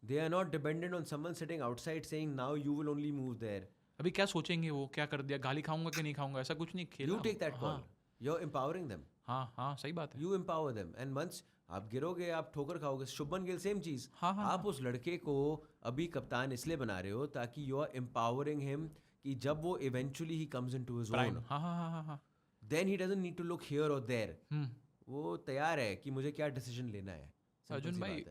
They are not dependent on someone sitting outside saying now you will only move there. अभी क्या सोचेंगे वो, क्या कर दिया, गाली खाऊंगा कि नहीं खाऊंगा, ऐसा कुछ नहीं. खेला You take that call. You're empowering them. हाँ सही बात है. You empower them, and once आप गिरोगे, आप ठोकर खाओगे. शुभमन गिल सेम चीज. आप उस लड़के को अभी कप्तान इसलिए बना रहे हो ताकि you are empowering him कि जब वो eventually he comes into his own, हाँ. then he doesn't need to look here or there. वो तैयार है कि मुझे क्या डिसीजन लेना है. अर्जुन भाई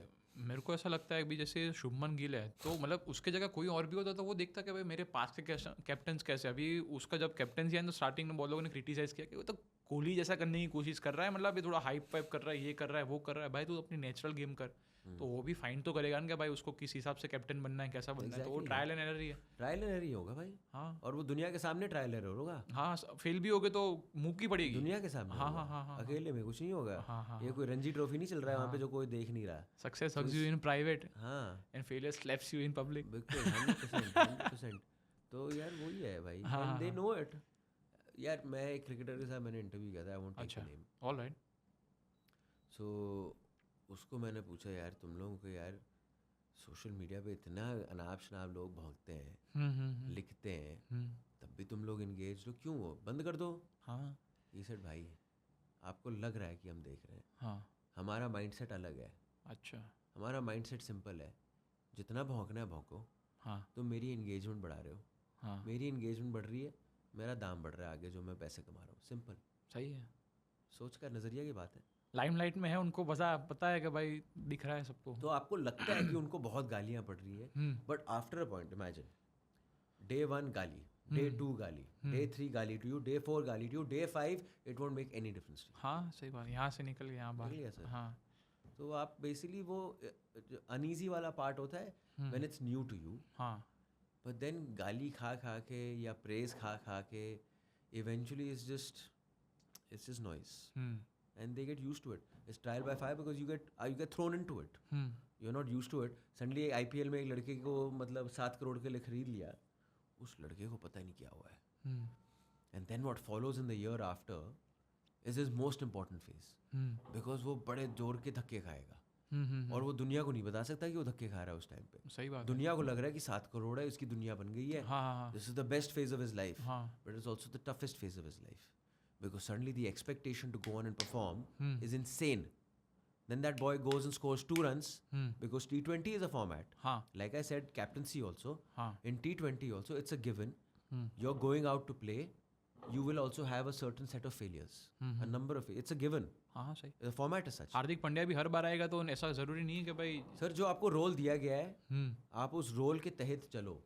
मेरे को ऐसा लगता है कि जैसे शुभमन गिल है तो मतलब उसके जगह कोई और भी होता तो वो देखता कि भाई मेरे पास के कैप्टन कैसे. अभी उसका जब कैप्टनसी है तो स्टार्टिंग में बहुत लोगों ने क्रिटिसाइज किया कि वो तो कोहली जैसा करने की कोशिश कर रहा है, मतलब ये थोड़ा हाइप वाइप कर रहा है, ये कर रहा है, वो कर रहा है. भाई तू अपनी नेचुरल गेम कर. तो वो भी फाइन तो करेगा ना कि भाई उसको किस हिसाब से कैप्टन बनना है, कैसा बनना है. तो वो ट्रायल एंड एरर ही है. ट्रायल एंड एरर ही होगा भाई. हाँ और वो दुनिया के सामने ट्रायल एरर होगा. हाँ फेल भी होगे तो मुंह की पड़ेगी दुनिया के सामने. हाँ. अकेले में कुछ नहीं होगा. हाँ. ये कोई रणजी ट्रॉफी नहीं चल रहा है वहाँ पे जो कोई देख नहीं रहा. Success hugs you in private हाँ and failure slaps you in public. बिल्कुल 100%. तो यार वही है भाई. And they know it. यार मैं एक क्रिकेटर के साथ मैंने इंटरव्यू किया था. I won't take the name. Alright. So उसको मैंने पूछा यार तुम लोगों को यार सोशल मीडिया पे इतना अनाप शनाप लोग भौंकते हैं, लिखते हैं, तब भी तुम लोग इंगेज हो क्यों हो? बंद कर दो. हाँ ये सेट भाई आपको लग रहा है कि हम देख रहे हैं. हाँ हमारा माइंडसेट अलग है. अच्छा हमारा माइंडसेट सिंपल है. जितना भौंकना है भौंको. हाँ तुम मेरी इंगेजमेंट बढ़ा रहे हो. हाँ मेरी इंगेजमेंट बढ़ रही है, मेरा दाम बढ़ रहा है आगे जो मैं पैसे कमा रहा हूँ. सिंपल. सही है. सोच का नज़रिया की बात है. लाइमलाइट में है, उनको पता है कि भाई दिख रहा है सबको. तो आपको लगता है कि उनको बहुत गालियाँ पड़ रही है, but after a point imagine day 1 गाली, डे 2 गाली, डे 3 गाली टू यू, डे 4 गाली to you, day 5 it won't make any difference. हाँ सही बात. यहाँ से निकल गया यहाँ बाहर. सर. हाँ तो आप बेसिकली वो अनईजी वाला पार्ट होता है when it's new to you. हाँ बट देन गाली खा के या प्रेज खा के eventually it's just noise. And they get used to it. It's trial by fire because you get thrown into it. You're not used to it. Suddenly IPL में एक लड़के को मतलब 7 करोड़ के लिए खरीद लिया. उस लड़के को पता नहीं क्या हुआ है. And then what follows in the year after is his most important phase. Because वो बड़े जोर के धक्के खाएगा. और वो दुनिया को नहीं बता सकता कि वो धक्के खा रहा है उस टाइम पे. सही बात. दुनिया को लग रहा है कि 7 करोड़ है, इसकी दुनिया बन गई है. This is the best phase of his life. But it's also the toughest phase of his life. Because suddenly the expectation to go on and perform is insane. Then that boy goes and scores 2 runs because T20 is a format. Like I said, captaincy also. In T20 also, it's a given. You're going out to play you will also have a certain set of failures, a number of it's a given. हाँ सही. The format is such. Hardik Pandya भी हर बार आएगा तो ऐसा ज़रूरी नहीं है कि भाई. सर जो आपको रोल दिया गया है आप उस रोल के तहत चलो.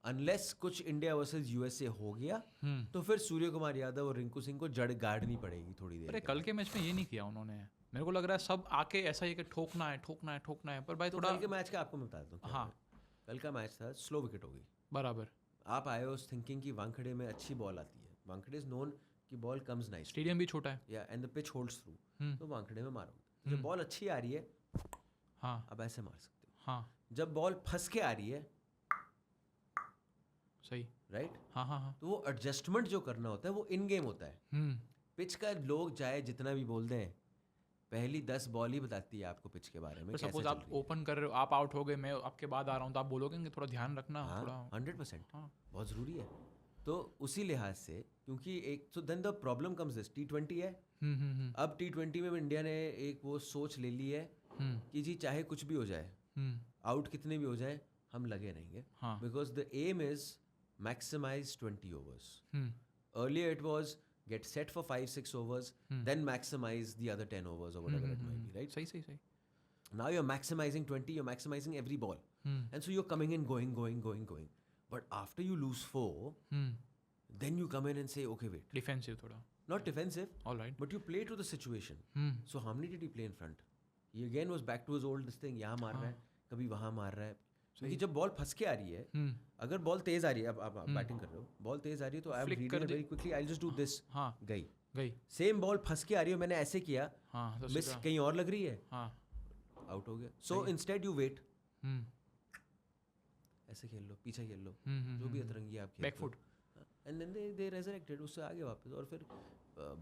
अनलेस कुछ इंडिया वर्सेस यूएसए हो गया तो फिर सूर्य कुमार यादव और रिंकू सिंह को जड़ गाड़नी पड़ेगी थोड़ी देर. अरे कल के मैच में ये नहीं किया उन्होंने. मेरे को लग रहा है सब आके ऐसा ही कि ठोकना है पर भाई तो थोड़ा. कल के मैच का आपको मैं बता देता हूँ. हाँ कल का मैच था स्लो विकेट हो गई. बराबर. आप आए हो थिंकिंग कि वानखेड़े में अच्छी बॉल आती है. वानखेड़े इज नोन कि बॉल कम्स नाइस. स्टेडियम भी छोटा है. या and the pitch holds through. तो वानखेड़े में मारो. जब बॉल अच्छी आ रही है हाँ अब ऐसे मार सकते हो. हाँ जब बॉल फंस के आ रही है सही. राइट. हाँ. तो वो एडजस्टमेंट जो करना होता है वो इन गेम होता है. पिच का लोग चाहे जितना भी बोल दें पहली 10 बॉल ही बताती है आपको पिच के बारे में. तो सपोज आप ओपन कर रहे हो, आप आउट हो गए, मैं आपके बाद आ रहा हूँ तो आप बोलोगे कि थोड़ा ध्यान रखना. थोड़ा 100% हाँ. बहुत ज़रूरी है. तो उसी लिहाज से क्योंकि एक तो then the problem comes this T20 है. अब T20 में इंडिया ने एक वो सोच ले ली है कि जी चाहे कुछ भी हो जाए, आउट कितने भी हो जाए, हम लगे रहेंगे. Because the aim is maximize 20 overs. Earlier it was get set for 5-6 overs, then maximize the other 10 overs or whatever it might be, right? सही. Now you're maximizing 20, you're maximizing every ball. And so you're coming in, going. But after you lose 4, then you come in and say, okay, wait. Defensive थोड़ा. Not defensive, all right. but you play to the situation. So how many did he play in front? He again was back to his old this thing, यहाँ मार रहा है, कभी वहाँ मार रहा है. क्योंकि जब बॉल फंस के आ रही है, अगर बॉल तेज आ रही है, अब आप बैटिंग कर रहे हो, बॉल तेज आ रही है तो I am reading very quickly, I just do this. गई. सेम बॉल फंस के आ रही है, मैंने ऐसे किया, मिस कहीं और लग रही है, आउट हो गया. सो इंस्टेड यू वेट, ऐसे खेल लो, पीछे खेल लो, जो भी अतरंगी आप खेल, back foot, and then they resurrected. उससे आगे वापस. और फिर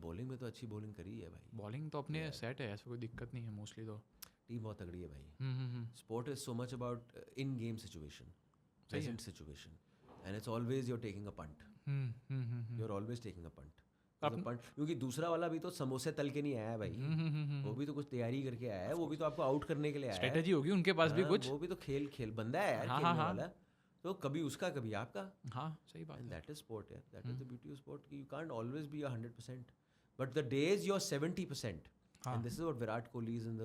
बॉलिंग में तो अच्छी बॉलिंग करी है भाई. बॉलिंग तो अपने सेट है, ऐसा कोई दिक्कत नहीं है. मोस्टली तो टीम बहुत तगड़ी है भाई. Sport is so much about in game situation, present situation, and it's always you're taking a punt. You're always taking a punt. क्योंकि दूसरा वाला भी तो समोसे तल के नहीं आया है भाई. वो भी तो कुछ तैयारी करके आया है. वो भी तो आपको आउट करने के लिए आया है. स्ट्रेटजी होगी उनके पास भी कुछ. वो भी तो खेल बंदा है यार, खेलने वाला. तो कभी उसका कभी आपका. हाँ सही बात. दैट इज स्पोर्ट यार. That is the beauty of sport. You can't always be 100%, but the days you are 70%. And this is what Virat Kohli's and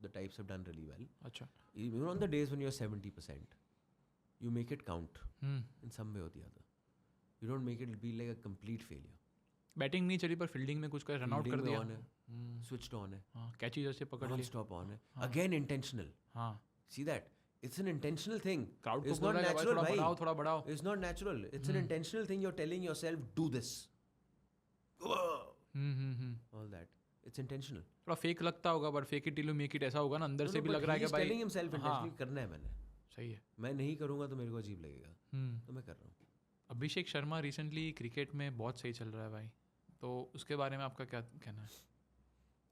the types have done really well. Achha. Even on the days when you're 70%, you make it count in some way or the other. You don't make it be like a complete failure. Batting नहीं चली पर fielding में कुछ कर run out कर दिया. Switched on है. हाँ कैची जैसे पकड़ लिया. Non-stop on है. Again intentional. हाँ. See that? It's an intentional thing. Crowd it's not natural. थोड़ा बढ़ाओ. It's not natural. It's an intentional thing. You're telling yourself, do this. All that. It's intentional. थोड़ा फेक लगता होगा पर fake it till you make it ऐसा होगा ना. अंदर से भी लग रहा है कि भाई telling himself intentionally करना है मैंने. सही है. मैं नहीं करूँगा तो मेरे को अजीब लगेगा. तो मैं कर रहा हूँ. अभिषेक शर्मा रिसेंटली क्रिकेट में बहुत सही चल रहा है भाई. तो उसके बारे में आपका क्या कहना है?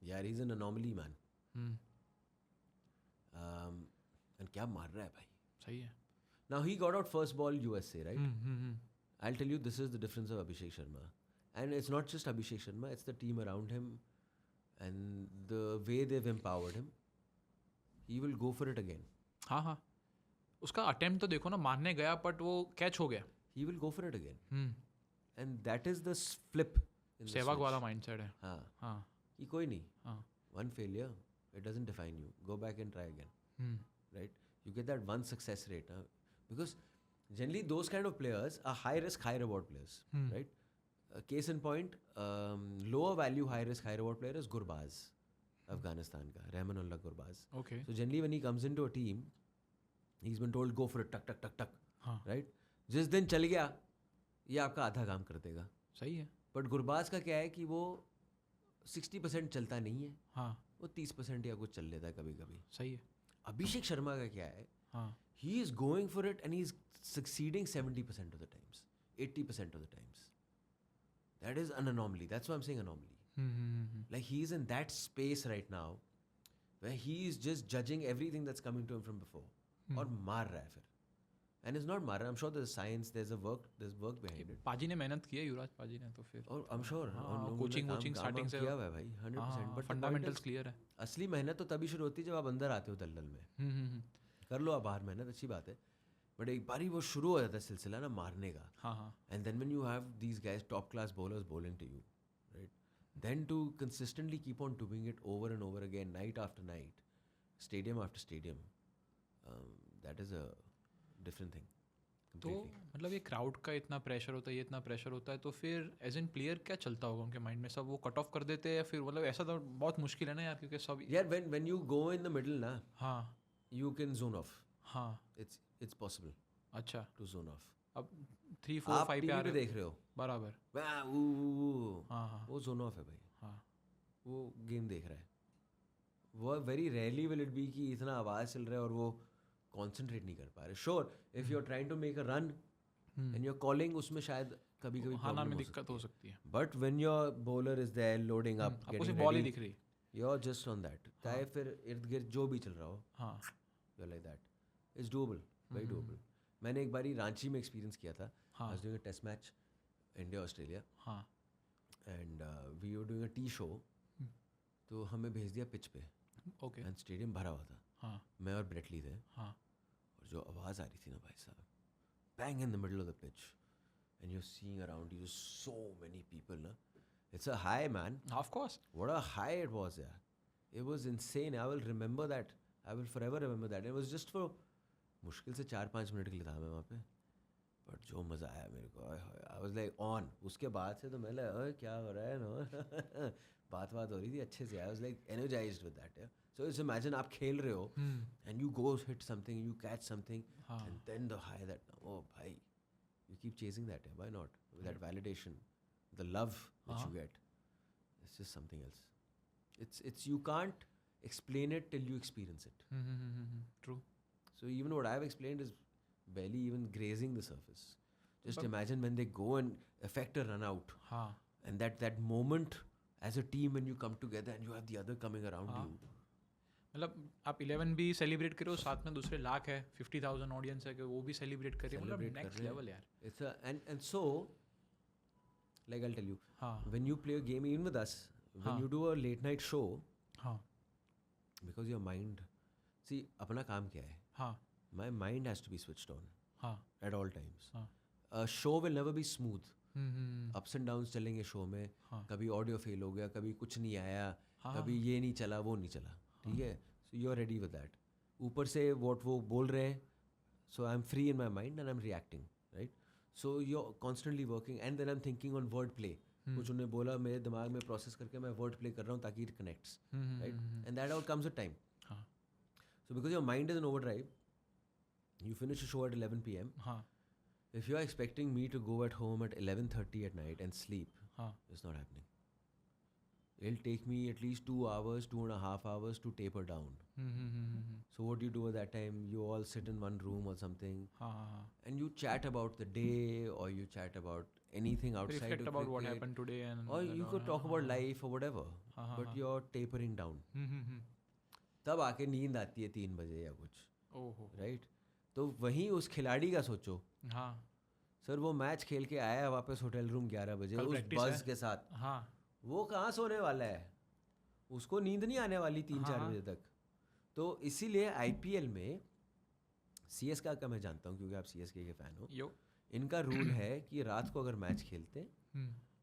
यार he's an anomaly man. And क्या मार रहा है भाई. सही है. Now he got out first ball USA, right? I'll tell you this is the difference of Abhishek Sharma. And it's not just Abhishek Sharma, it's the team around him and the way they've empowered him. He will go for it again. हाँ उसका attempt तो देखो ना, मारने गया but वो catch हो गया. He will go for it again. And that is the flip. Sehwag वाला माइंडसेट है. हाँ कि कोई नहीं. One failure, it doesn't define you. Go back and try again. Right? You get that one success rate. Because generally those kind of players are high risk, high reward players. Right? Case in point, lower value, high risk, high reward player is Gurbaz, Afghanistan ka, Rahmanullah Gurbaz. Okay. So generally when he comes into a team, he's been told go for it, tuck. Right? जिस दिन चल गया, ये आपका आधा काम कर देगा. सही है. But Gurbaz का क्या है कि वो 60% चलता नहीं है. हाँ. वो 30% या कुछ चल लेता है कभी-कभी. सही है. अभिषेक शर्मा का क्या है? हाँ. He is going for it and he's succeeding 70% of the times, 80% of the times. That is an anomaly. That's why I'm saying anomaly. Like he's in that space right now where he is just judging everything that's coming to him from before. और मार रहा है फिर. And it's not मार रहा. I'm sure there's science, there's work behind it. पाजी ने मेहनत की है, युवराज पाजी ने तो फिर. और I'm sure. कोचिंग स्टार्टिंग से किया हुआ है भाई 100%. But फंडामेंटल्स क्लियर है. असली मेहनत तो तभी शुरू होती है जब आप अंदर आते हो दलदल में. कर लो आप बाहर मेहनत, अच्छी बात है. बट एक बारी वो शुरू हो जाता है सिलसिला ना मारने का. हाँ हाँ. And then when you have these guys, top class bowlers bowling to you, right? Then to consistently keep on doing it over and over again, night after night, stadium after stadium, that is a different thing. तो मतलब ये crowd का इतना pressure होता है, ये इतना pressure होता है, तो फिर एज एन प्लेयर क्या चलता होगा उनके माइंड में? सब वो कट ऑफ कर देते हैं या फिर मतलब ऐसा तो बहुत मुश्किल है ना यार, क्योंकि सब. Yeah, when you go in the middle ना, हाँ you can zone off. हाँ. It's possible अच्छा. to zone off. अब 3 4 5 पे आ रहे देख रहे हो बराबर. हाँ हाँ. वो जोन ऑफ है भाई. हाँ. वो गेम देख रहा है. वो very rarely will it be कि इतना आवाज़ चल रहा है और वो कॉन्सेंट्रेट नहीं कर पा रहे. Sure if you are trying to make a run and you are calling, उसमें शायद कभी कभी हाँ ना में दिक्कत हो सकती है. But when your bowler is there loading up, आपको सिर्फ बॉल ही दिख रही. You are just on that. चाहे फिर इर्द गिर्द जो भी चल रहा हो, हाँ. You are like that. It's doable, very doable. मैंने एक बारी रांची में एक्सपीरियंस किया था. हाँ. I was doing a test match India Australia हाँ. And we were doing a T show. तो हमें भेज दिया पिच पे. ओके. एंड स्टेडियम भरा हुआ था. हाँ. मैं और ब्रेटली थे. हाँ. और जो आवाज़ आ रही थी ना भाई साहब, bang in the middle of the pitch and you seeing around you so many people ना. It's a high man. Of course. What a high it was यार. It was insane. I will remember that. I will forever remember that. It was just for मुश्किल से 4-5 minute के लिए था मैं वहाँ पे. बट जो मज़ा आया मेरे को, आई वाज लाइक ऑन. उसके बाद से तो मैं लाइक क्या हो रहा है नो. बात हो रही थी अच्छे से. I was like energised with that. So it's imagine आप खेल रहे हो and you go hit something, you catch something and then the high that, ओ भाई, you keep chasing that. Why not? That validation, the love which you get, it's just something else. It's you can't explain it till you experience it. True. So even what I've explained is barely even grazing the surface. Just imagine when they go and effect a run out. हाँ. And that moment as a team when you come together and you have the other coming around you. मतलब आप 11 भी celebrate करो, साथ में दूसरे लाख है, 50,000 audience है कि वो भी सेलिब्रेट करें. मतलब नेक्स्ट लेवल यार. It's a and so like I'll tell you. हाँ. When you play a game even with us, when you do a late night show, हाँ. because your mind, see अपना काम क्या है? हाँ. My mind has to be switched on हाँ. at all times. हाँ. A show will never be smooth. Hmm. Ups and downs चलेंगे show में. हाँ. कभी ऑडियो फेल हो गया, कभी कुछ नहीं आया, हाँ. कभी ये नहीं चला, वो नहीं चला. ठीक है. So you are ready with that. ऊपर से what वो बोल रहे हैं, so I'm free in my mind and I'm reacting, right? So you're constantly working and then I'm thinking on word play. कुछ उन्होंने बोला, मेरे दिमाग में प्रोसेस करके मैं वर्ड प्ले कर रहा हूँ ताकि it connects, right? And that all comes with time. So because your mind is in overdrive, you finish a show at 11 p.m. If you are expecting me to go at home at 11:30 at night and sleep, it's not happening. It'll take me at least 2 hours, 2.5 hours to taper down. So what do you do at that time? You all sit in one room or something, and you chat about the day, or you chat about anything outside. Reflect about what happened today, and or you could talk about life or whatever. But you're tapering down. तब आके नींद आती है 3 बजे या कुछ, right? तो वहीं उस खिलाड़ी का सोचो. हाँ सर, वो मैच खेल के आया वापस होटल रूम 11 बजे उस बस के साथ. हाँ. वो कहाँ सोने वाला है? उसको नींद नहीं आने वाली 3-4 बजे तक. तो इसीलिए IPL में CSK का मैं जानता हूँ, क्योंकि आप CSK के फैन हो. इनका रूल है कि रात को अगर मैच खेलते,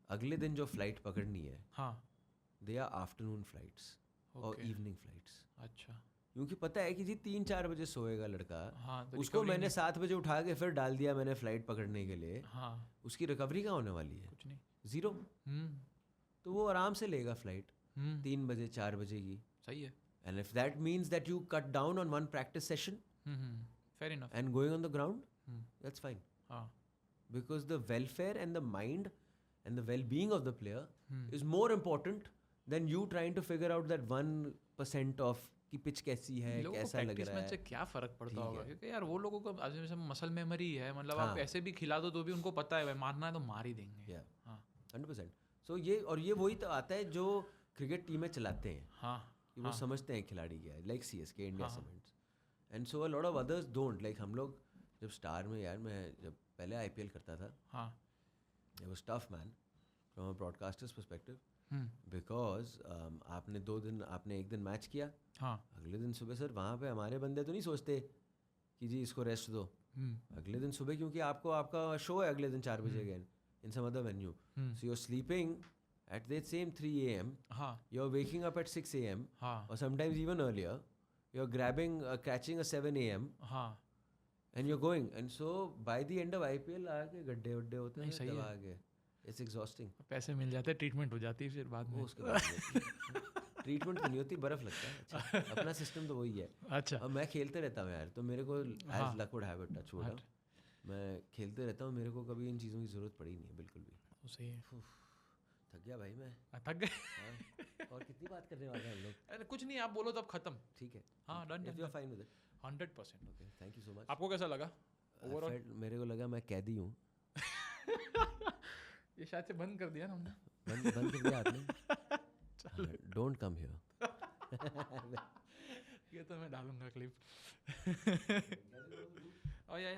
अगले दिन जो फ्लाइट पकड़नी है, दे आर आफ्टरनून फ्लाइट्स और इवनिंग फ्लाइट्स. अच्छा. क्योंकि पता है कि जी 3-4 बजे सोएगा लड़का, तो उसको मैंने 7 बजे उठा के फिर डाल दिया मैंने फ्लाइट पकड़ने के लिए. उसकी रिकवरी कहाँ होने वाली है? कुछ नहीं, 0. तो वो आराम से लेगा फ्लाइट 3 बजे 4 बजे की. सही है. And if that means that you cut down on one practice session fair enough and going on the ground, that's fine. Because the welfare and the mind and the well-being of the player is more important than you trying to figure out that 1% of की pitch कैसी है, कैसा लग रहा है. से क्या फर्क पड़ता होगा? क्योंकि यार वो लोगों को मसल मेमोरी है. मतलब आप ऐसे भी खिला दो तो भी उनको पता है भाई मारना है तो मार ही देंगे. 100%. सो ये वही तो आता है जो क्रिकेट टीमें चलाते हैं. कि वो समझते हैं खिलाड़ी क्या है, like CSK, India cements. And so a lot of others don't. Like हम लोग जब स्टार में, यार मैं जब पहले IPL करता था, it was tough man from a broadcaster's perspective. Because आपने एक दिन मैच किया, अगले दिन सुबह सर वहाँ पे हमारे बंदे तो नहीं सोचते कि जी इसको रेस्ट दो. अगले दिन सुबह, क्योंकि आपको आपका शो है अगले दिन 4 बजे again in some other venue, so you are sleeping at that same 3 a.m. You're waking up at 6 a.m. or sometimes even earlier. You're catching a 7 a.m. and you're going. And so by the end of IPL आके गड्ढे वड्ढे होते हैं तब आगे. It's exhausting. पैसे मिल जाते हैं, treatment हो जाती है फिर बाद में. उसके बाद ट्रीटमेंट तो नहीं होती, बर्फ लगता है. अच्छा, अपना सिस्टम तो वही है. अच्छा. अब मैं खेलते रहता हूँ यार, तो मेरे को as luck would have it, touch wood, मैं खेलते रहता हूँ, मेरे को कभी इन चीज़ों की ज़रूरत पड़ी नहीं है बिल्कुल भी. सही है. थक गया भाई मैं. थक गए. और कितनी बात करने वाले हैं हम लोग? अरे कुछ नहीं, आप बोलो तब खत्म. ठीक है. हाँ, done. If you're fine with it. 100%. Okay, thank you so much. आपको कैसा लगा ओवरऑल? मेरे को लगा मैं कैदी हूँ. ये शायद से बंद कर दिया ना हमने. बंद कर दिया आपने. Don't come here. ये तो मैं डालूंगा क्लिप. ओ या